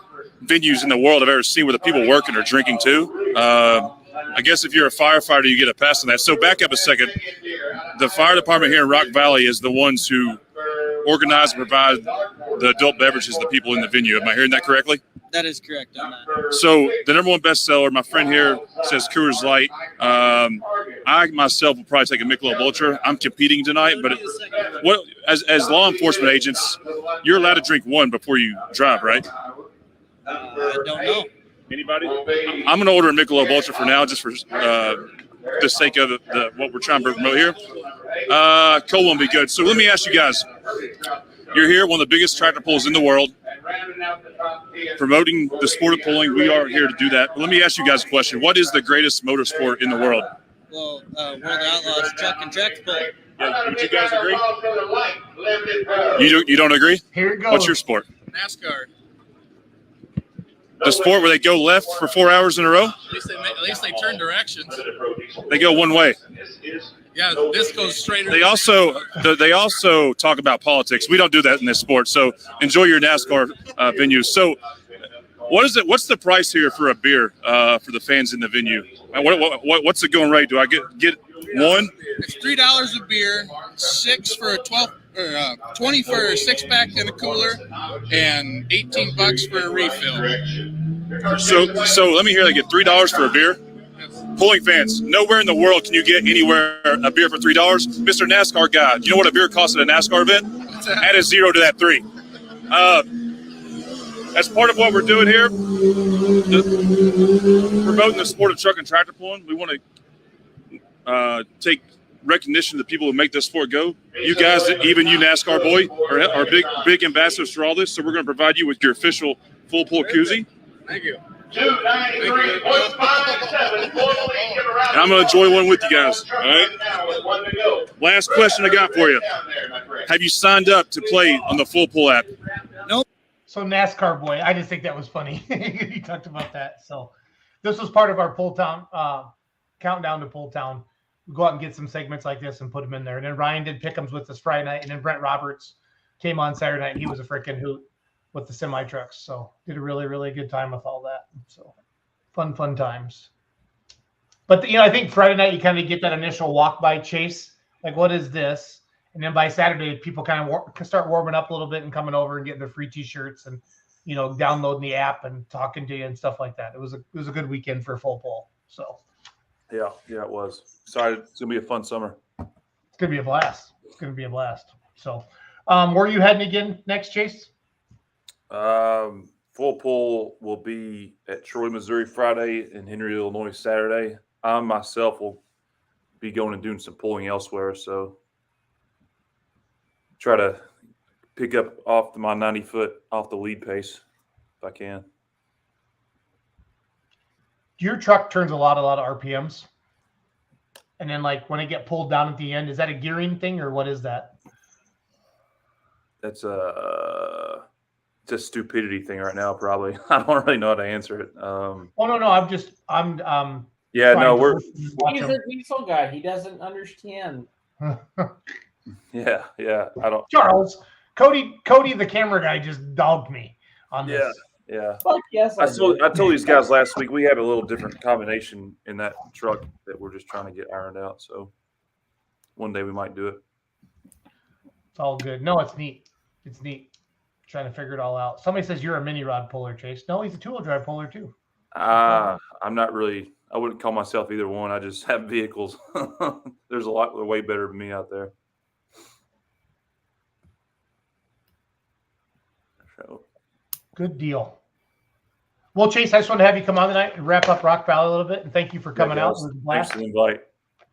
venues in the world I've ever seen where the people working are drinking too. I guess if you're a firefighter, you get a pass on that. So back up a second. The fire department here in Rock Valley is the ones who organize and provide the adult beverages to the people in the venue. Am I hearing that correctly? That is correct on that. So the number one bestseller, my friend here says Coors Light. I myself will probably take a Michelob Ultra. I'm competing tonight, but as law enforcement agents, you're allowed to drink one before you drive, right? I don't know. Anybody? I'm going to order a Michelob Ultra for now, just for the sake of what we're trying to promote here. Cold won't be good. So let me ask you guys. You're here, one of the biggest tractor pulls in the world, promoting the sport of pulling. We are here to do that. But let me ask you guys a question. What is the greatest motorsport in the world? Well, World Outlaws truck and tractor pull. Yeah, would you guys agree? You don't agree? Here it goes. What's your sport? NASCAR. The sport where they go left for 4 hours in a row? At least they turn directions. They go one way. Yeah, this goes straighter. They also talk about politics. We don't do that in this sport. So enjoy your NASCAR venues. So what's the price here for a beer for the fans in the venue? What's the going rate? Do I get one? It's $3 a beer, 6 for a 12 or 20 for a 6-pack and a cooler, and $18 for a refill. So let me hear. They get $3 for a beer. Pulling fans, nowhere in the world can you get anywhere a beer for $3. Mr. NASCAR guy, you know what a beer costs at a NASCAR event? Add a 0 to that 3. As part of what we're doing here, promoting the sport of truck and tractor pulling, we want to take recognition of the people who make this sport go. You guys, even you NASCAR boy, are big ambassadors for all this. So we're going to provide you with your official full pull koozie. Thank you. 293.57. And I'm going to enjoy one with you guys. All right. Last question I got for you. Have you signed up to play on the full pull app? Nope. So NASCAR boy, I just think that was funny. He talked about that. So this was part of our Pull Town countdown to Pull Town. We go out and get some segments like this and put them in there. And then Ryan did pick'ems with us Friday night, and then Brent Roberts came on Saturday night, and he was a freaking hoot with the semi trucks. So did a really, really good time with all that. So fun times. But I think Friday night you kind of get that initial walk by chase. Like, what is this? And then by Saturday, people kind of start warming up a little bit and coming over and getting their free T-shirts and, downloading the app and talking to you and stuff like that. It was a good weekend for full pull. So. Yeah, it was. Excited. It's gonna be a fun summer. It's gonna be a blast. So, where are you heading again next, Chase? Full pull will be at Troy, Missouri Friday and Henry, Illinois Saturday. I myself will be going and doing some pulling elsewhere. So try to pick up off my 90-foot off the lead pace if I can. Your truck turns a lot of RPMs. And then like when it get pulled down at the end, is that a gearing thing or what is that? That's it's a stupidity thing right now, probably. I don't really know how to answer it. Oh no, yeah, no, he's a diesel guy. He doesn't understand. Yeah, I don't. Charles, Cody, the camera guy, just dogged me on this. Yeah. Fuck yes. I told these guys last week we have a little different combination in that truck that we're just trying to get ironed out. So one day we might do it. It's all good. No, it's neat. Trying to figure it all out. Somebody says you're a mini rod puller, Chase. No, he's a 2-wheel drive puller too. I'm not really. I wouldn't call myself either one. I just have vehicles. There's a lot way better than me out there. So. Good deal. Well, Chase, I just want to have you come on tonight and wrap up Rock Valley a little bit. And thank you for coming out. Thanks for the invite.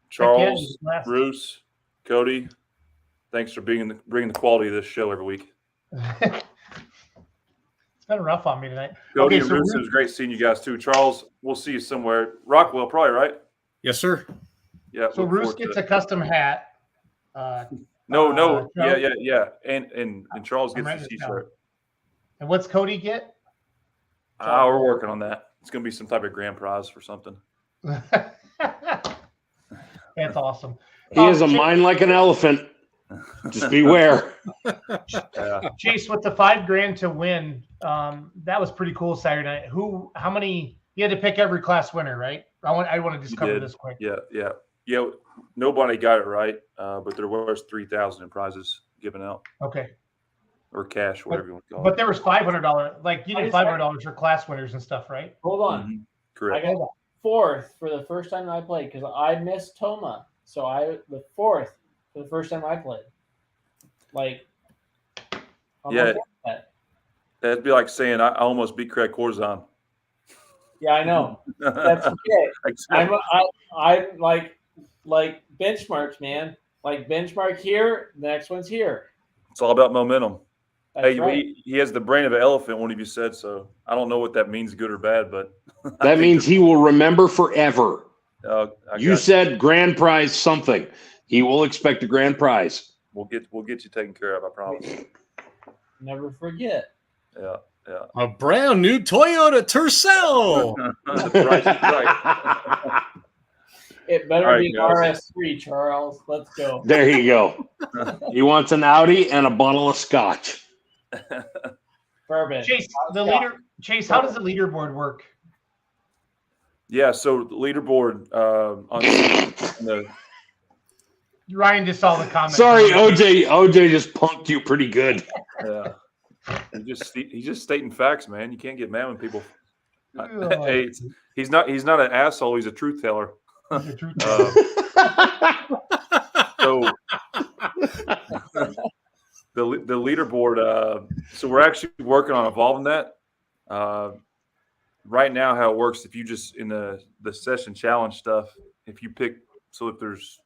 Charles, Bruce, Cody, thanks for bringing the quality of this show every week. It's been rough on me tonight. Cody and Bruce, it was great seeing you guys too. Charles, we'll see you somewhere. Rockwell, probably, right? Yes, sir. Yeah. So Bruce gets a custom hat. No. Yeah. And Charles gets a T-shirt. And what's Cody get? We're working on that. It's going to be some type of grand prize for something. That's awesome. He has a mind like an elephant. Just beware. Chase, with the $5,000 to win, that was pretty cool Saturday night. How many? You had to pick every class winner, right? I want to just cover this quick. Yeah. Nobody got it right, but there was $3,000 in prizes given out. Okay. Or cash, whatever you want to call it. But there was $500. Like you did $500 for class winners and stuff, right? Hold on. Mm-hmm. Correct. I got 4th for the first time I played because I missed Toma, so the 4th for the first time I played. Like, that'd be like saying I almost beat Craig Corzine. Yeah, I know. That's okay. Exactly. I'm like benchmarks, man. Like benchmark here, the next one's here. It's all about momentum. That's right. He has the brain of an elephant, one of you said, so I don't know what that means, good or bad, but that means he will remember forever. You said grand prize something. He will expect a grand prize. We'll get you taken care of, I promise. Never forget. A brand new Toyota Tercel. The price is right. It better All be right, guys. RS3, Charles. Let's go. There you go. He wants an Audi and a bottle of scotch. Bourbon. Chase, how does the leaderboard work? Yeah, so the leaderboard on the Ryan just saw the comment. Sorry, OJ just punked you pretty good. Yeah. He's just stating facts, man. You can't get mad when people. Hey, he's not an asshole. He's a truth teller. He's a truth teller. So the leaderboard. So we're actually working on evolving that. Right now, how it works, if you just in the session challenge stuff, if you pick, so if there's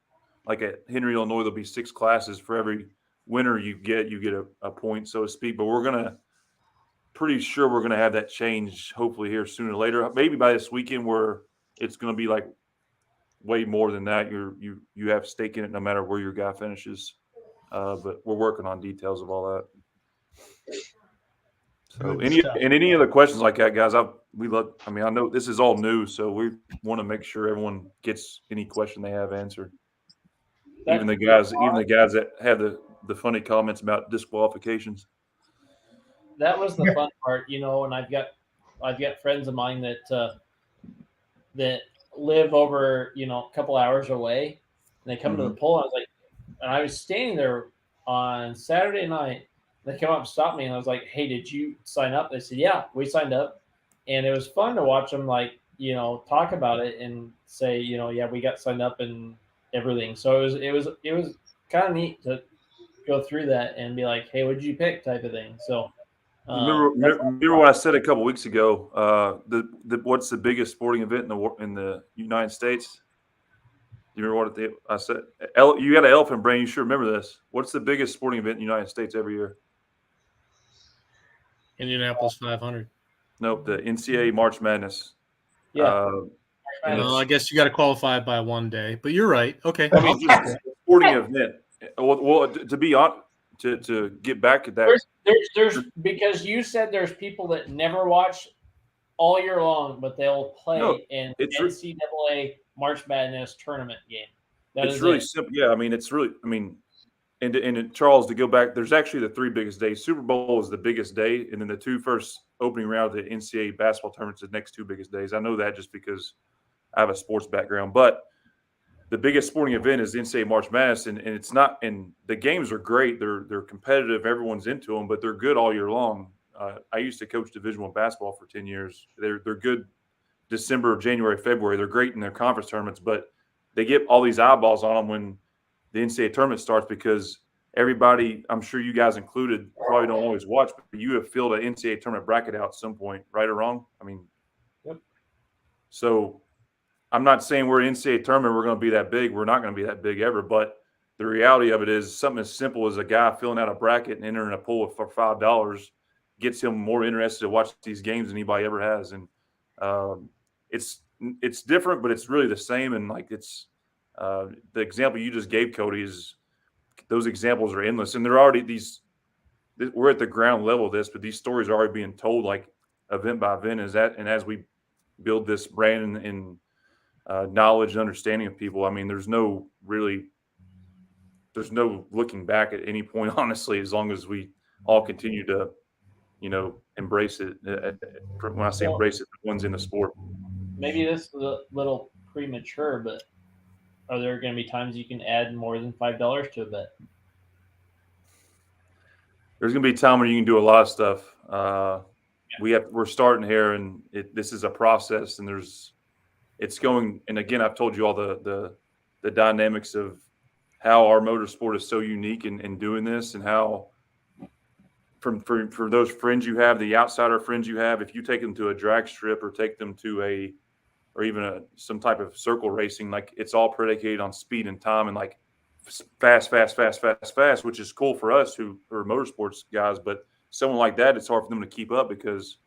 like at Henry, Illinois, there'll be 6 classes for every winner you get a point, so to speak. But pretty sure we're gonna have that change hopefully here sooner or later. Maybe by this weekend, where it's gonna be like way more than that. You have stake in it no matter where your guy finishes. But we're working on details of all that. So any other questions like that, guys? I know this is all new, so we want to make sure everyone gets any question they have answered. Even the guys that had the funny comments about disqualifications. That was the fun part, and I've got friends of mine that live over, a couple hours away, and they come to the poll. And I was standing there on Saturday night. They came up and stopped me, and I was like, "Hey, did you sign up?" They said, "Yeah, we signed up," and it was fun to watch them, talk about it and say, "Yeah, we got signed up and everything." So it was kind of neat to go through that and be like, "Hey, what did you pick?" type of thing. So. Remember what I said a couple weeks ago? What's the biggest sporting event in the United States? Do you remember what I said? You got an elephant brain. You should remember this. What's the biggest sporting event in the United States every year? Indianapolis 500. Nope, the NCAA March Madness. Yeah. I guess you got to qualify by one day, but you're right. Okay. I mean, just a sporting event. Well, to be honest, to get back at that. There's because you said there's people that never watch all year long, but they'll play in NCAA March Madness tournament game. It's really simple. Yeah, I mean, and Charles, to go back, there's actually the 3 biggest days. Super Bowl is the biggest day, and then the 2 first opening round of the NCAA basketball tournaments, the next 2 biggest days. I know that just because I have a sports background, but the biggest sporting event is the NCAA March Madness, and it's not. And the games are great; they're competitive. Everyone's into them, but they're good all year long. I used to coach Division I basketball for 10 years. They're good December, January, February. They're great in their conference tournaments, but they get all these eyeballs on them when the NCAA tournament starts because everybody, I'm sure you guys included, probably don't always watch, but you have filled an NCAA tournament bracket out at some point, right or wrong? I mean, So I'm not saying we're an NCAA tournament, we're going to be that big. We're not going to be that big ever, but the reality of it is something as simple as a guy filling out a bracket and entering a pool for $5 gets him more interested to watch these games than anybody ever has. And it's different, but it's really the same. And it's the example you just gave, Cody, is those examples are endless. And they're already we're at the ground level of this, but these stories are already being told event by event. And as we build this brand and knowledge and understanding of people, I mean, there's no looking back at any point, honestly, as long as we all continue to, embrace it. When I say embrace it, the ones in the sport. Maybe this is a little premature, but are there going to be times you can add more than $5 to a bet? There's going to be a time when you can do a lot of stuff. We're starting here, and this is a process, and it's going. And again, I've told you all the dynamics of how our motorsport is so unique in doing this, and how for those friends you have, the outsider friends you have, if you take them to a drag strip or take them to some type of circle racing, it's all predicated on speed and time and fast, which is cool for us who are motorsports guys. But someone like that, it's hard for them to keep up because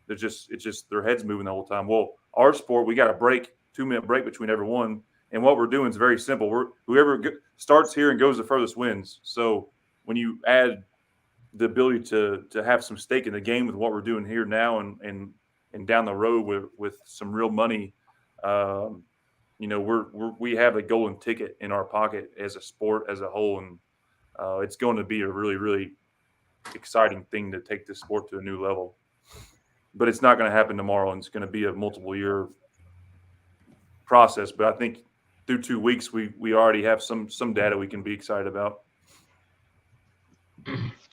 it's just their head's moving the whole time. Well, our sport, we got a 2-minute break between every one. And what we're doing is very simple. Whoever starts here and goes the furthest wins. So when you add, the ability to have some stake in the game with what we're doing here now and down the road with some real money. You know, we have a golden ticket in our pocket as a sport as a whole, and it's going to be a really, really exciting thing to take this sport to a new level. But it's not going to happen tomorrow, and it's going to be a multiple-year process. But I think through 2 weeks, we already have some data we can be excited about.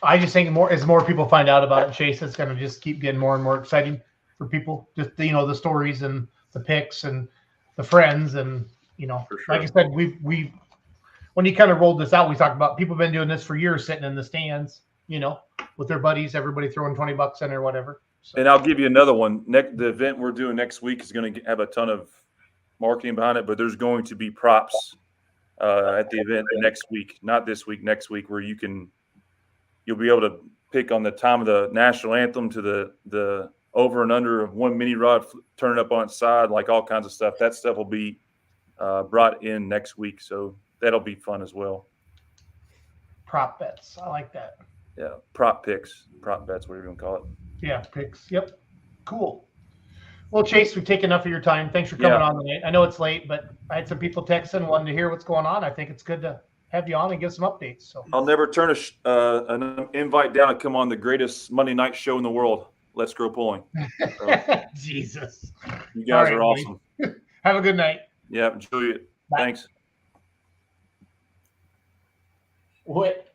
I just think as more people find out about it, Chase, it's going to just keep getting more and more exciting for people. Just, you know, the stories and the pics and the friends, and, you know, sure. Like I said, we when you kind of rolled this out, we talked about people have been doing this for years, sitting in the stands, you know, with their buddies, everybody throwing $20 in or whatever. So. And I'll give you another one. The event we're doing next week is going to have a ton of marketing behind it, but there's going to be props at the event next week, not this week, next week, where you'll be able to pick on the time of the national anthem to the over and under of one mini rod turning up on its side, like all kinds of stuff. That stuff will be brought in next week, so that'll be fun as well. Prop bets, I like that. Yeah, prop bets, whatever you want to call it. Yeah, picks. Yep, cool. Well, Chase, we've taken enough of your time. Thanks for coming on tonight. I know it's late, but I had some people texting, wanting to hear what's going on. I think it's good to have you on and give some updates. So I'll never turn an invite down to come on the greatest Monday night show in the world. Let's Grow Pulling. So, Jesus, you guys are awesome. Have a good night. Yeah, enjoy it. Bye. Thanks. What?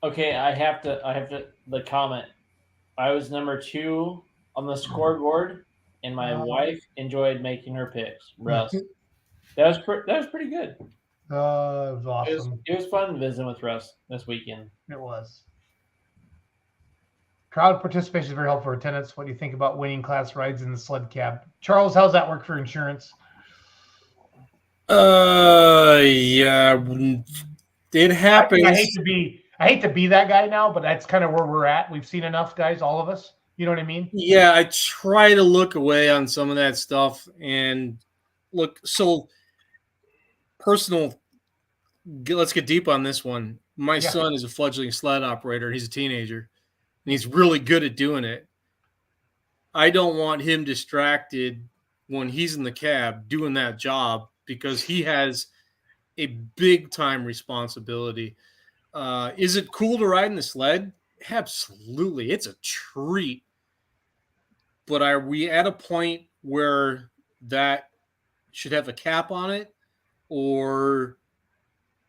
Okay, I have to the comment. I was number 2 on the scoreboard, and my wife enjoyed making her picks. Russ, that was pretty good. It was awesome. It was fun visiting with Russ this weekend. It was. Crowd participation is very helpful for attendance. What do you think about winning class rides in the sled cab? Charles, how's that work for insurance? Yeah, it happens. I hate to be that guy now, but that's kind of where we're at. We've seen enough, guys, all of us. You know what I mean? Yeah, I try to look away on some of that stuff and look. So personal. Let's get deep on this one. My son is a fledgling sled operator. He's a teenager, and he's really good at doing it. I don't want him distracted when he's in the cab doing that job because he has a big time responsibility. Is it cool to ride in the sled? Absolutely. It's a treat. But are we at a point where that should have a cap on it or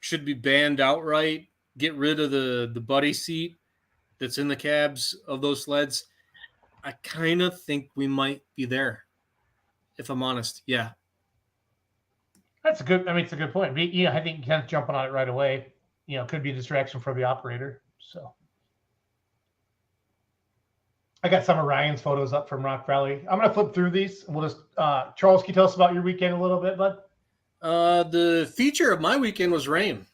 should be banned outright? Get rid of the buddy seat that's in the cabs of those sleds? I kind of think we might be there, if I'm honest. Yeah. That's it's a good point. Yeah, I think Kent's jumping on it right away. You know, could be a distraction for the operator. So I got some of Ryan's photos up from Rock Valley. I'm going to flip through these. And we'll just, Charles, can you tell us about your weekend a little bit, bud? The feature of my weekend was rain.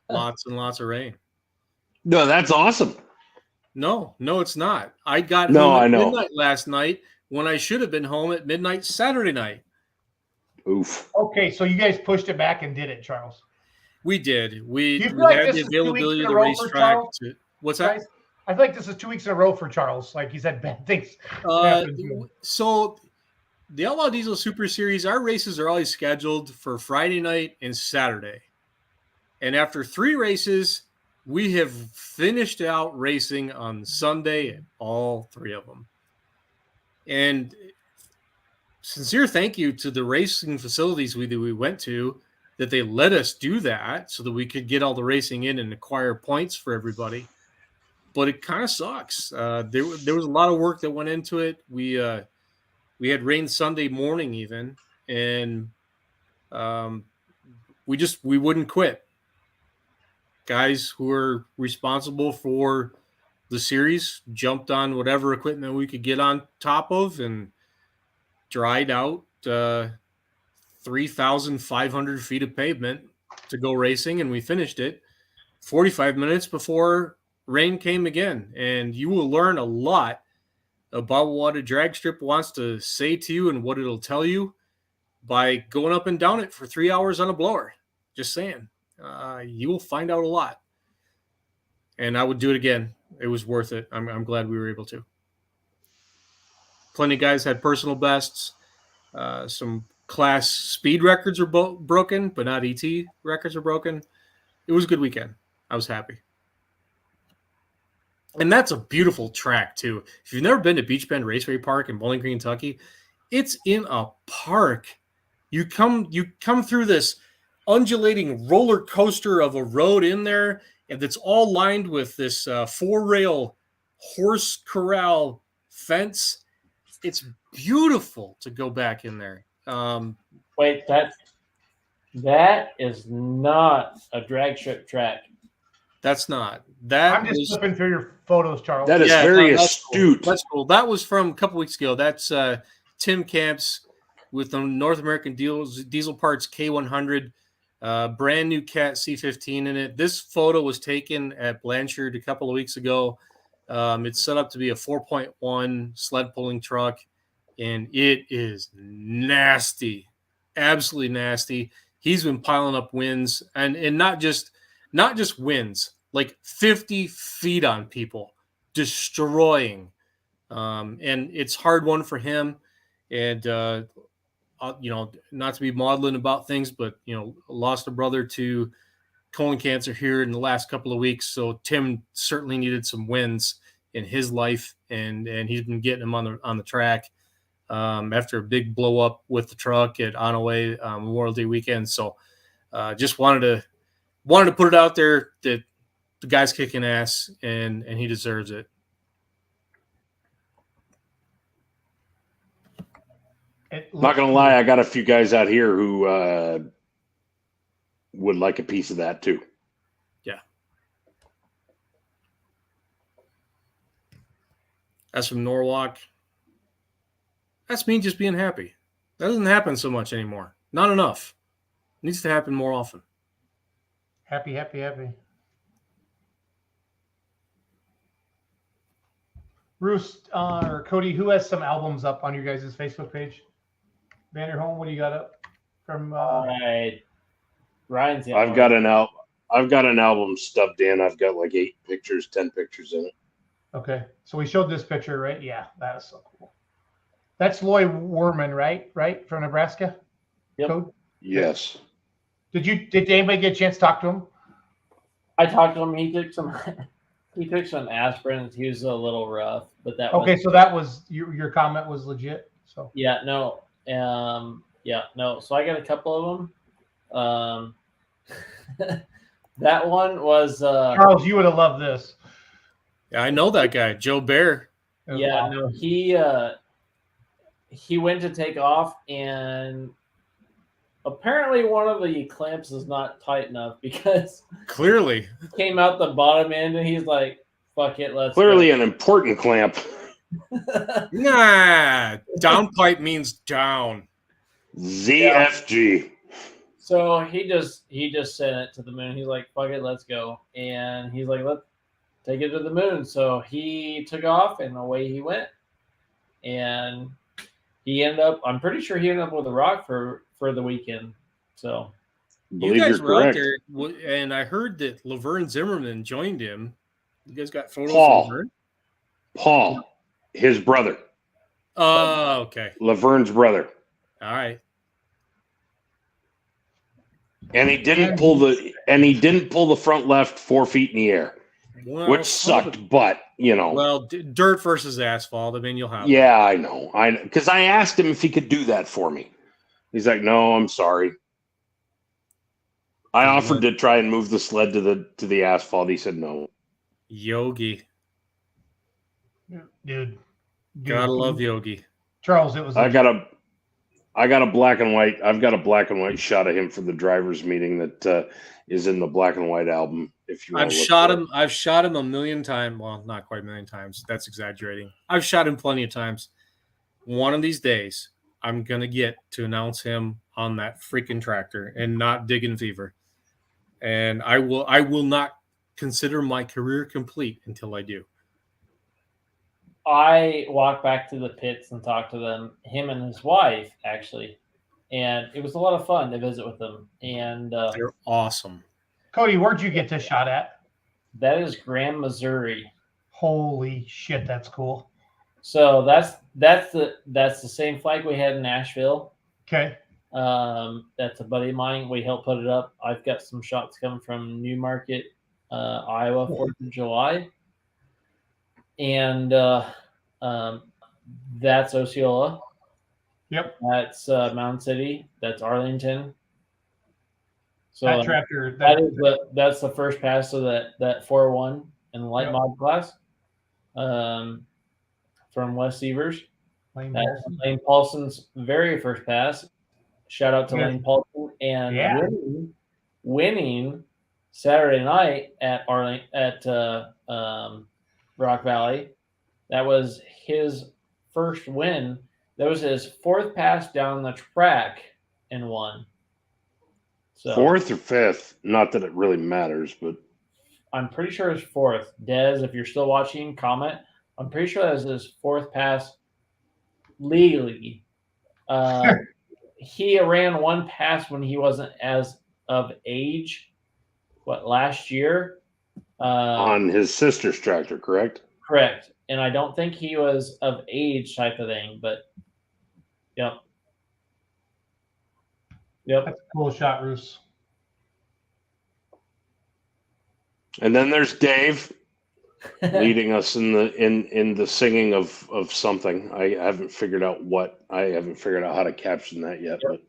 Lots and lots of rain. No, that's awesome. No, it's not. I got home at midnight last night when I should have been home at midnight Saturday night. Oof. Okay, so you guys pushed it back and did it, Charles. We did. We had the availability of the racetrack. What's that? Guys, I feel like this is 2 weeks in a row for Charles. Like he's had bad things. So the Outlaw Diesel Super Series, our races are always scheduled for Friday night and Saturday. And after 3 races, we have finished out racing on Sunday at all 3 of them. And sincere thank you to the racing facilities we went to that they let us do that so that we could get all the racing in and acquire points for everybody. But it kind of sucks. There was a lot of work that went into it. We had rain Sunday morning even, and we wouldn't quit. Guys who are responsible for the series jumped on whatever equipment we could get on top of and dried out 3,500 feet of pavement to go racing, and we finished it 45 minutes before rain came again. And you will learn a lot about what a drag strip wants to say to you and what it'll tell you by going up and down it for 3 hours on a blower. Just saying. You will find out a lot. and I would do it again. It was worth it. I'm glad we were able to. Plenty of guys had personal bests. Some class speed records are broken, but not ET records are broken. It was a good weekend. I was happy. And that's a beautiful track, too. If you've never been to Beach Bend Raceway Park in Bowling Green, Kentucky, it's in a park. You come through this undulating roller coaster of a road in there, and it's all lined with this 4-rail horse corral fence. It's beautiful to go back in there. Wait, that is not a drag strip track. That's not. I'm just flipping through your photos, Charles. That is very astute. Cool. That's cool. That was from a couple weeks ago. That's Tim Camps with the North American Diesel Parts K100, brand new Cat C15 in it. This photo was taken at Blanchard a couple of weeks ago. It's set up to be a 4.1 sled pulling truck, and it is nasty, absolutely nasty. He's been piling up wins, and not just wins, like 50 feet on people, destroying. And it's hard one for him. And, not to be maudlin about things, but, lost a brother to colon cancer here in the last couple of weeks. So Tim certainly needed some wins in his life, and he's been getting them on the track after a big blow up with the truck at Onaway Memorial Day weekend. So just wanted to put it out there that the guy's kicking ass, and he deserves it. Not gonna lie, I got a few guys out here who would like a piece of that too. Yeah. That's from Norwalk. That's me just being happy. That doesn't happen so much anymore. Not enough. It needs to happen more often. Happy, happy, happy. Bruce or Cody, who has some albums up on your guys' Facebook page? Vanderholm, what do you got up from? Ryan's. I've got an album stubbed in. I've got like 10 pictures in it. Okay, so we showed this picture, right? Yeah, that is so cool. That's Lloyd Werman, right, from Nebraska. Yep. Code? Yes. Did anybody get a chance to talk to him? I talked to him. He took some aspirin. He was a little rough, but that. Okay, so that was your comment was legit. So yeah, no, no. So I got a couple of them. That one was Charles. You would have loved this. Yeah, I know that guy, Joe Bear. Yeah, no, he went to take off, and apparently one of the clamps is not tight enough because clearly came out the bottom end, and he's like, "Fuck it, let's." Clearly, go. An important clamp. Nah, down pipe means down. ZFG. Yeah. So he just sent it to the moon. He's like, "Fuck it, let's go," and he's like, "Let's take it to the moon." So he took off, and away he went, and he ended up. I'm pretty sure he ended up with a rock for the weekend. So you guys were out there, and I heard that Laverne Zimmerman joined him. You guys got photos of Laverne? Paul, his brother. Oh, okay. Laverne's brother. All right. And he didn't pull the front left 4 feet in the air, which sucked. But well, dirt versus asphalt. I mean, you'll have. Yeah, I know. Because I asked him if he could do that for me. He's like, "No, I'm sorry." I offered to try and move the sled to the asphalt. He said no. Yogi, dude, gotta love Yogi. Charles, it was. I've got a black and white. I've got a black and white shot of him for the drivers' meeting that is in the black and white album. If you, I've shot him a million times. Well, not quite a million times. That's exaggerating. I've shot him plenty of times. One of these days, I'm gonna get to announce him on that freaking tractor and not Digging Fever. And I will not consider my career complete until I do. I walked back to the pits and talked to them, him and his wife, actually. And it was a lot of fun to visit with them. And they're awesome. Cody, where'd you get this shot at? That is Graham, Missouri. Holy shit, that's cool. So that's the same flag we had in Nashville. Okay. That's a buddy of mine. We helped put it up. I've got some shots coming from Newmarket, Iowa, 4th of July. And that's Osceola. Yep. That's Mountain City. That's Arlington. So that tractor. That's the first pass of that 4-1 in the light mod class. From Wes Evers. Lane Paulson's very first pass. Shout out to Lane Paulson and winning Saturday night at Rock Valley. That was his first win. That was his fourth pass down the track and won. So, fourth or fifth? Not that it really matters, but I'm pretty sure it's fourth. Dez, if you're still watching, comment. I'm pretty sure that was his fourth pass legally. He ran one pass when he wasn't as of age. Last year? On his sister's tractor, correct? Correct. And I don't think he was of age type of thing, but yep. That's a cool shot, Roos. And then there's Dave leading us in the singing of something. I haven't figured out what. I haven't figured out how to caption that yet. But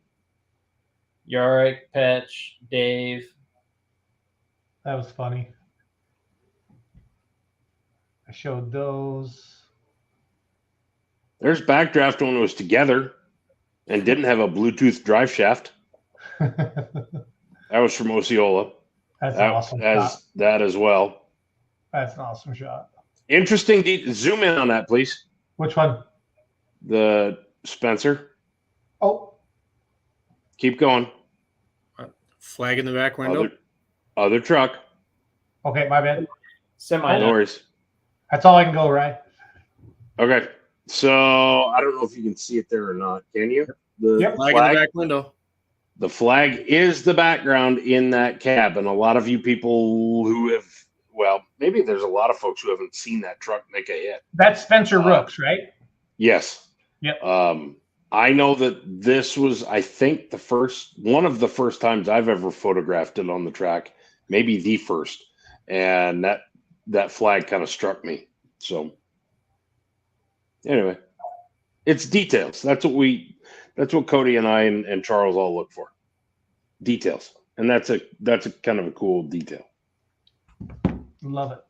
Yarick, Petch, Dave. That was funny. I showed those. There's Backdraft when it was together and didn't have a Bluetooth drive shaft. That was from Osceola. That's an awesome shot. That as well. That's an awesome shot. Interesting. Zoom in on that, please. Which one? The Spencer. Oh. Keep going. Flag in the back window. Other truck. Okay, my bad. Semi. No worries. That's all I can go, right? Okay. So I don't know if you can see it there or not. Can you? The flag in the back window. The flag is the background in that cab. And a lot of you people who have, well, maybe there's a lot of folks who haven't seen that truck make a hit. That's Spencer Rooks, right? Yes. Yep. I know that this was, I think, one of the first times I've ever photographed it on the track, maybe the first. And that flag kind of struck me. So anyway, it's details. That's what Cody and I and Charles all look for. Details. And that's a kind of a cool detail. Love it.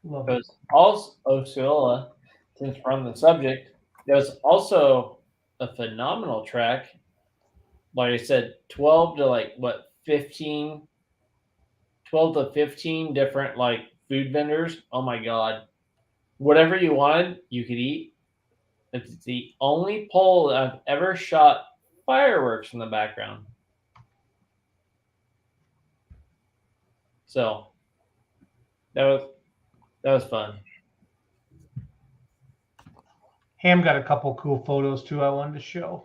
Love it. Also, Osceola, since we're on the subject, there was also a phenomenal track. Like I said, 12 to 15 different food vendors. Oh my God. Whatever you wanted, you could eat. It's the only pole that I've ever shot fireworks in the background. So that was fun. Ham got a couple cool photos too I wanted to show.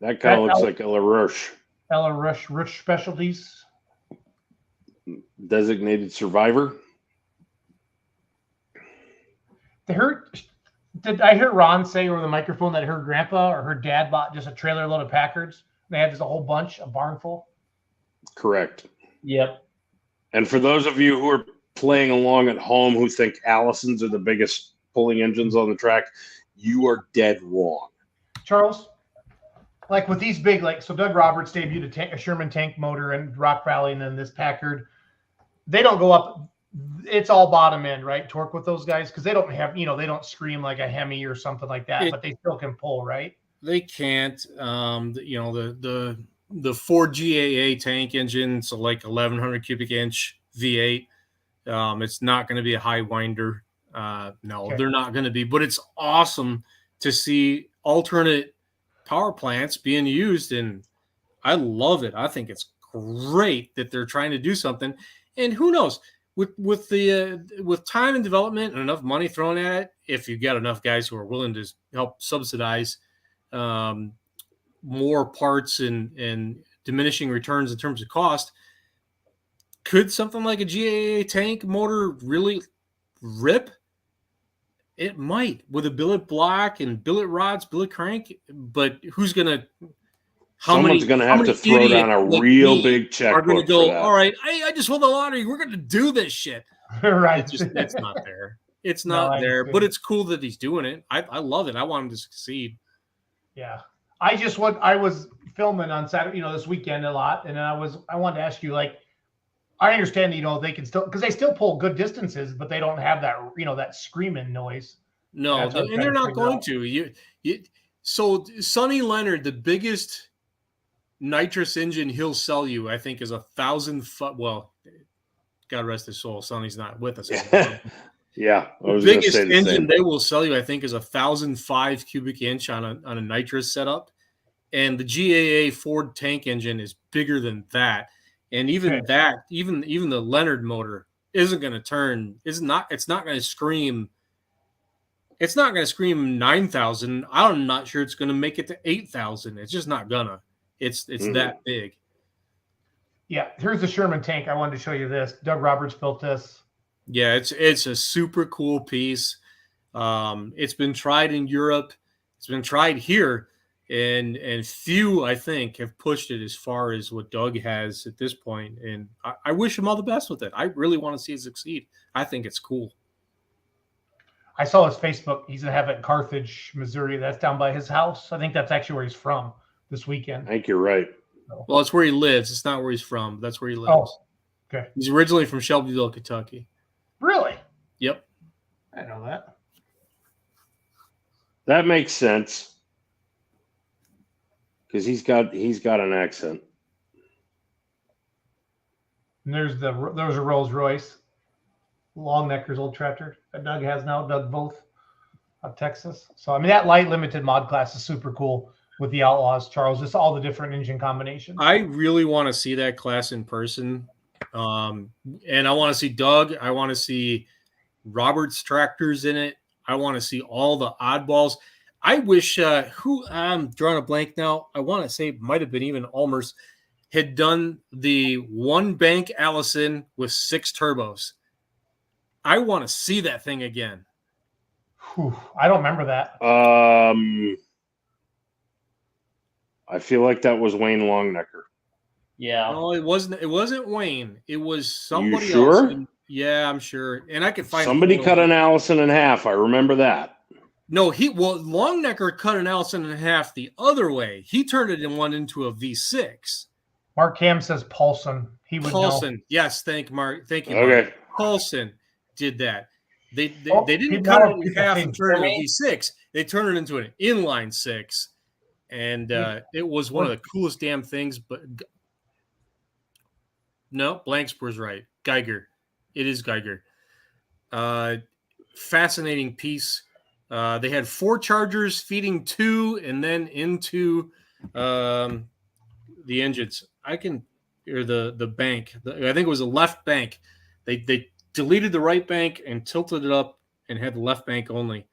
That kind of looks like Ella Rush. Ella Rush Specialties. Designated survivor. Did I hear Ron say over the microphone that her grandpa or her dad bought just a trailer load of Packards? They had just a whole bunch, a barn full. Correct. Yep. And for those of you who are playing along at home who think Allisons are the biggest pulling engines on the track, you are dead wrong. Charles, with these big, so Doug Roberts debuted a Sherman tank motor and Rock Valley, and then this Packard. They don't go up. It's all bottom end, right? Torque with those guys because they don't have, they don't scream like a Hemi or something like that, but they still can pull, right? They can't. The Ford GAA tank engine, so 1100 cubic inch V8. It's not going to be a high winder. They're not going to be. But it's awesome to see alternate power plants being used, and I love it. I think it's great that they're trying to do something. And who knows? With time and development and enough money thrown at it, if you've got enough guys who are willing to help subsidize more parts and diminishing returns in terms of cost. Could something like a GAA tank motor really rip? It might, with a billet block and billet rods, billet crank. But who's gonna? Someone's going to have to throw down a real big checkbook for that. All right, I just won the lottery. We're going to do this shit. Right. It's not there. It's not there. But it's cool that he's doing it. I love it. I want him to succeed. Yeah. I was filming on Saturday, this weekend a lot, and I wanted to ask you, like, I understand, they can still, because they still pull good distances, but they don't have that, that screaming noise. No, and they're not going to. So Sonny Leonard, the biggest nitrous engine he'll sell you, I think, is 1,000. Well, God rest his soul, Sonny's not with us anymore. Yeah, the biggest engine they will sell you, I think, is 1,005 cubic inch on a nitrous setup, and the GAA Ford tank engine is bigger than that. And even even the Leonard motor isn't going to turn. It's not going to scream. It's not going to scream 9,000. I'm not sure it's going to make it to 8,000. It's just not gonna. It's that big. Yeah, here's the Sherman tank. I wanted to show you this. Doug Roberts built this. Yeah, it's a super cool piece. It's been tried in Europe. It's been tried here, and few, I think, have pushed it as far as what Doug has at this point. And I wish him all the best with it. I really want to see it succeed. I think it's cool. I saw his Facebook. He's going to have it in Carthage, Missouri. That's down by his house. I think that's actually where he's from this weekend. I think you're right. Well, it's where he lives. It's not where he's from. That's where he lives. Oh, okay. He's originally from Shelbyville, Kentucky. Really? Yep. I know that. That makes sense. Because he's got an accent. And there's a Rolls Royce, Longnecker's old tractor that Doug has now. Doug both of Texas. So I mean that light limited mod class is super cool with the Outlaws, Charles. Just all the different engine combinations. I really want to see that class in person, and I want to see Doug. I want to see Robert's tractors in it. I want to see all the oddballs. I wish I'm drawing a blank now. I want to say it might have been even Ulmer's had done the one bank Allison with 6 turbos. I want to see that thing again. Whew, I don't remember that. I feel like that was Wayne Longnecker. Yeah. No, it wasn't Wayne. It was somebody You sure? else. Yeah, I'm sure. And I could find somebody cut an Allison in half. I remember that. No, Longnecker cut an Allison in half the other way. He turned it into a V6. Mark Ham says Paulson. He would Paulson. know. Yes, thank you, Mark. Okay. Mark. Paulson did that. They didn't people cut know- it in half and turn it into a V6. They turned it into an inline 6. And it was one of the coolest damn things. But no, Blankspur's right. Geiger. It is Geiger. Fascinating piece. They had 4 chargers feeding 2 and then into the engines. The bank. I think it was a left bank. They deleted the right bank and tilted it up and had the left bank only.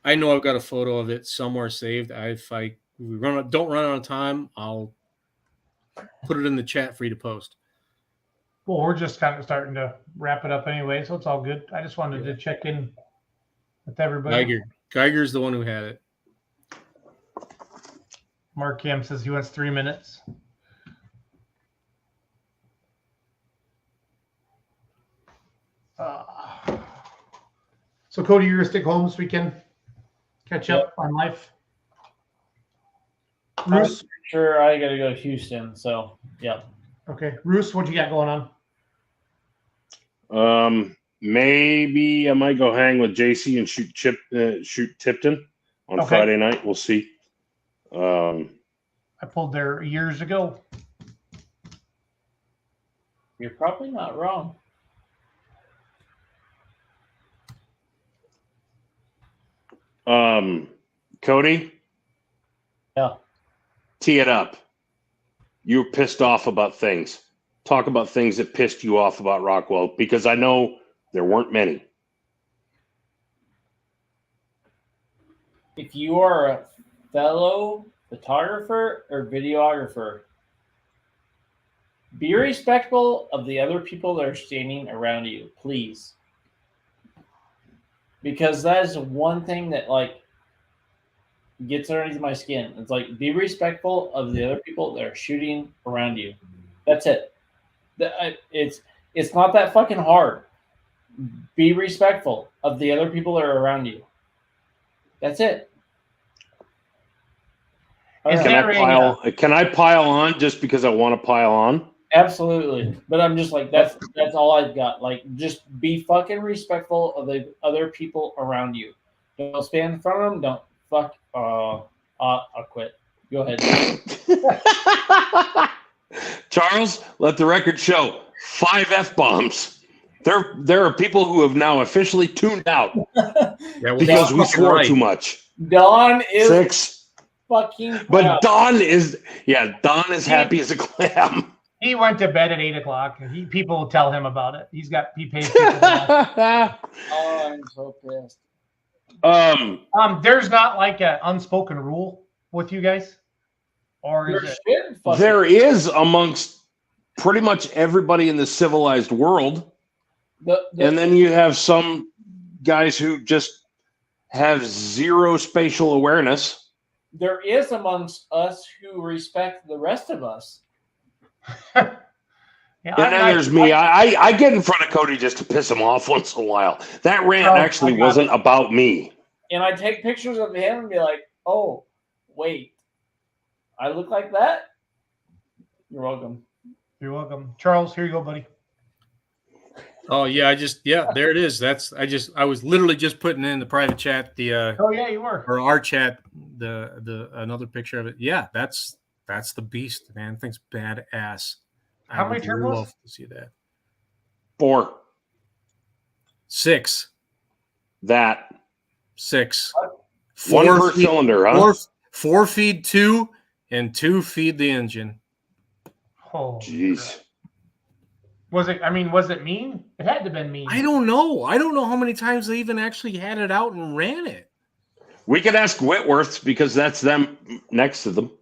I know I've got a photo of it somewhere saved. If we don't run out of time, I'll put it in the chat for you to post. Well, we're just kind of starting to wrap it up anyway, so it's all good. I just wanted to check in with everybody. Geiger's the one who had it. Mark Ham says he wants 3 minutes. So, Cody, you're going to stick home this weekend? Catch up on life? Bruce? Sure, I got to go to Houston, so, yeah. Okay. Bruce, what you got going on? Maybe I might go hang with JC and shoot Tipton on Friday night. We'll see. I pulled there years ago. You're probably not wrong. Cody? Yeah. Tee it up. You're pissed off about things. Talk about things that pissed you off about Rockwell, because I know there weren't many. If you are a fellow photographer or videographer, be respectful of the other people that are standing around you, please. Because that is one thing that like gets underneath my skin. It's like, be respectful of the other people that are shooting around you. That's it. It's not that fucking hard. Be respectful of the other people that are around you. That's it. Can I pile on just because I want to pile on? Absolutely. But I'm just like, that's all I've got. Like, just be fucking respectful of the other people around you. Don't stand in front of them. Don't fuck. I'll quit. Go ahead. Charles, let the record show 5 F-bombs. There are people who have now officially tuned out because we swore too much. Don is 6. Fucking but Don is happy as a clam. He went to bed at 8 o'clock. People will tell him about it. He pays people. Oh, I'm so pissed. There's not like an unspoken rule with you guys, or is it? There is amongst pretty much everybody in the civilized world, and then you have some guys who just have zero spatial awareness. There is amongst us who respect the rest of us. And then there's me. I get in front of Cody just to piss him off once in a while. That rant actually wasn't about me. And I take pictures of him and be like, oh, wait, I look like that? You're welcome. You're welcome. Charles, here you go, buddy. Oh yeah, there it is. I was literally just putting in the private chat oh yeah, you were. Or our chat the another picture of it. Yeah, that's the beast, man. Thing's badass. How many turbos? Love to see that. 4. 6. That 6. 1 per cylinder, huh? 4 feed 2 and 2 feed the engine. Oh, jeez. Was it mean? It had to have been mean. I don't know. I don't know how many times they even actually had it out and ran it. We could ask Whitworth's because that's them next to them.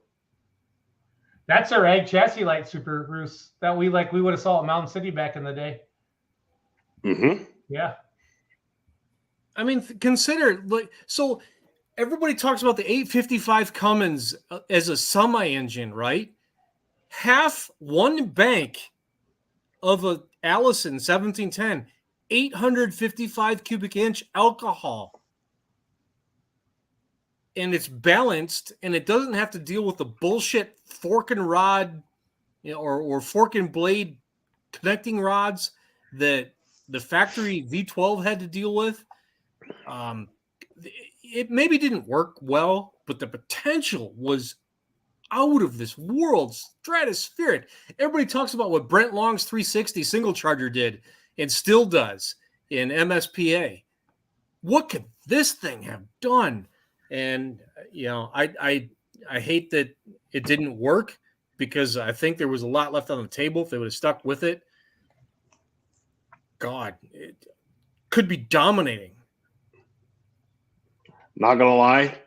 That's our egg chassis light, Super Bruce. That we would have saw at Mountain City back in the day. Mm-hmm. Yeah. I mean, consider so everybody talks about the 855 Cummins as a semi-engine, right? Half one bank of a Allison 1710, 855 cubic inch alcohol. And it's balanced, and it doesn't have to deal with the bullshit fork and rod, or fork and blade connecting rods that the factory V12 had to deal with. It maybe didn't work well, but the potential was out of this world, stratospheric. Everybody talks about what Brent Long's 360 single charger did and still does in MSPA. What could this thing have done? And I hate that it didn't work, because I think there was a lot left on the table if they would have stuck with it. God, it could be dominating. Not gonna lie,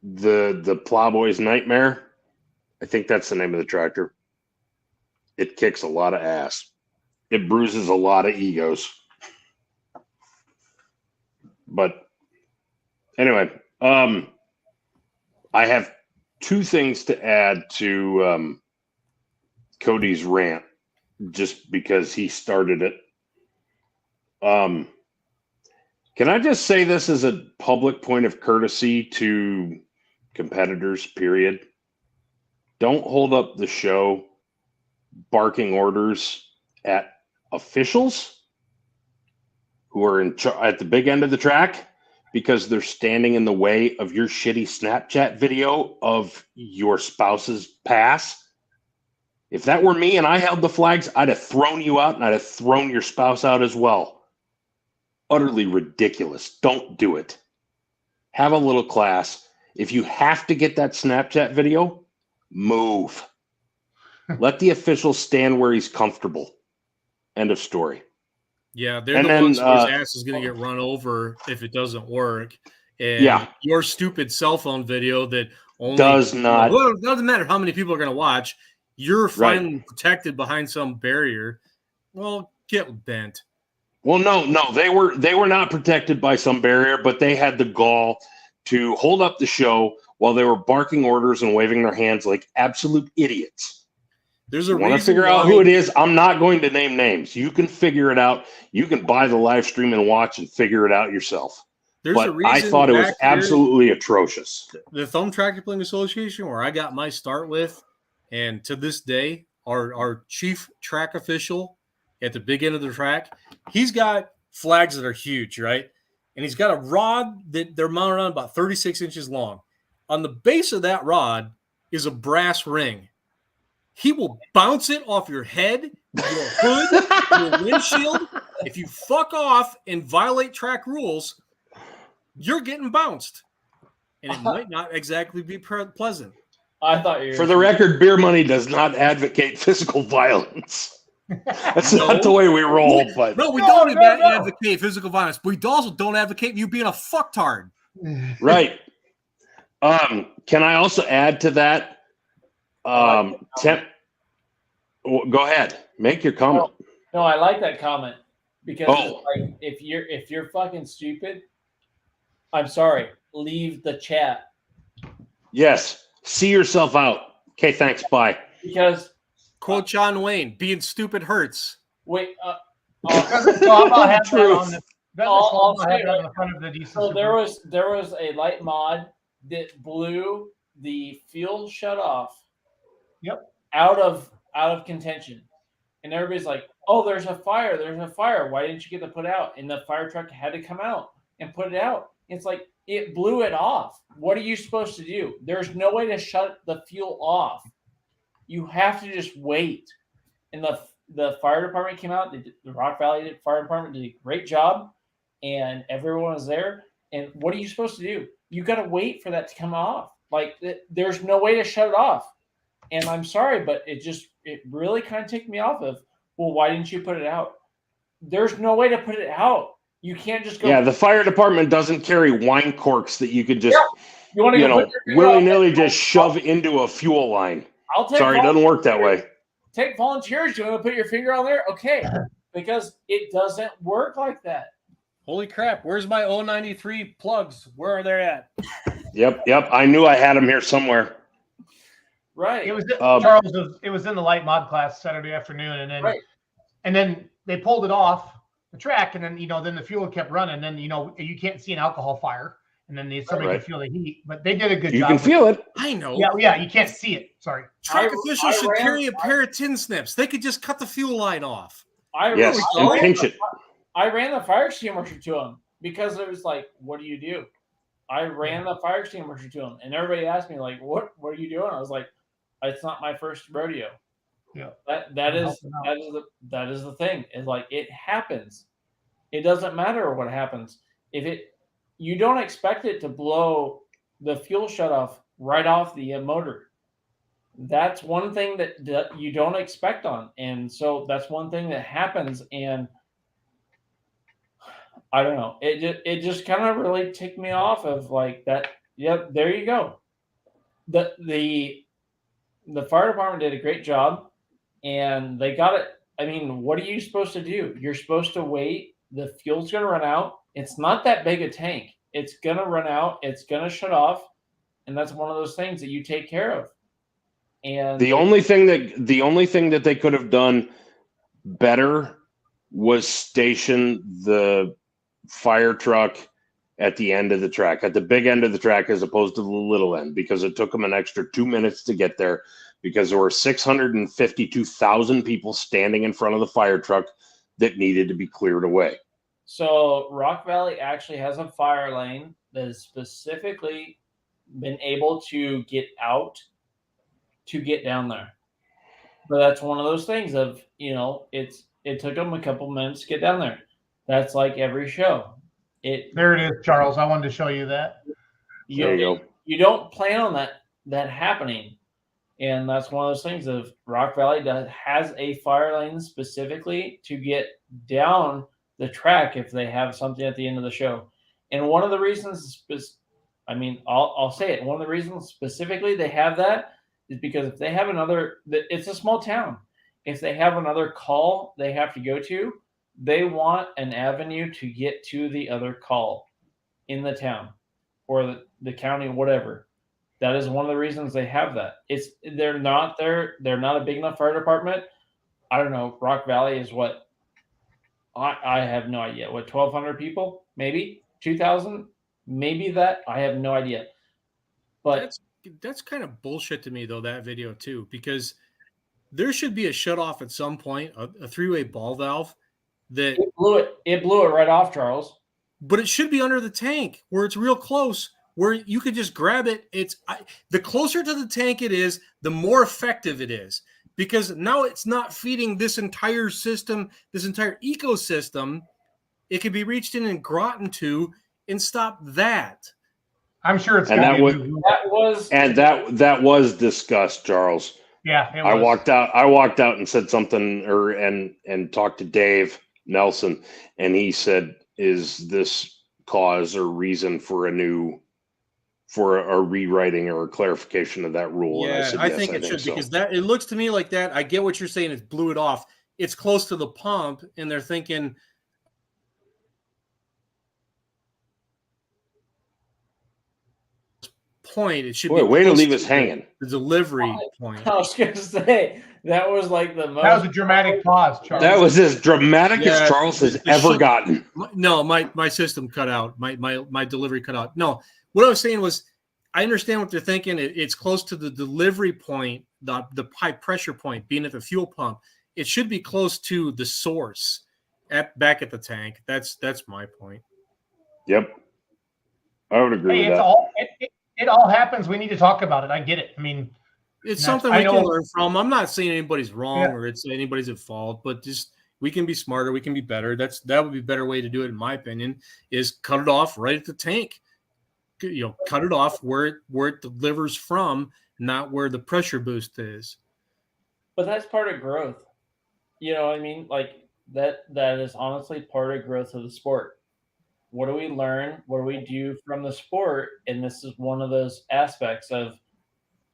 the Plowboy's Nightmare, I think that's the name of the tractor. It kicks a lot of ass. It bruises a lot of egos. But anyway, I have 2 things to add to Cody's rant, just because he started it. Can I just say this as a public point of courtesy to competitors, period? Don't hold up the show barking orders at officials who are at the big end of the track, because they're standing in the way of your shitty Snapchat video of your spouse's pass. If that were me and I held the flags, I'd have thrown you out, and I'd have thrown your spouse out as well. Utterly ridiculous. Don't do it. Have a little class. If you have to get that Snapchat video, move. Let the official stand where he's comfortable. End of story. Yeah, they're the ones whose ass is going to get run over if it doesn't work. And your stupid cell phone video that does not. Well, it doesn't matter how many people are going to watch. You're finally protected behind some barrier. Well, get bent. Well, no, they were not protected by some barrier, but they had the gall to hold up the show while they were barking orders and waving their hands like absolute idiots. There's a reason. Want to figure out who it is? I'm not going to name names. You can figure it out. You can buy the live stream and watch and figure it out yourself. But I thought it was absolutely atrocious. The Thumb Tractor Pulling Association, where I got my start with, and to this day, our chief track official at the big end of the track, he's got flags that are huge, right? And he's got a rod that they're mounted on about 36 inches long. On the base of that rod is a brass ring. He will bounce it off your head, your hood, your windshield. If you fuck off and violate track rules, you're getting bounced. And it might not exactly be pleasant. I thought you were. For the record, Beer Money does not advocate physical violence. That's not the way we roll. But we don't advocate physical violence. But we also don't advocate you being a fucktard. Right. Can I also add to that? Go ahead. Make your comment. No, I like that comment because like, if you're fucking stupid, I'm sorry. Leave the chat. Yes. See yourself out. Okay, thanks. Bye. Because quote John Wayne, being stupid hurts. Wait, so there was a light mod that blew the fuel shut off. Yep. Out of contention. And everybody's like, oh, there's a fire. There's a fire. Why didn't you get to put out? And the fire truck had to come out and put it out. It's like, it blew it off. What are you supposed to do? There's no way to shut the fuel off. You have to just wait. And the fire department came out. The Rock Valley Fire Department did a great job. And everyone was there. And what are you supposed to do? You got to wait for that to come off. Like, there's no way to shut it off. And I'm sorry, but it really kind of ticked me off of, well, why didn't you put it out? There's no way to put it out. You can't just go. Yeah, the fire department doesn't carry wine corks that you could just, willy-nilly just shove into a fuel line. Sorry, it doesn't work that way. Take volunteers. You want to put your finger on there? Okay. Because it doesn't work like that. Holy crap. Where's my 093 plugs? Where are they at? Yep. I knew I had them here somewhere. Right. It was Charles. It was in the light mod class Saturday afternoon, and then they pulled it off the track, and then then the fuel kept running. And then you can't see an alcohol fire, and then somebody can feel the heat. But they did a good job. You can feel it. I know. Yeah. You can't see it. Sorry. Track officials should carry a pair of tin snips. They could just cut the fuel line off. Pinch it. I ran the fire extinguisher to him because it was like, what do you do? I ran the fire extinguisher to him, and everybody asked me like, what are you doing? I was like, it's not my first rodeo. Yeah. That is the thing. It's like, it happens. It doesn't matter what happens. You don't expect it to blow the fuel shut off right off the motor. That's one thing that you don't expect on. And so that's one thing that happens. And I don't know. It just kind of really ticked me off of like that. Yep. There you go. The fire department did a great job and they got it. I mean, what are you supposed to do? You're supposed to wait. The fuel's going to run out. It's not that big a tank. It's going to run out. It's going to shut off. And that's one of those things that you take care of. And the only thing that they could have done better was station the fire truck at the end of the track, at the big end of the track, as opposed to the little end, because it took them an extra 2 minutes to get there because there were 652,000 people standing in front of the fire truck that needed to be cleared away. So Rock Valley actually has a fire lane that has specifically been able to get out to get down there. But that's one of those things of, it took them a couple minutes to get down there. That's like every show. There it is, Charles. I wanted to show you that. There you go. You don't plan on that happening. And that's one of those things of Rock Valley has a fire lane specifically to get down the track if they have something at the end of the show. And one of the reasons I mean, I'll say it. One of the reasons specifically they have that is because if they have another, it's a small town. If they have another call they have to go to, they want an avenue to get to the other call in the town or the county, whatever. That is one of the reasons they have that. They're not a big enough fire department. I don't know. Rock Valley is what? I have no idea. What, 1,200 people? Maybe 2,000? Maybe that. I have no idea. But that's kind of bullshit to me, though, that video too, because there should be a shut off at some point, a three-way ball valve that it blew it right off, Charles. But it should be under the tank where it's real close, where you could just grab it. The closer to the tank it is, the more effective it is, because now it's not feeding this entire system, this entire ecosystem. It can be reached in and gotten to and stop that. I'm sure it's and that was discussed, Charles. Yeah, I walked out and said something, and talked to Dave Nelson, and he said, "Is this cause or reason for a rewriting or a clarification of that rule?" Yeah, and I said, I yes, think it should, so. because that it looks to me like that. I get what you're saying. It blew it off. It's close to the pump, and they're thinking, point. It should be way to leave us hanging. The delivery point. I was going to say that was like the most. That was a dramatic pause, Charles. That was as dramatic as Charles has ever gotten. No, my system cut out. My delivery cut out. No, what I was saying was, I understand what they're thinking. It's close to the delivery point, the high pressure point, being at the fuel pump. It should be close to the source, back at the tank. That's my point. Yep, I would agree with that. It all happens. We need to talk about it. I get it. I mean, it's something we can learn from. I'm not saying anybody's wrong or it's anybody's at fault, but just we can be smarter. We can be better. That would be a better way to do it, in my opinion, is cut it off right at the tank. Cut it off where it delivers from, not where the pressure boost is. But that's part of growth. You know what I mean? Like that is honestly part of growth of the sport. What do we learn? What do we do from the sport? And this is one of those aspects of,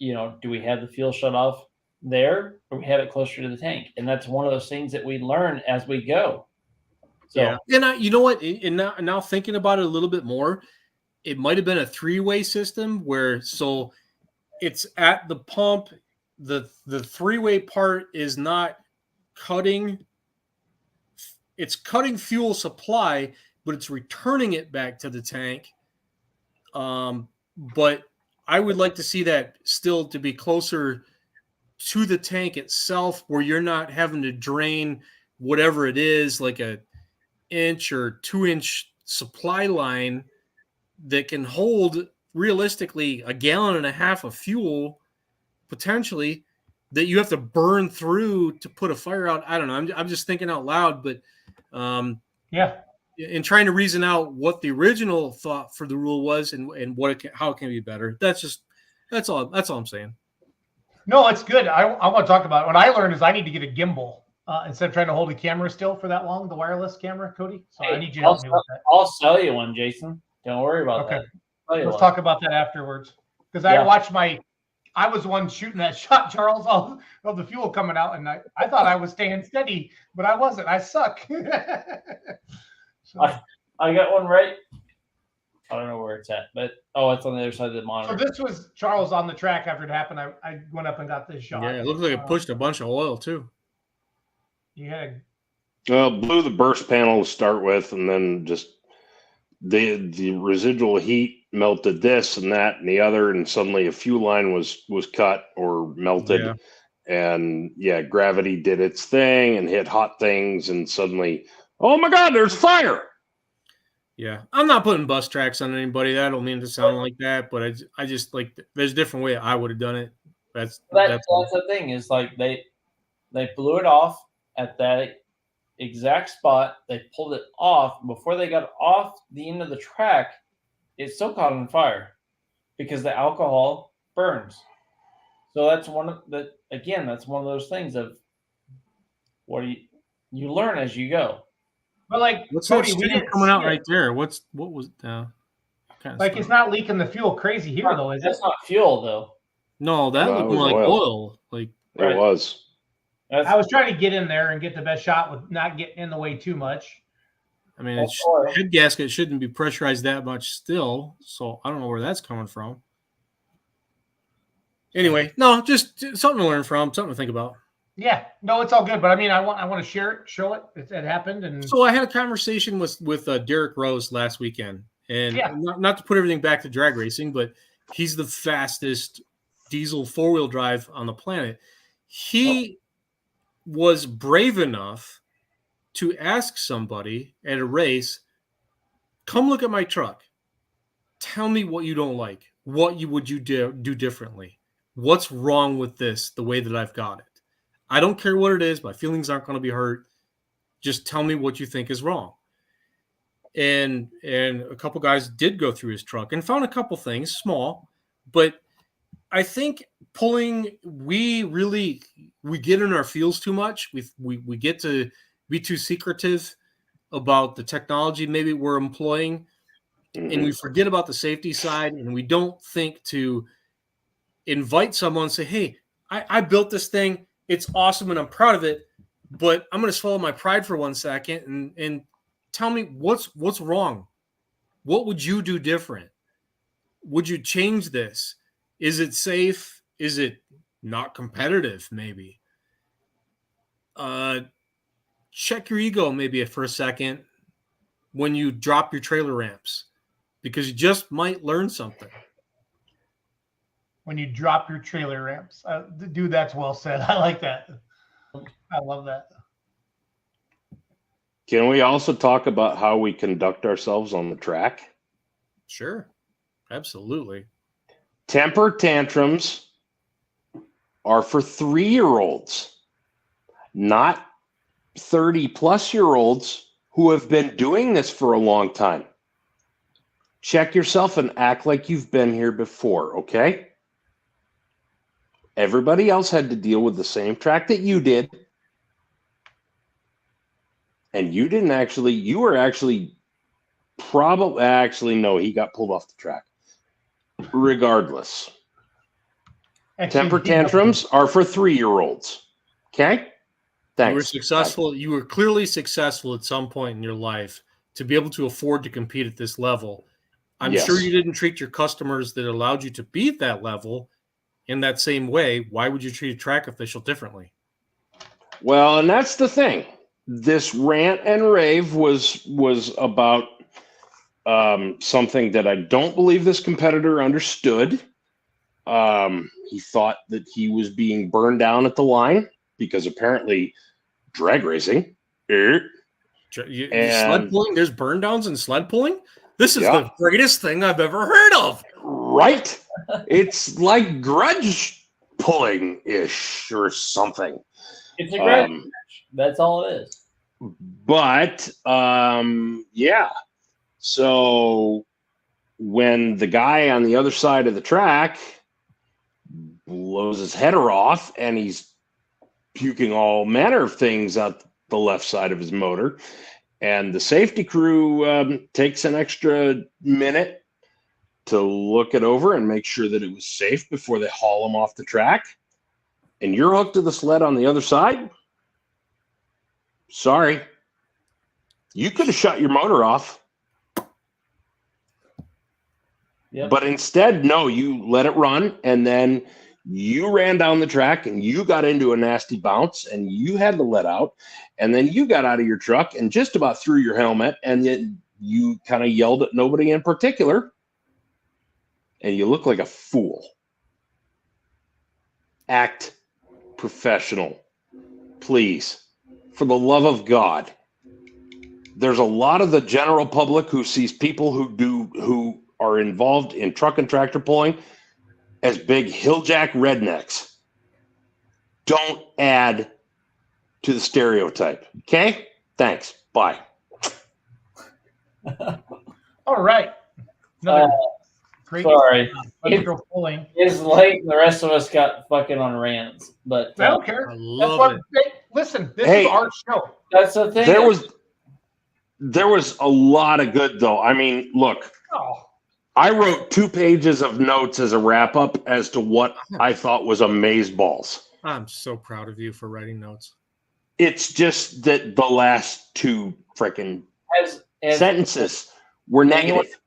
do we have the fuel shut off there, or we have it closer to the tank? And that's one of those things that we learn as we go. So, yeah. And you know what? And now thinking about it a little bit more, it might have been a three-way system where it's at the pump. The three-way part is not cutting. It's cutting fuel supply, but it's returning it back to the tank. But I would like to see that still to be closer to the tank itself, where you're not having to drain whatever it is, like a 1 or 2 inch supply line that can hold realistically 1.5 gallons of fuel, potentially, that you have to burn through to put a fire out. I don't know. I'm just thinking out loud, but and trying to reason out what the original thought for the rule was and how it can be better. That's all I'm saying. No, it's good. I want to talk about it. What I learned is I need to get a gimbal instead of trying to hold a camera still for that long, the wireless camera, Cody. So I need you to help me with that. I'll sell you one, Jason. Don't worry about that. Let's talk about that afterwards. Because I watched I was the one shooting that shot, Charles, of the fuel coming out, and I thought I was staying steady, but I wasn't. I suck. I got one right. I don't know where it's at, but it's on the other side of the monitor. So this was Charles on the track after it happened. I went up and got this shot. Yeah, it looked like it pushed a bunch of oil too. Yeah. Well, blew the burst panel to start with, and then just the residual heat melted this and that and the other, and suddenly a fuel line was cut or melted. And gravity did its thing and hit hot things, and suddenly, oh my God, there's fire. Yeah, I'm not putting bus tracks on anybody. I don't mean to sound like that, but I just like, there's a different way I would have done it. That's the thing, is like they blew it off at that exact spot. They pulled it off before they got off the end of the track. It still caught on fire because the alcohol burns. So that's one of those things of what you learn as you go. But like, what's Cody, that steam coming out right there? What was Like it's not leaking the fuel crazy here though, is it? That's not fuel though. No, that No, it looked was more like oil. oil. Like It was. I was trying to get in there and get the best shot with not getting in the way too much. I mean, head gasket shouldn't be pressurized that much still, so I don't know where that's coming from. Anyway, no, just something to learn from, something to think about. Yeah, no, it's all good. But I mean, I want to share it, show it. It happened, and so I had a conversation with Derek Rose last weekend, and not to put everything back to drag racing, but he's the fastest diesel 4-wheel drive on the planet. He was brave enough to ask somebody at a race, "Come look at my truck. Tell me what you don't like. What would you do differently? What's wrong with this, the way that I've got it? I don't care what it is. My feelings aren't going to be hurt. Just tell me what you think is wrong." And a couple guys did go through his truck and found a couple things, small, but I think pulling, we get in our feels too much. We get to be too secretive about the technology maybe we're employing, and we forget about the safety side, and we don't think to invite someone and say, "Hey, I built this thing. It's awesome and I'm proud of it, but I'm going to swallow my pride for 1 second and tell me what's wrong. What would you do different? Would you change this? Is it safe? Is it not competitive? Maybe. Check your ego maybe for a second when you drop your trailer ramps, because you just might learn something. When you drop your trailer ramps. Dude, that's well said. I like that. I love that. Can we also talk about how we conduct ourselves on the track? Sure. Absolutely. Temper tantrums are for 3-year-olds, not 30-plus-year-olds who have been doing this for a long time. Check yourself and act like you've been here before, okay? Everybody else had to deal with the same track that you did. And you didn't actually, you were actually probably, actually, no, he got pulled off the track. Regardless. Temper tantrums are for 3-year-olds. Okay? Thanks. You were successful. You were clearly successful at some point in your life to be able to afford to compete at this level. I'm sure you didn't treat your customers that allowed you to be at that level in that same way. Why would you treat a track official differently? Well, and that's the thing. This rant and rave was about something that I don't believe this competitor understood. He thought that he was being burned down at the line because apparently drag racing. Sled pulling, there's burn downs in sled pulling? This is the greatest thing I've ever heard of. Right? It's like grudge pulling-ish or something. It's a grudge match. That's all it is. But, yeah. So when the guy on the other side of the track blows his header off and he's puking all manner of things out the left side of his motor, and the safety crew takes an extra minute to look it over and make sure that it was safe before they haul him off the track, and you're hooked to the sled on the other side, sorry. You could have shut your motor off. Yep. But instead, no, you let it run, and then you ran down the track and you got into a nasty bounce and you had to let out, and then you got out of your truck and just about threw your helmet, and then you kind of yelled at nobody in particular, and you look like a fool. Act professional, please, for the love of God. There's a lot of the general public who sees people who are involved in truck and tractor pulling as big hilljack rednecks. Don't add to the stereotype. Okay? Thanks. Bye. All right. Another great sorry. pulling. It's late and the rest of us got fucking on rants. But I don't care. That's what, listen, this is our show. That's the thing. There was a lot of good though. I mean, look. Oh. I wrote 2 pages of notes as a wrap up as to what I thought was amazeballs. I'm so proud of you for writing notes. It's just that the last 2 freaking sentences were negative.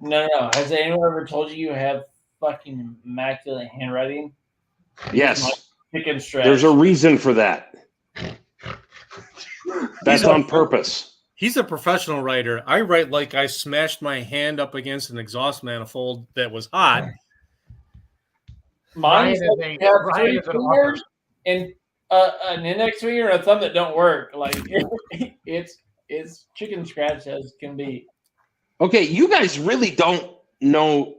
No. Has anyone ever told you have fucking immaculate handwriting? Yes. Chicken stretch. There's a reason for that. That's on purpose. He's a professional writer. I write like I smashed my hand up against an exhaust manifold that was hot. Mine's Ryan three is an fingers and an index finger and a thumb that don't work. Like it's chicken scratch as can be. Okay, you guys really don't know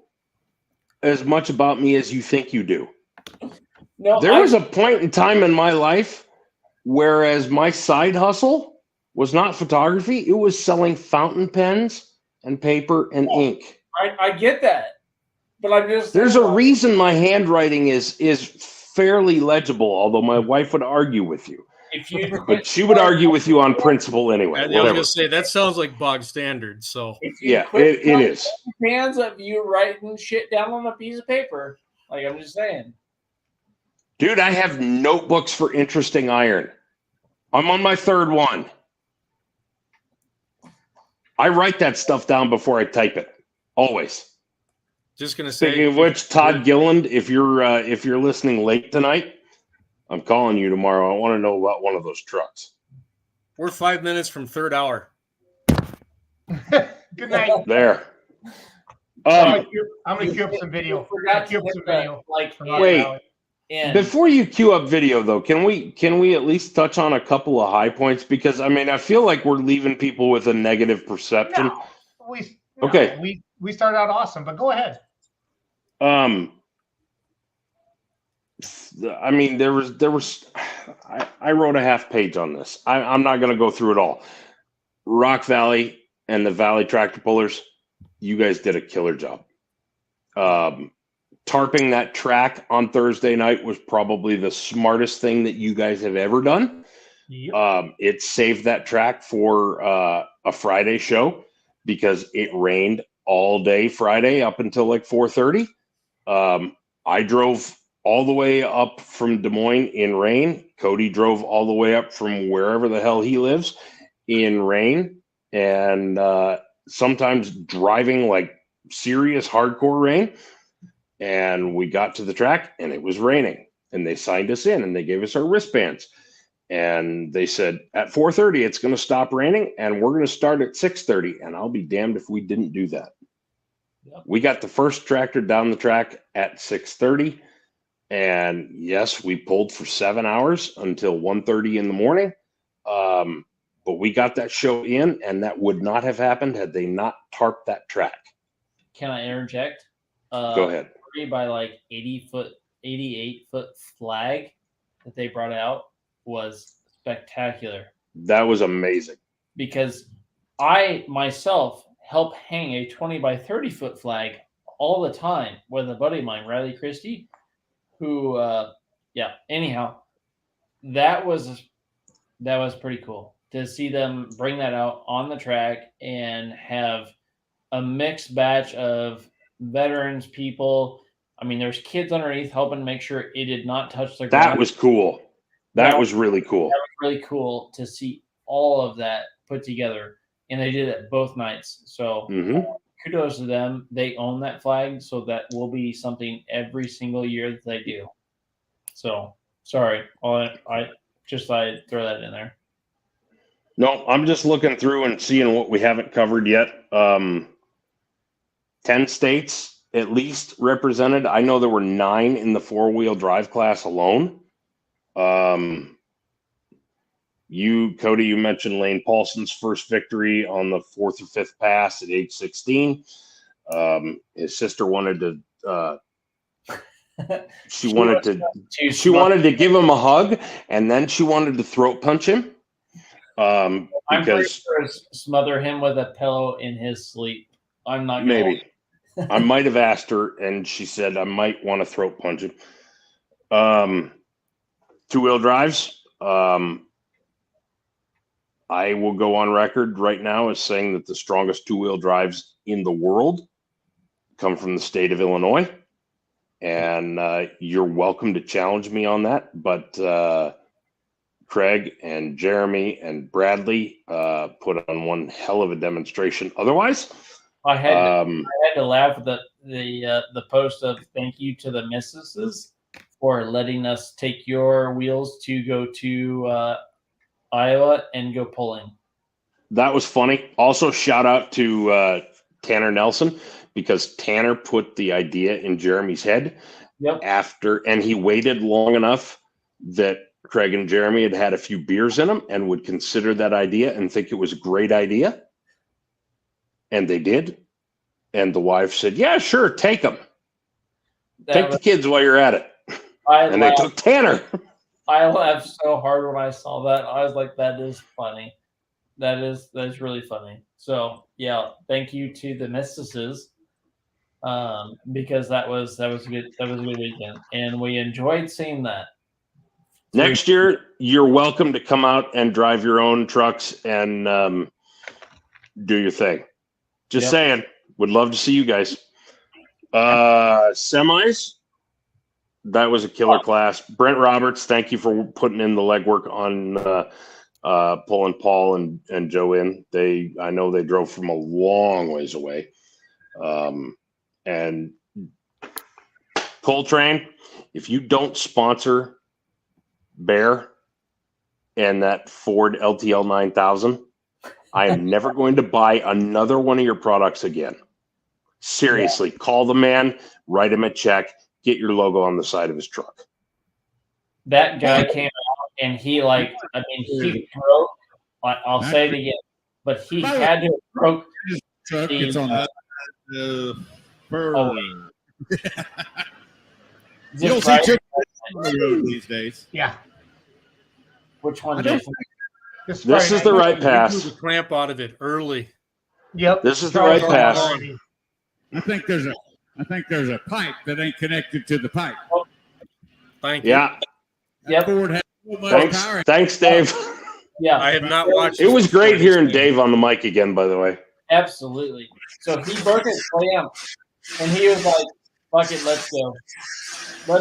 as much about me as you think you do. No, there was a point in time in my life whereas my side hustle was not photography, it was selling fountain pens and paper and ink. I get that. But I'm just there's a reason my handwriting is fairly legible, although my wife would argue with you. But she would argue with you on principle anyway. I was going to say, that sounds like bog standard. So yeah, it is. Fans of you writing shit down on a piece of paper. Like, I'm just saying. Dude, I have notebooks for interesting iron. I'm on my 3rd one. I write that stuff down before I type it. Always. Just going to say. Speaking of which, Todd Gilland, if you're listening late tonight, I'm calling you tomorrow. I want to know about one of those trucks. We're 5 minutes from 3rd hour. Good night. There. I'm going to queue up some video. Wait. Before you queue up video, though, can we at least touch on a couple of high points? Because I mean, I feel like we're leaving people with a negative perception. We started out awesome, but go ahead. I mean, there was. I wrote a half page on this. I'm not going to go through it all. Rock Valley and the Valley Tractor Pullers, you guys did a killer job. Tarping that track on Thursday night was probably the smartest thing that you guys have ever done. Yep. It saved that track for a Friday show because it rained all day Friday up until like 4:30. I drove all the way up from Des Moines in rain. Cody drove all the way up from wherever the hell he lives in rain. And sometimes driving like serious hardcore rain. And we got to the track and it was raining and they signed us in and they gave us our wristbands and they said at 4:30 it's going to stop raining and we're going to start at 6:30, and I'll be damned if we didn't do that. Yep. We got the first tractor down the track at 6:30, and yes, we pulled for 7 hours until 1:30 in the morning. But we got that show in, and that would not have happened had they not tarped that track. Can I interject? Go ahead. By like 88 foot flag that they brought out was spectacular. That was amazing. Because I myself help hang a 20 by 30 foot flag all the time with a buddy of mine, Riley Christie, who, anyhow, that was pretty cool to see them bring that out on the track and have a mixed batch of veterans, people. I mean, there's kids underneath helping to make sure it did not touch the ground. That was cool. That was really cool. That was really cool to see all of that put together. And they did it both nights. So kudos to them. They own that flag. So that will be something every single year that they do. So, sorry. I just thought I'd throw that in there. No, I'm just looking through and seeing what we haven't covered yet. 10 states at least represented. I know there were 9 in the 4-wheel drive class alone. Cody, you mentioned Lane Paulson's first victory on the 4th or 5th pass at age 16. His sister wanted to she wanted to give him a hug, and then she wanted to throat punch him. I'm pretty sure smother him with a pillow in his sleep. I'm not maybe. I might have asked her, and she said I might want to throat punch him. 2-wheel drives. I will go on record right now as saying that the strongest 2-wheel drives in the world come from the state of Illinois, and you're welcome to challenge me on that. But Craig and Jeremy and Bradley put on one hell of a demonstration. Otherwise, I had to laugh at the post of thank you to the missuses for letting us take your wheels to go to Iowa and go pulling. That was funny. Also, shout out to Tanner Nelson, because Tanner put the idea in Jeremy's head and he waited long enough that Craig and Jeremy had had a few beers in them and would consider that idea and think it was a great idea. And they did. And the wife said, yeah, sure, take them. Take the kids while you're at it. And they took Tanner. I laughed so hard when I saw that. I was like, that is funny. That's really funny. So yeah, thank you to the mistresses, because that was a good weekend, and we enjoyed seeing that. Next year, you're welcome to come out and drive your own trucks and do your thing. Just saying, would love to see you guys. Semis, that was a killer class. Brent Roberts, thank you for putting in the legwork on pulling Paul and Joe in. I know they drove from a long ways away. And Coltrane, if you don't sponsor Bear and that Ford LTL 9000, I am never going to buy another one of your products again. Seriously, call the man, write him a check, get your logo on the side of his truck. That guy came out and he he broke. I'll say it again, but he had to have broke. Truck, it's on the you don't see trucks on the road these days. Yeah. Which one, Jason? This is the right pass. You blew the clamp out of it early. Yep. This is the right pass. I think there's a pipe that ain't connected to the pipe. Thank you. Yeah. Yep. Ford has so much power. Thanks, Dave. Yeah. I have not watched. It was great hearing Dave on the mic again, by the way. Absolutely. So he broke his clamp, and he was like, "Fuck it, let's go."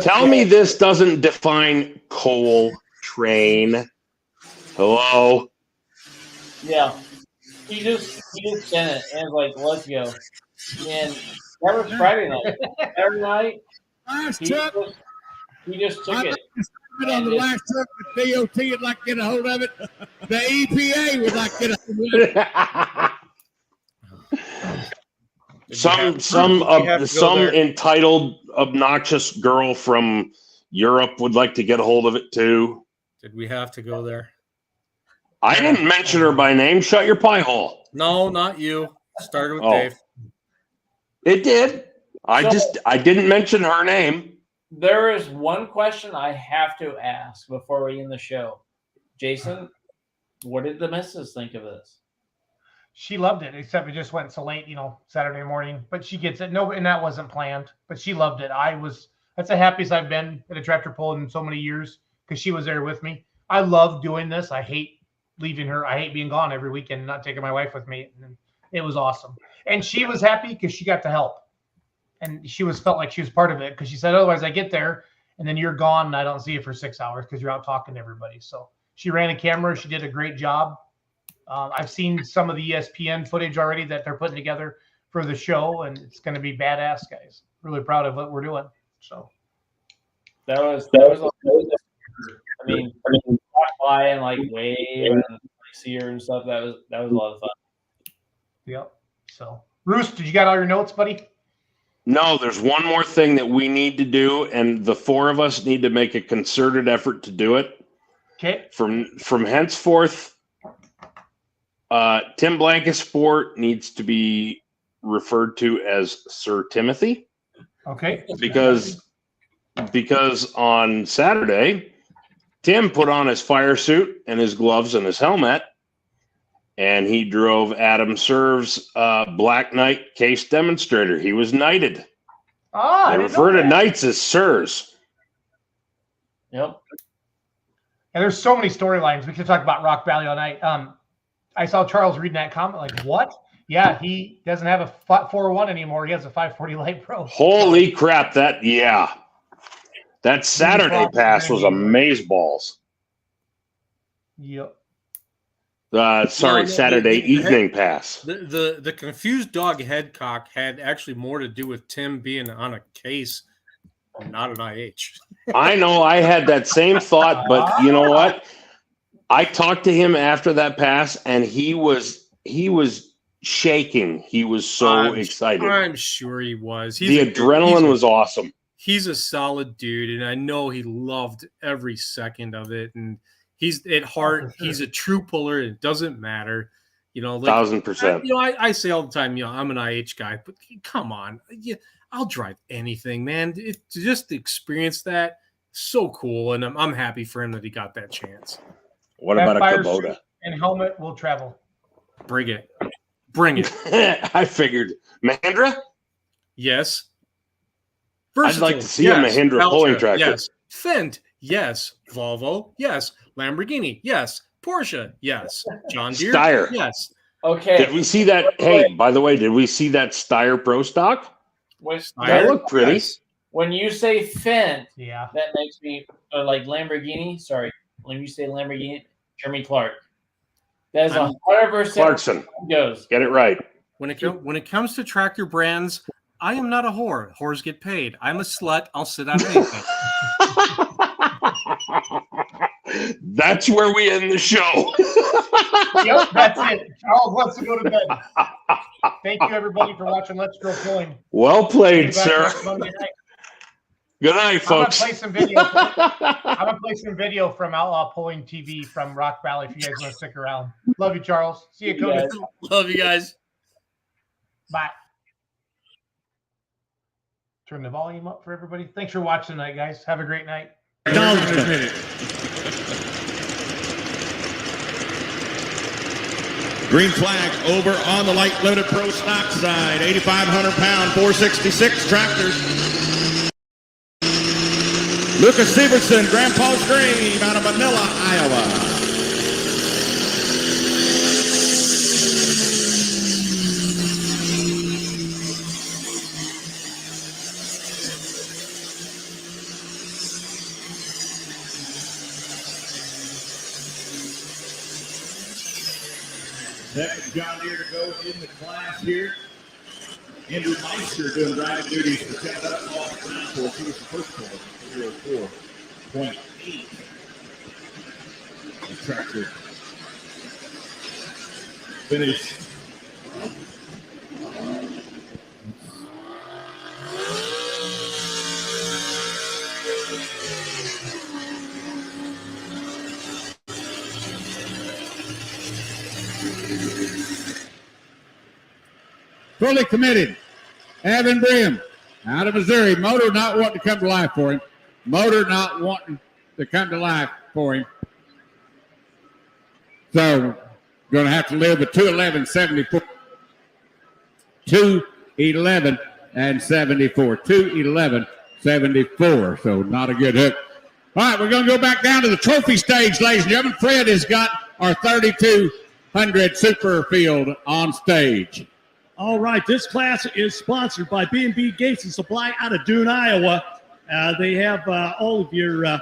Tell me this doesn't define Cole Train. Hello. Yeah. He just sent it and was like, "Let's go." And that was Friday night. Every night, he just took it. On the last truck, the DOT would like to get a hold of it. The EPA would like to get a hold of it. Some entitled, obnoxious girl from Europe would like to get a hold of it too. Did we have to go there? I didn't mention her by name. Shut your pie hole. No, not you. Started with Dave. It did. I didn't mention her name. There is one question I have to ask before we end the show. Jason, what did the missus think of this? She loved it, except it just went so late, Saturday morning. But she gets it. No, and that wasn't planned. But she loved it. That's the happiest I've been at a tractor pull in so many years, because she was there with me. I love doing this. I hate leaving her. I hate being gone every weekend and not taking my wife with me. And it was awesome. And she was happy because she got to help. And she felt like she was part of it, because she said, otherwise I get there and then you're gone and I don't see you for 6 hours because you're out talking to everybody. So she ran a camera. She did a great job. I've seen some of the ESPN footage already that they're putting together for the show, and it's going to be badass, guys. Really proud of what we're doing. So that was I mean, walk by and wave and see her and stuff. That was a lot of fun. Yep. So Roos, did you got all your notes, buddy? No, there's one more thing that we need to do, and the four of us need to make a concerted effort to do it. Okay. From henceforth, Tim Blankensport needs to be referred to as Sir Timothy. Okay. Because on Saturday, Tim put on his fire suit and his gloves and his helmet, and he drove Adam Serve's Black Knight case demonstrator. He was knighted. They refer to knights as sirs. Yep. And there's so many storylines. We could talk about Rock Valley all night. I saw Charles reading that comment, like, what? Yeah, he doesn't have a 401 anymore. He has a 540 Light Pro. Holy crap! That Saturday pass was amazeballs. Yep. Saturday evening pass. The confused dog headcock had actually more to do with Tim being on a case, not an IH. I know. I had that same thought, but you know what? I talked to him after that pass, and he was shaking. He was so excited. I'm sure he was. The adrenaline was awesome. He's a solid dude, and I know he loved every second of it. And he's at heart, he's a true puller. It doesn't matter, 1,000%. I say all the time, I'm an IH guy, but come on, I'll drive anything, man. To just experience that, so cool, and I'm happy for him that he got that chance. What about a Kubota? And helmet will travel. Bring it. I figured Mahindra. Yes. Versatile. I'd like to see a Mahindra pulling tractor. Yes. Fendt. Yes. Volvo. Yes. Lamborghini. Yes. Porsche. Yes. John Deere. Steyr. Yes. Okay. Did we see that? Hey, by the way, did we see that Steyr Pro Stock? That looked pretty. Yes. When you say Fendt, yeah, that makes me like Lamborghini. Sorry, when you say Lamborghini, Jeremy Clark. That's 100% Clarkson. Goes. Get it right. When it comes to tractor brands, I am not a whore. Whores get paid. I'm a slut. I'll sit on anything. That's where we end the show. Yep, that's it. Charles wants to go to bed. Thank you, everybody, for watching Let's Go Pulling. Well played, sir. Good night, folks. I'm gonna play some video from Outlaw Pulling TV from Rock Valley if you guys want to stick around. Love you, Charles. See you, Cody. Love you guys. Bye. Turn the volume up for everybody. Thanks for watching tonight, guys. Have a great night. Green flag over on the light limited pro stock side. 8,500 pound, 466 tractors. Lucas Severson, Grandpa's Dream out of Manila, Iowa. Second John Deere to go in the class here. Andrew Meister doing driving duties for 10 off the ground course. He was the first puller, 04.8. The tractor finish. Fully committed. Evan Brim out of Missouri. Motor not wanting to come to life for him. Motor not wanting to come to life for him. So going to have to live with 211.74. 211.74. 211.74. So not a good hook. All right, we're going to go back down to the trophy stage, ladies and gentlemen. Fred has got our 3,200 Super Field on stage. All right, this class is sponsored by B&B Gates and Supply out of Dune, Iowa. They have all of your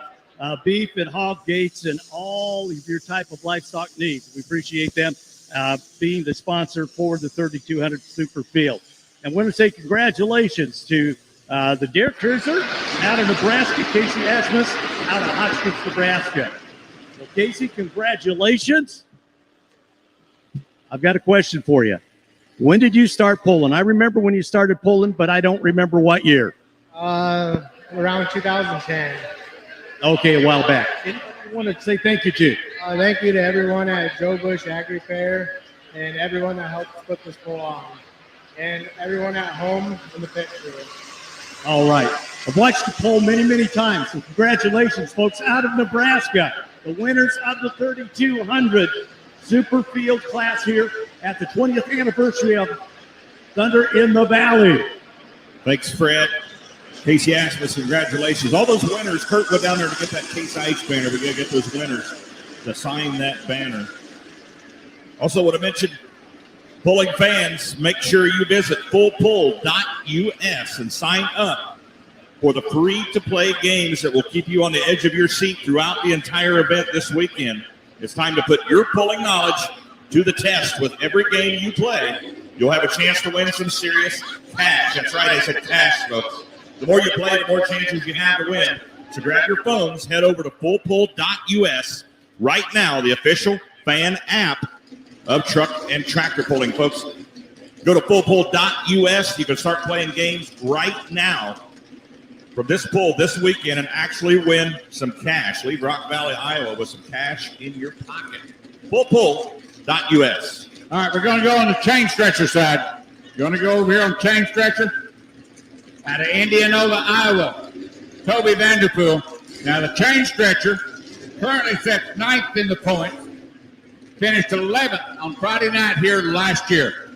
beef and hog gates and all of your type of livestock needs. We appreciate them being the sponsor for the 3,200 Super Field. And want to say congratulations to the Derek Kurzer out of Nebraska, Casey Asmus out of Hotchkiss, Nebraska. So, Casey, congratulations. I've got a question for you. When did you start pulling? I remember when you started pulling, but I don't remember what year. Around 2010. Okay, a while back. I want to say thank you to. Thank you to everyone at Joe Bush Agri Fair and everyone that helped put this pull on, and everyone at home in the pit crew. All right. I've watched the poll many, many times. So congratulations, folks, out of Nebraska. The winners of the 3,200 Super Field class here at the 20th anniversary of Thunder in the Valley. Thanks, Fred. Casey Asmus, congratulations. All those winners, Kurt went down there to get that Case IH banner. We got to get those winners to sign that banner. Also want to mention Pulling fans, make sure you visit fullpull.us and sign up for the free-to-play games that will keep you on the edge of your seat throughout the entire event this weekend. It's time to put your pulling knowledge to the test with every game you play. You'll have a chance to win some serious cash. That's right, I said cash, folks. The more you play, the more chances you have to win. So grab your phones, head over to fullpull.us right now, the official fan app of truck and tractor pulling, folks. Go to fullpull.us. You can start playing games right now from this pull this weekend and actually win some cash. Leave Rock Valley, Iowa with some cash in your pocket. Fullpull.us. All right, we're going to go on the chain stretcher side. Going to go over here on chain stretcher out of Indianola, Iowa. Toby Vanderpool. Now the chain stretcher currently sets 9th in the point. Finished 11th on Friday night here last year.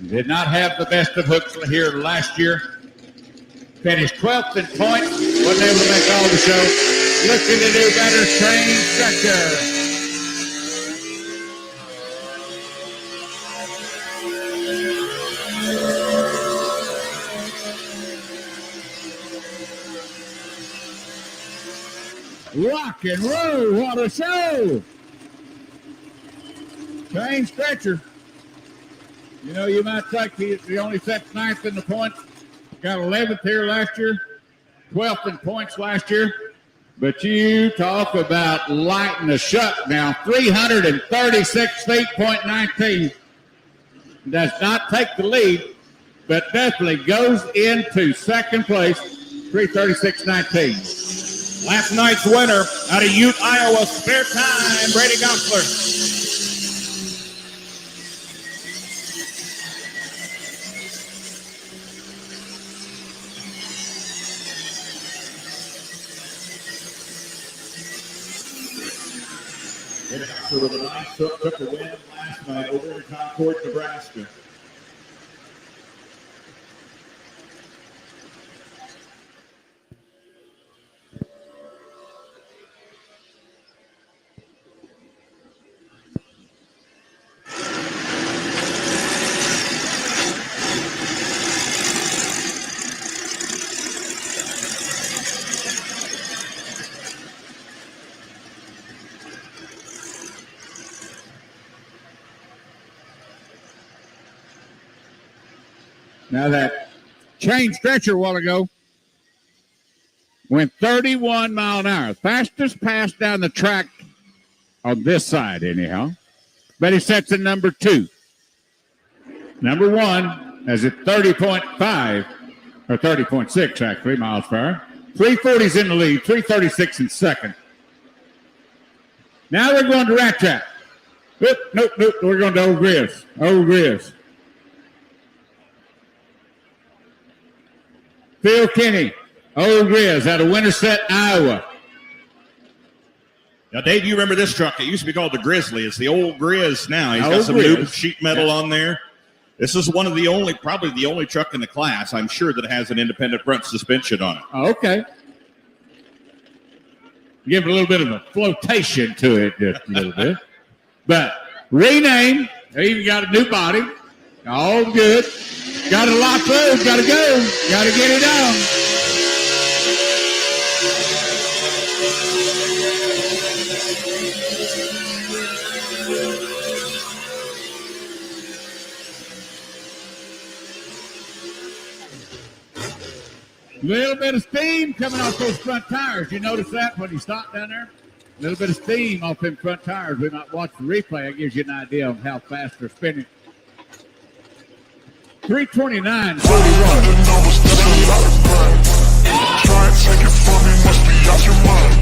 Did not have the best of hooks here last year. Finished 12th in points. Wasn't able to make all the show. Looking to do better, chain stretcher. Rock and roll, what a show! Chain stretcher. You know, you might think he only sets 9th in the points. Got 11th here last year, 12th in points last year. But you talk about lighting the shut now. 336 feet, point 19. Does not take the lead, but definitely goes into second place, 336.19. Last night's winner out of Ute, Iowa, Spare Time, Brady Gossler. With a nice hook, took a win last night over in Concord, Nebraska. Now that chain stretcher a while ago went 31 mile an hour. Fastest pass down the track on this side anyhow. But he sets in number 2. Number 1 has it 30.5 or 30.6 actually miles per hour. 340's in the lead, 336 in second. Now we're going to Rat Trap. Nope. We're going to Old Grizz. Old Grizz. Phil Kinney, Old Grizz out of Winterset, Iowa. Now, Dave, you remember this truck? It used to be called the Grizzly. It's the Old Grizz now. He's got some new sheet metal on there. This is one of the only, probably the only truck in the class, I'm sure, that has an independent front suspension on it. Oh, okay. Give it a little bit of a flotation to it, just a little bit. But rename, they even got a new body. All good. Got to lock load. Got to go. Got to get it on. Little bit of steam coming off those front tires. You notice that when you stop down there? A little bit of steam off them front tires. We might watch the replay. It gives you an idea of how fast they're spinning. 329.41. Try and take it from me, must be out your mind.